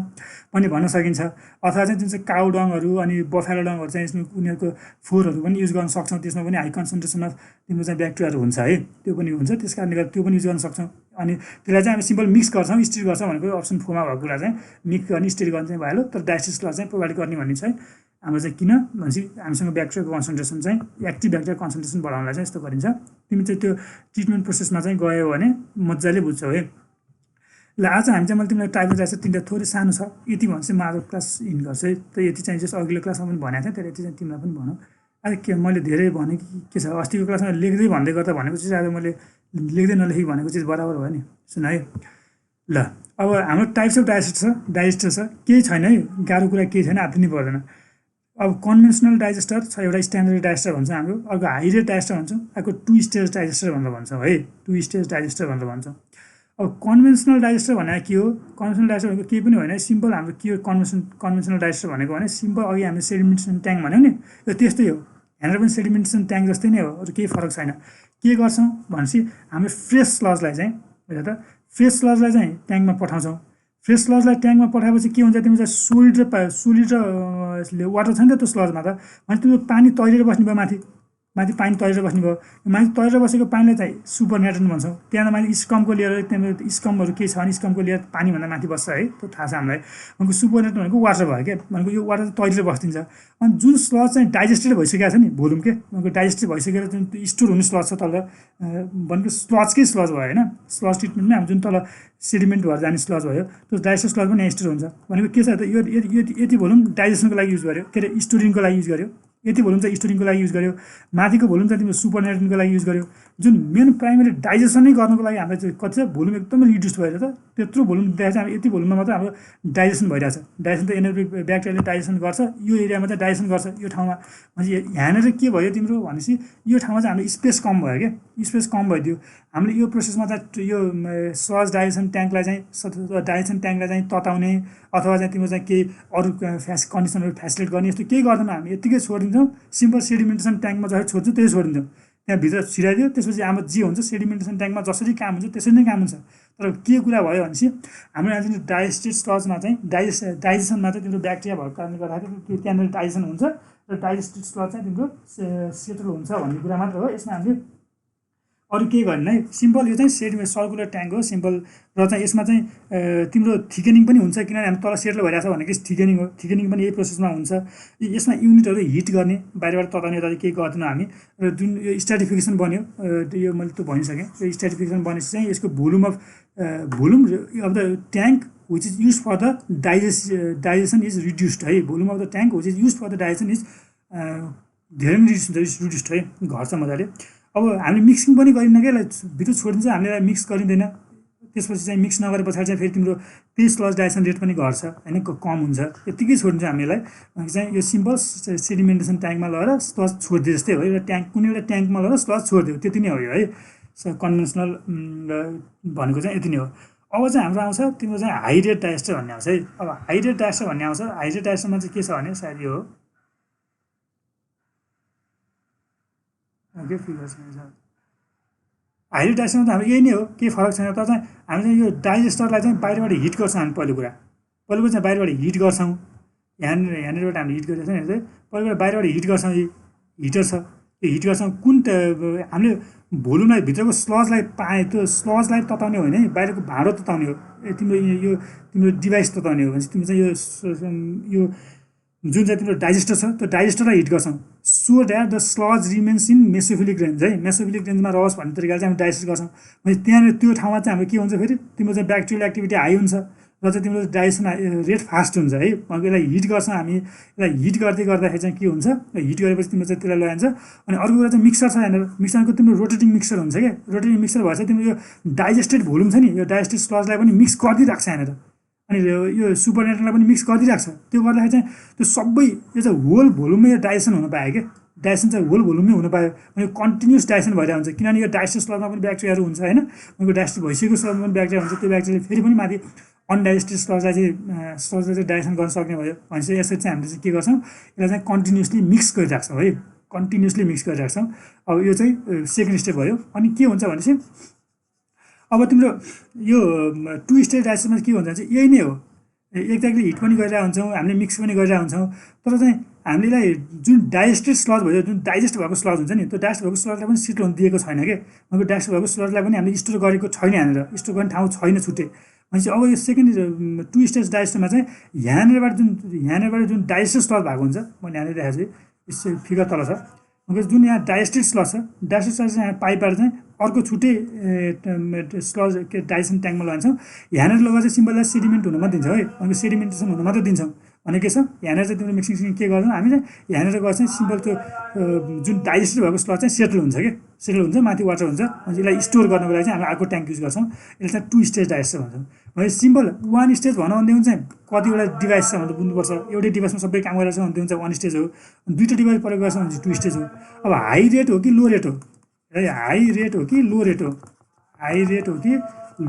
पनि भन्न सकिन्छ। अथवा चाहिँ जुन चाहिँ काउ डङहरू अनि बफेलो डङहरू चाहिँ यसमा उनीहरूको फोहोरहरू पनि युज गर्न सक्छौँ। त्यसमा पनि हाई कन्सन्ट्रेसन अफ तिम्रो चाहिँ ब्याक्टेरियाहरू हुन्छ है, त्यो पनि हुन्छ। त्यस कारणले गर्दा त्यो पनि युज गर्न सक्छौँ। अनि त्यसलाई चाहिँ हामी सिम्पल मिक्स गर्छौँ, स्टिर गर्छौँ भनेको अप्सन 4 मा भएको कुरा चाहिँ मिक्स गर्ने स्टिर गर्ने चाहिँ भइहाल्यो। तर डाइजेस्टेड स्लज चाहिँ प्रोभाइड गर्ने भन्ने चाहिँ हाम्रो चाहिँ किन भनेपछि हामीसँग ब्याक्टेरियाको कन्सन्ट्रेसन चाहिँ एक्टिभ ब्याक्टेरिया कन्सन्ट्रेसन बढाउनलाई चाहिँ यस्तो गरिन्छ। तिमी चाहिँ त्यो ट्रिटमेन्ट प्रोसेसमा चाहिँ गयो भने मजाले बुझ्छौ है। ल आज हामी चाहिँ मैले तिमीलाई टाइपको डाइजेस्ट 3टा थोरै सानो छ यति भन्छ चाहिँ म आज क्लास इन गर्छु है। त यति चाहिँ जस्तो अघिल्लो क्लासमा पनि भनेको थिएँ तर यति चाहिँ तिमीलाई पनि भनौँ। आज के मैले धेरै भने के छ अस्तिको क्लासमा लेख्दै भन्दै गर्दा भनेको चिज आज मैले लेख्दै नलेखी भनेको चिज बराबर भयो नि। सुन है ल अब हाम्रो टाइप्स अफ डाइजेस्टर छ केही छैन है, गाह्रो कुरा केही छैन, हात दिनु पर्दैन। अब कन्भेन्सनल डाइजेस्टर छ एउटा स्ट्यान्डर्ड डाइजेस्टर भन्छ हाम्रो, अर्को हाई रेट डाइजेस्टर भन्छौँ, अर्को 2 स्टेज डाइजेस्टर भनेर भन्छौँ है, 2 स्टेज डाइजेस्टर भनेर भन्छौँ। अब कन्भेन्सनल डाइजेस्टर भनेको के हो? कन्भेन्सनल डाइजेस्टर भनेको केही पनि होइन, सिम्पल हाम्रो के हो कन्भेन्सनल डाइजेस्टर भनेको भने सिम्पल अघि हामीले सेडिमेन्टेसन ट्याङ्क भन्यौँ नि यो त्यस्तै हो। यहाँनिर पनि सेडिमेन्टेसन ट्याङ्क जस्तै नै हो, अरू केही फरक छैन। के गर्छौँ भनेपछि हामीले फ्रेस स्लजलाई चाहिँ हेर त फ्रेस स्लजलाई चाहिँ ट्याङ्कमा पठाउँछौँ। फ्रेस स्लजलाई ट्याङ्कमा पठाएपछि के हुन्छ तिम्रो चाहिँ सोलिड र वाटर छ नि त त्यो स्लजमा त भने तिम्रो पानी तैरेर बस्ने भयो, माथि पानी तैरेर बस्ने भयो। माथि तैरेर बसेको पानीलाई चाहिँ सुपर नाइट्रोजन भन्छौँ। त्यहाँ माथि स्कमको लेयर त्यहाँ स्कमहरू के छ भने स्कमको लेयर पानीभन्दा माथि बस्छ है, त्यो थाहा छ हामीलाई। भनेको सुपर नाइट्रोजन भनेको वाटर भयो क्या, भनेको यो वाटर तैरेर बस्दिन्छ। अनि जुन स्लज चाहिँ डाइजेस्टेड भइसकेको छ नि भोल्युम के भनेको डाइजेस्टेड भइसकेर जुन स्टोर हुने स्लज छ तल भनेको स्लजकै स्लज भयो होइन। स्लज ट्रिटमेन्टमा हामी जुन तल सेडिमेन्ट भएर जाने स्लज भयो त्यो डाइजेस्टेड स्लज पनि यहाँ स्टोर हुन्छ। भनेको के छ त यो यति भोल्युम डाइजेसनको लागि युज गर्यो, के अरे स्टोरिङको लागि युज गर्यो, यति भोल्युम चाहिँ स्टोरिङको लागि युज गर्यो, माथिको भोल्युम चाहिँ तिम्रो सुपर नाइट्रोजनको लागि युज गर्यो। जुन मेन प्राइमेरी डाइजेसनै गर्नको लागि हामीलाई चाहिँ कति छ भोल्युम एकदमै रिड्युस भएर त त्यत्रो भोल्युम देखाएको चाहिँ यति भोल्युममा मात्रै हाम्रो डाइजेसन भइरहेछ। डाइजेसन त एनारोबिक ब्याक्टेरियाले डाइजेसन गर्छ, यो एरियामा चाहिँ डाइजेसन गर्छ यो ठाउँमा। भनेपछि यहाँनिर के भयो तिम्रो भनेपछि यो ठाउँमा चाहिँ हाम्रो स्पेस कम भयो क्या, स्पेस कम भइदियो। हामीले यो प्रोसेसमा चाहिँ यो स्लज डाइजेसन ट्याङ्कलाई चाहिँ तताउने अथवा चाहिँ तिम्रो चाहिँ केही अरू कन्डिसनहरू फेसिलिटेट गर्ने यस्तो केही गर्दैन। हामी यत्तिकै छोडिदिन्छौँ, सिम्पल सेडिमेन्टेसन ट्याङ्कमा जसरी छोड्छौँ त्यही छोडिदिन्छौँ। त्यहाँभित्र छिराइदियो, त्यसपछि हाम्रो जे हुन्छ सेडिमेन्टेसन ट्याङ्कमा जसरी काम हुन्छ त्यसरी नै काम हुन्छ। तर के कुरा भयो भनेपछि हाम्रो यहाँ जुन डाइजेस्टेड स्लजमा चाहिँ डाइजेसनमा चाहिँ तिम्रो ब्याक्टेरिया भएको कारणले गर्दाखेरि त्यहाँनिर डाइजेसन हुन्छ र डाइजेस्टेड स्लज चाहिँ तिम्रो सेटल हुन्छ भन्ने कुरा मात्र हो। यसमा हामीले अरू केही गरेन है। सिम्पल यो चाहिँ सर्कुलर ट्याङ्क हो सिम्पल, र चाहिँ यसमा चाहिँ तिम्रो थिकेनिङ पनि हुन्छ, किनभने हामी तल सेटल भइरहेछ भनेको थिकेनिङ हो। थिकेनिङ पनि यही प्रोसेसमा हुन्छ। यसमा युनिटहरू हिट गर्ने, बाहिरबाट तताउने यता केही गर्दैनौँ हामी। र जुन यो स्ट्राटिफिकेसन बन्यो, यो मैले त भनिसकेँ, यो स्ट्राटिफिकेसन बनेपछि चाहिँ यसको volume of the tank which is use for the digestion is reduced है। Volume of the tank which is use for the digestion is धेरै नै रिड्युस्ड है, घट्छ मजाले। अब हामीले मिक्सिङ पनि गरिन्न क्या, यसलाई भित्र छोडिदिन्छ, हामीले मिक्स गरिँदैन। त्यसपछि चाहिँ मिक्स नगरे पछाडि चाहिँ फेरि तिम्रो त्यही स्लज डाइजेसन रेट पनि घट्छ होइन, कम हुन्छ। यत्तिकै छोडिदिन्छ हामीलाई चाहिँ यो सिम्पल सेडिमेन्टेसन ट्याङ्कमा लगेर स्लज छोडिदियो जस्तै हो। एउटा ट्याङ्क कुनै एउटा ट्याङ्कमा लगेर स्लज छोडिदियो, त्यति नै हो यो है। कन्भेन्सनल भनेको चाहिँ यति नै हो। अब चाहिँ हाम्रो आउँछ तिम्रो चाहिँ हाई रेट डाइजेस्टर भन्ने आउँछ है। अब हाई रेट डाइजेस्टर भन्ने आउँछ। हाई रेट डाइजेस्टरमा चाहिँ के छ भने सायद यो हो, के फिगर छ। हाई रेट डाइजेस्टरमा त हाम्रो यही नै हो, केही फरक छैन। तर चाहिँ हामी चाहिँ यो डाइजेस्टरलाई चाहिँ बाहिरबाट हिट गर्छौँ। हामी पहिलो कुरा चाहिँ बाहिरबाट हिट गर्छौँ। यहाँनिरबाट हामीले हिट गरेको छ नि, पहिलोबाट बाहिरबाट हिट गर्छौँ। यो हिटर छ, यो हिट गर्छौँ। कुन हामीले भोल्युमलाई भित्रको स्लजलाई पाए, त्यो स्लजलाई तताउने होइन है, बाहिरको भाँडो तताउने हो। तिम्रो यो तिम्रो डिभाइस तताउने हो भने तिम्रो चाहिँ यो जुन चाहिँ तिम्रो डाइजेस्टर छ त्यो डाइजेस्टरलाई हिट गर्छौँ, so that the sludge remains in mesophilic range है। मेसोफिलिक रेन्जमा रहोस् भन्ने तरिकाले चाहिँ हामी डाइजेस्ट गर्छौँ। भने त्यहाँनिर त्यो ठाउँमा चाहिँ हाम्रो के हुन्छ, फेरि तिम्रो चाहिँ ब्याक्टेरियल एक्टिभिटी हाई हुन्छ र चाहिँ तिम्रो डाइजेसन रेट फास्ट हुन्छ है। यसलाई हिट गर्छौँ हामी। यसलाई हिट गर्दाखेरि चाहिँ के हुन्छ, हिट गरेपछि तिम्रो चाहिँ त्यसलाई लैजान्छ। अनि अर्को कुरा चाहिँ मिक्सर छ यहाँनिर। मिक्सरको तिम्रो रोटेटिङ मिक्सर हुन्छ क्या। रोटेटिङ मिक्सर भएछ तिम्रो यो डाइजेस्टेड भोल्युम छ नि, यो डाइजेस्टेड स्लजलाई पनि मिक्स गरिदिइराख्छ यहाँनिर। अनि यो सुपरनेटलाई पनि मिक्स गरिदिइराख्छ। त्यो गर्दाखेरि चाहिँ त्यो सबै यो चाहिँ होल भोल्युममै यो डाइजेसन हुन पायो क्या। डाइजेसन चाहिँ होल भोल्युममै हुन पायो भने कन्टिन्युस डाइजेसन भइरहेको हुन्छ, किनभने यो डाइजेस्टेड स्लजमा पनि ब्याक्टेरियाहरू हुन्छ होइन। उनीहरूको डाइजेस्ट भइसकेको स्लजमा पनि ब्याक्टेरिया हुन्छ। त्यो ब्याक्टेरियाले फेरि पनि माथि अनडाइजेस्टेड स्लजलाई चाहिँ डाइजेसन गर्न सक्ने भयो भने चाहिँ यसरी चाहिँ हामीले चाहिँ के गर्छौँ, यसलाई चाहिँ कन्टिन्युसली मिक्स गरिराख्छौँ है। कन्टिन्युसली मिक्स गरिराख्छौँ। अब यो चाहिँ सेकेन्ड स्टेप भयो। अनि के हुन्छ भने चाहिँ अब तिम्रो यो टु स्टेज डाइजेसनमा के हुन्छ भने चाहिँ यही नै हो। एकताले हिट पनि गरिरहेको हुन्छौँ, हामीले मिक्स पनि गरिरहेको हुन्छौँ। तर चाहिँ हामीले जुन डाइजेस्टेड स्लज भयो, जुन डाइजेस्ट भएको स्लज हुन्छ नि, त्यो डाइजेस्ट भएको स्लजलाई पनि सेटल हुन दिएको छैन क्या। उनीहरूको डाइजेस्ट भएको स्लजलाई पनि हामीले स्टोर गरेको छैन, यहाँनिर स्टोर गर्ने ठाउँ छैन छुट्टै। भनेपछि अब यो सेकेन्ड टु स्टेज डाइजेस्टरमा चाहिँ यहाँनिरबाट जुन डाइजेस्टेड स्लज भएको हुन्छ, मैले यहाँनिर देखाएको छु, यो फिगर तल छ। जुन यहाँ डाइजेस्टेड स्लज छ, डाइजेस्टेड स्लज चाहिँ पाइपबाट चाहिँ अर्को छुट्टै स्लज के डाइजेसन ट्याङ्कमा लगान्छौँ। यहाँनिर लगाएर चाहिँ सिम्पललाई सेडिमेन्ट हुन मात्रै दिन्छौँ है। अनि सेडिमेन्टेसन हुन मात्रै दिन्छौँ भने के छ, यहाँनिर चाहिँ तिम्रो मिक्सिङ के गर्छौँ हामी चाहिँ यहाँनिर गएर चाहिँ सिम्पल त्यो जुन डाइजेस्टेड भएको स्लज चाहिँ सेटल हुन्छ क्या। सेटल हुन्छ, माथि वाटर हुन्छ। अनि यसलाई स्टोर गर्नको लागि चाहिँ हामी अर्को ट्याङ्क युज गर्छौँ। यसलाई चाहिँ टु स्टेज डाइजेस्टर भन्छौँ। भने सिम्पल वान स्टेज भनौँ भनेदेखि चाहिँ कतिवटा डिभाइस छ भनेर बुझ्नुपर्छ। एउटै डिभाइसमा सबै काम गरिरहेको छ भनेदेखि चाहिँ वान स्टेज हो। दुईवटा डिभाइस प्रयोग गर्छ भने चाहिँ टु स्टेज हो। अब हाई रेट हो कि लो रेट हो है, हाई रेट हो कि लो रेट हो, हाई रेट हो कि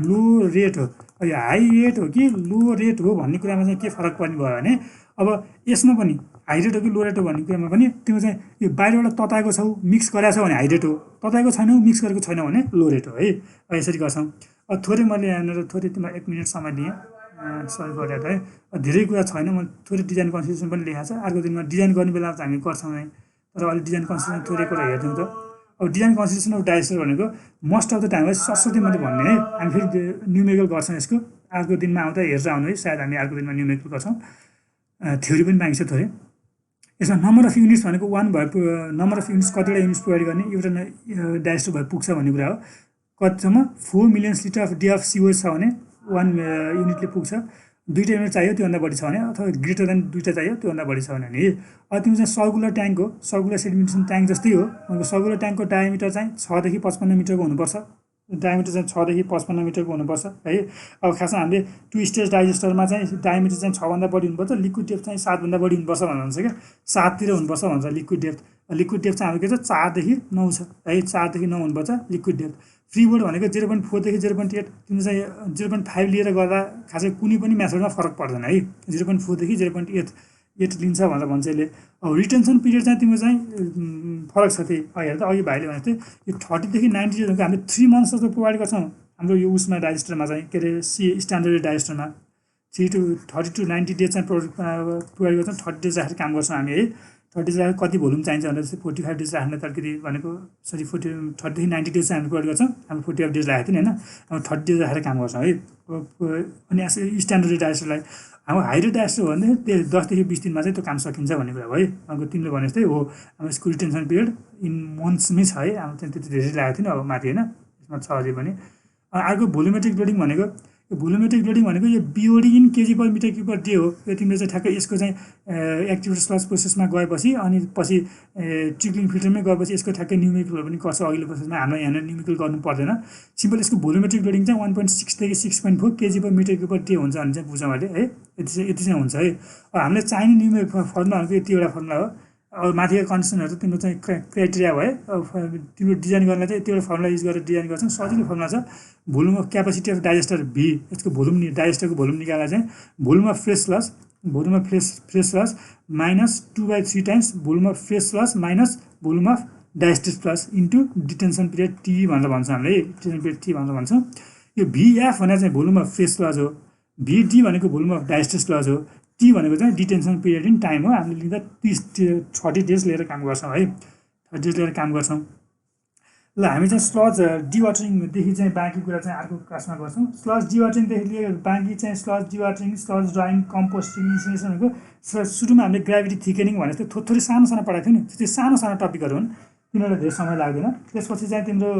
लो रेट हो। यो हाई रेट हो कि लो रेट हो भन्ने कुरामा चाहिँ के फरक पर्ने भयो भने अब यसमा पनि हाई रेट हो कि लो रेट हो भन्ने कुरामा पनि तिम्रो चाहिँ यो बाहिरबाट तताएको छौ, मिक्स गरेको छ भने हाई रेट हो, तताएको छैनौ, मिक्स गरेको छैन भने लो रेट हो है। यसरी गर्छौँ। अब थोरै मैले यहाँनिर थोरै तिमीलाई 1 मिनट समय दिएँ, सही गरेर है। धेरै कुरा छैन, मैले थोरै डिजाइन कन्सिडरेसन पनि लेखाएको छ। अर्को दिनमा डिजाइन गर्ने बेला त हामी गर्छौँ नै, तर अहिले डिजाइन कन्सिडरेसन थोरै कुरा हेरिदिउँ त। अब डिजाइन कन्सिडरेसन अफ डाइजेस्टर भनेको मोस्ट अफ द टाइम है, सरस्वती मैले भन्ने है। हामी फेरि न्युमेरिकल गर्छौँ यसको, अर्को दिनमा आउँदा हेरेर आउनु है। सायद हामी अर्को दिनमा न्युमेरिकल गर्छौँ। थ्योरी पनि पाइन्छ थोरै। यसमा नम्बर अफ युनिट्स भनेको 1 भयो, नम्बर अफ युनिट्स कतिवटा युनिट्स प्रोभाइड गर्ने एउटा डाइजेस्टर भए पुग्छ भन्ने कुरा हो। कतिसम्म 4 million litre of day of COH छ भने 1 युनिटले पुग्छ। 2टा युनिट चाहियो त्योभन्दा बढी छ भने, अथवा ग्रेटर देन 2टा चाहियो त्योभन्दा बढी छ भने नि। अब तिम्रो चाहिँ सर्कुलर ट्याङ्क हो, सर्कुलर सेडिमेन्टेसन ट्याङ्क जस्तै हो। सर्कुलर ट्याङ्कको डायमिटर चाहिँ 6 देखि 55 मिटरको हुनुपर्छ। डायमिटर चाहिँ 6 देखि 55 मिटरको हुनुपर्छ है। अब खासमा हामीले टु स्टेज डाइजेस्टरमा चाहिँ डायमिटर चाहिँ 6 भन्दा बढी हुनुपर्छ, लिक्विड डेप्थ चाहिँ 7 भन्दा बढी हुनुपर्छ भन्नुहुन्छ क्या। 7 तिर हुनुपर्छ भन्छ लिक्विड डेप्थ। लिक्विड डेप्थ चाहिँ हाम्रो के छ, 4 देखि 9 छ है। 4 देखि 9 हुनुपर्छ लिक्विड डेप्थ। फ्री बोर्ड भनेको 0.4 देखि 0.8, तिम्रो चाहिँ 0.5 लिएर गर्दा खासै कुनै पनि मेथडमा फरक पर्दैन है। 0.4 देखि 0.8 एट लिन्छ भनेर भन्छ यसले। अब रिटेन्सन पिरियड चाहिँ तिम्रो चाहिँ फरक छ त्यही हेर त अघि भाइले भनेको थियो यो 30 देखि 90 डेजको हामीले 3 मन्थ्स जस्तो प्रोभाइड गर्छौँ हाम्रो यो उसमा डाइजेस्टरमा चाहिँ के अरे स्ट्यान्डर्ड डाइजेस्टरमा 30 to 90 डेज चाहिँ प्रोभाइड गर्छौँ। 30 डेज राखेर काम गर्छौँ हामी है। 30 डेज राखेर कति भोल्युम चाहिन्छ भनेर चाहिँ 45 डेज राख्ने त अलिकति भनेको 30 देखि 90 डेज चाहिँ हामी प्रोभाइड गर्छौँ। हामी 45 डेज राखेको थियो नि होइन, अब 30 डेज राखेर काम गर्छौँ है। अनि स्ट्यान्डर्ड डाइजेस्टरलाई हाम्रो हाइड्रो डाइजेस्टर हो भने त्यो 10 देखि 20 दिनमा चाहिँ त्यो काम सकिन्छ भन्ने कुरा हो है। अब तिमीले भने जस्तै हो हाम्रो यसको रिटेन्सन पिरियड इन मन्थ्समै छ है। हाम्रो चाहिँ त्यति धेरै लागेको थियो नि अब माथि होइन, यसमा छ अझै पनि। अर्को भोल्युमेट्रिक लोडिङ भनेको यो भोल्युमेट्रिक लोडिङ भनेको यो BOD in KG per metre cube per day हो। यो तिमीले चाहिँ ठ्याक्कै यसको चाहिँ एक्टिभ स्लज प्रोसेसमा गएपछि अनि पछि ट्रिक्लिङ फिल्टरमै गएपछि यसको ठ्याक्कै न्युमेरिकलहरू पनि गर्छ अघिल्लो प्रोसेसमा। हाम्रो यहाँनिर न्युमेरिकल गर्नु पर्दैन, सिम्पल यसको भोल्युमेट्रिक लोडिङ चाहिँ 1.6 देखि 6.4 KG per metre cube per day हुन्छ भने चाहिँ बुझौँ अहिले है। यति चाहिँ हुन्छ है। अब हामीले चाहिने न्युमेरिक फर्मुला भनेको यति एउटा फर्मुला हो। अब माथिको कन्डिसनहरू चाहिँ तिम्रो चाहिँ क्राइटेरिया भयो। अब तिम्रो डिजाइन गर्नलाई चाहिँ यतिवटा फर्मुला युज गरेर डिजाइन गर्छौँ। सजिलो फर्मुला छ। Volume of capacity of digester V, यसको भोल्युम डाइजेस्टरको भोल्युम निकालेर चाहिँ volume of fresh loss minus 2/3 times volume of fresh loss minus volume of digester plus into detention period T भनेर भन्छ हामीले है। डिटेन्सन पिरियड टी भनेर भन्छौँ। यो भिएफ भनेर चाहिँ भोल्युम अफ फ्रेस लस हो, भिडी भनेको भोल्युम अफ डाइजेस्टर लस हो, टी भनेको चाहिँ डिटेन्सन पिरियड इन टाइम हो। हामीले लिँदा 30 डेज लिएर काम गर्छौँ है। 30 डेज लिएर काम गर्छौँ। ल हामी चाहिँ स्लज डिवाटरिङदेखि चाहिँ बाँकी कुरा चाहिँ अर्को क्लासमा गर्छौँ। स्लज डिवाटरिङदेखि लिएर बाँकी चाहिँ स्लज डिवाटरिङ, स्लज ड्राइङ, कम्पोस्टिङ, इन्सिनेसनहरूको सुरुमा हामीले ग्राभिटी थिकेनिङ भनेको थियो, थोरै सानो सानो पढाएको थियो नि। त्यो सानो सानो टपिकहरू हुन्, तिनीहरूलाई धेरै समय लाग्दैन। त्यसपछि चाहिँ तिम्रो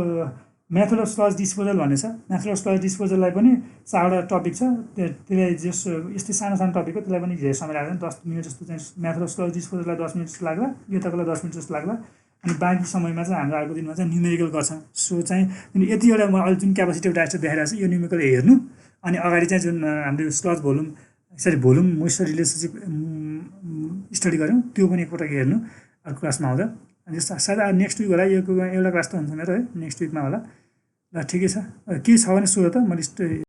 मेथड अफ स्लज डिस्पोजल भन्ने छ। मेथड अफ स्लज डिस्पोजललाई पनि 4वटा टपिक छ। त्यसलाई जस यस्तै सानो सानो टपिक हो, त्यसलाई पनि धेरै समय लाग्दैन। 10 मिनट जस्तो चाहिँ मेथड अफ स्लज डिस्पोजललाई 10 मिनट जस्तो लाग्ला, यो तपाईँलाई 10 मिनट जस्तो लाग्ला। अनि बाँकी समयमा चाहिँ हाम्रो अर्को दिनमा चाहिँ न्युमेरिकल गर्छौँ। सो चाहिँ यतिवटा म अहिले जुन क्यापासिटी अफ डाइजेस्टर देखाइरहेको छु यो न्युमेरिकल हेर्नु। अनि अगाडि चाहिँ जुन हामीले sludge volume moisture relationship study गऱ्यौँ त्यो पनि एकपटक हेर्नु अर्को क्लासमा आउँदा। अनि सायद नेक्स्ट विक होला, यो एउटा क्लास त हुन्छ मेरो है, नेक्स्ट विकमा होला। ल ठिकै छ, केही छ भने सोध त मैले